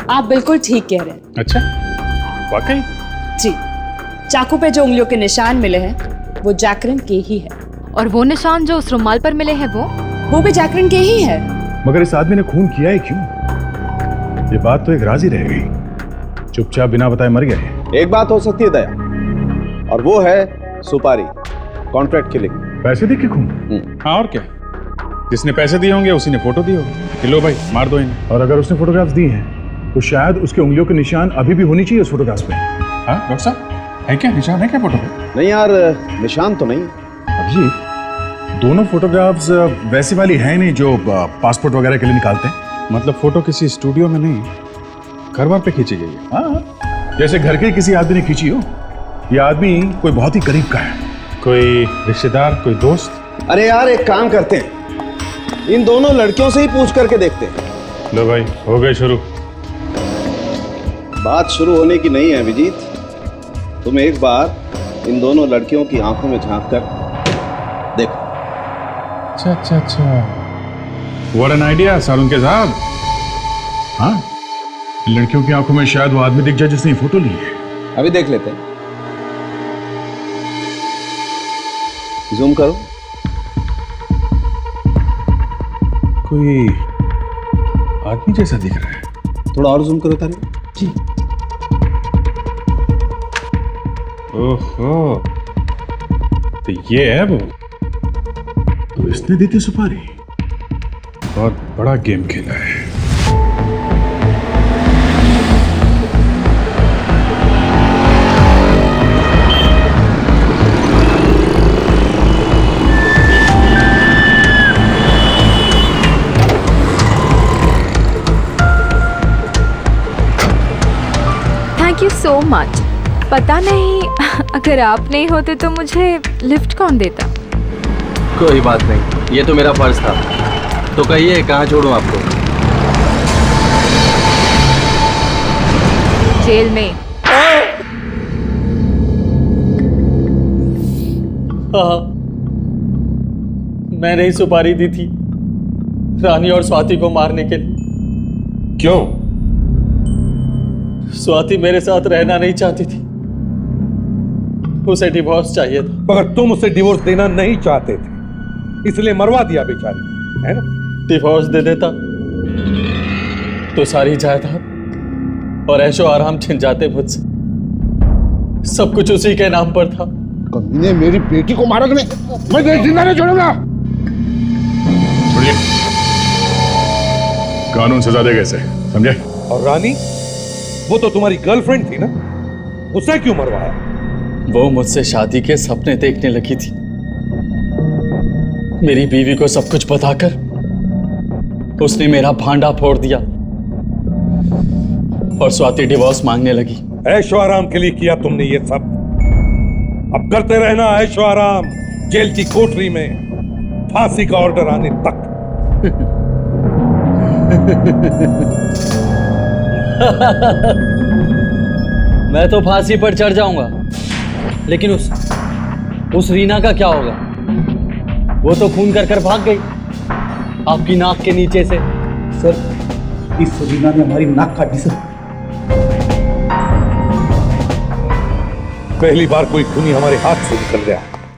आप बिल्कुल ठीक कह रहे हैं। अच्छा, वाकई? जी, चाकू पे जो उंगलियों के निशान मिले हैं वो जैकलिन के ही है। और वो निशान जो उस रुमाल पर मिले हैं वो भी जैकलिन के ही है। मगर इस आदमी ने खून किया ही क्यों? ये बात तो एक राज ही रह गई। चुपचाप बिना बताए मर गए। एक बात हो सकती है दया, और वो है सुपारी, कॉन्ट्रैक्ट किलिंग। पैसे दे के खून? हाँ और क्या, जिसने पैसे दिए होंगे उसी ने फोटो दी होगी कि लो भाई मार दो इन्हें। और अगर उसने फोटोग्राफ्स दी हैं तो शायद उसके उंगलियों के निशान अभी भी होनी चाहिए उस फोटोग्राफ्स पे। हाँ डॉक्टर साहब, है क्या निशान, है क्या फोटो पे? नहीं यार, निशान तो नहीं। अभिजीत, दोनों फोटोग्राफ्स वैसी वाली है नहीं जो पासपोर्ट वगैरह के लिए निकालते हैं। मतलब फोटो किसी स्टूडियो में नहीं, घर बार पे खींची गई है। हाँ, जैसे घर के किसी आदमी ने खींची हो। ये आदमी कोई बहुत ही करीब का है, कोई रिश्तेदार, कोई दोस्त। अरे यार एक काम करते हैं, इन दोनों लड़कियों से ही पूछ करके देखते हैं। लो भाई, हो गए शुरू। बात शुरू होने की नहीं है अभिजीत, तुम एक बार इन दोनों लड़कियों की आंखों में झांक कर देखो। अच्छा अच्छा अच्छा, व्हाट एन आइडिया सालुंके साहब। हाँ, लड़कियों की आंखों में शायद वो आदमी दिख जाए जिसने फोटो ली है। अभी देख लेते हैं, जूम करो। कोई आदमी जैसा दिख रहा है। थोड़ा और जूम करो तारे। जी। ओहो, तो ये है वो। तो इसने दी थी सुपारी। बहुत बड़ा गेम खेला है। Thank you so much. पता नहीं अगर आप नहीं होते तो मुझे लिफ्ट कौन देता। कोई बात नहीं, ये तो मेरा फर्ज था। तो कहिए कहाँ छोड़ूं आपको? जेल में। हाँ, मैंने ही सुपारी दी थी रानी और स्वाति को मारने के लिए। क्यों? स्वाति मेरे साथ रहना नहीं चाहती थी, उसे डिवोर्स चाहिए था। मगर तुम उसे डिवोर्स देना नहीं चाहते थे, इसलिए मरवा दिया बेचारी, है ना? डिवोर्स दे देता तो सारी जायदाद और ऐशो आराम छिन जाते मुझसे। सब कुछ उसी के नाम पर था। कमीने मेरी बेटी को मारा तुमने, मैं तुझे जिंदा नहीं छोड़ूंगा। छोड़िए, कानून सजा देगा इसे, समझे? और रानी, वो तो तुम्हारी गर्लफ्रेंड थी ना, उसे क्यों मरवाया? वो मुझसे शादी के सपने देखने लगी थी। मेरी बीवी को सब कुछ बताकर उसने मेरा भांडा फोड़ दिया और स्वाति डिवोर्स मांगने लगी। ऐशो आराम के लिए किया तुमने ये सब, अब करते रहना ऐशो आराम, जेल की कोठरी में फांसी का ऑर्डर आने तक। मैं तो फांसी पर चढ़ जाऊंगा, लेकिन उस रीना का क्या होगा? वो तो खून कर भाग गई आपकी नाक के नीचे से। सर, इस रीना ने हमारी नाक काटी सर। पहली बार कोई खूनी हमारे हाथ से निकल गया।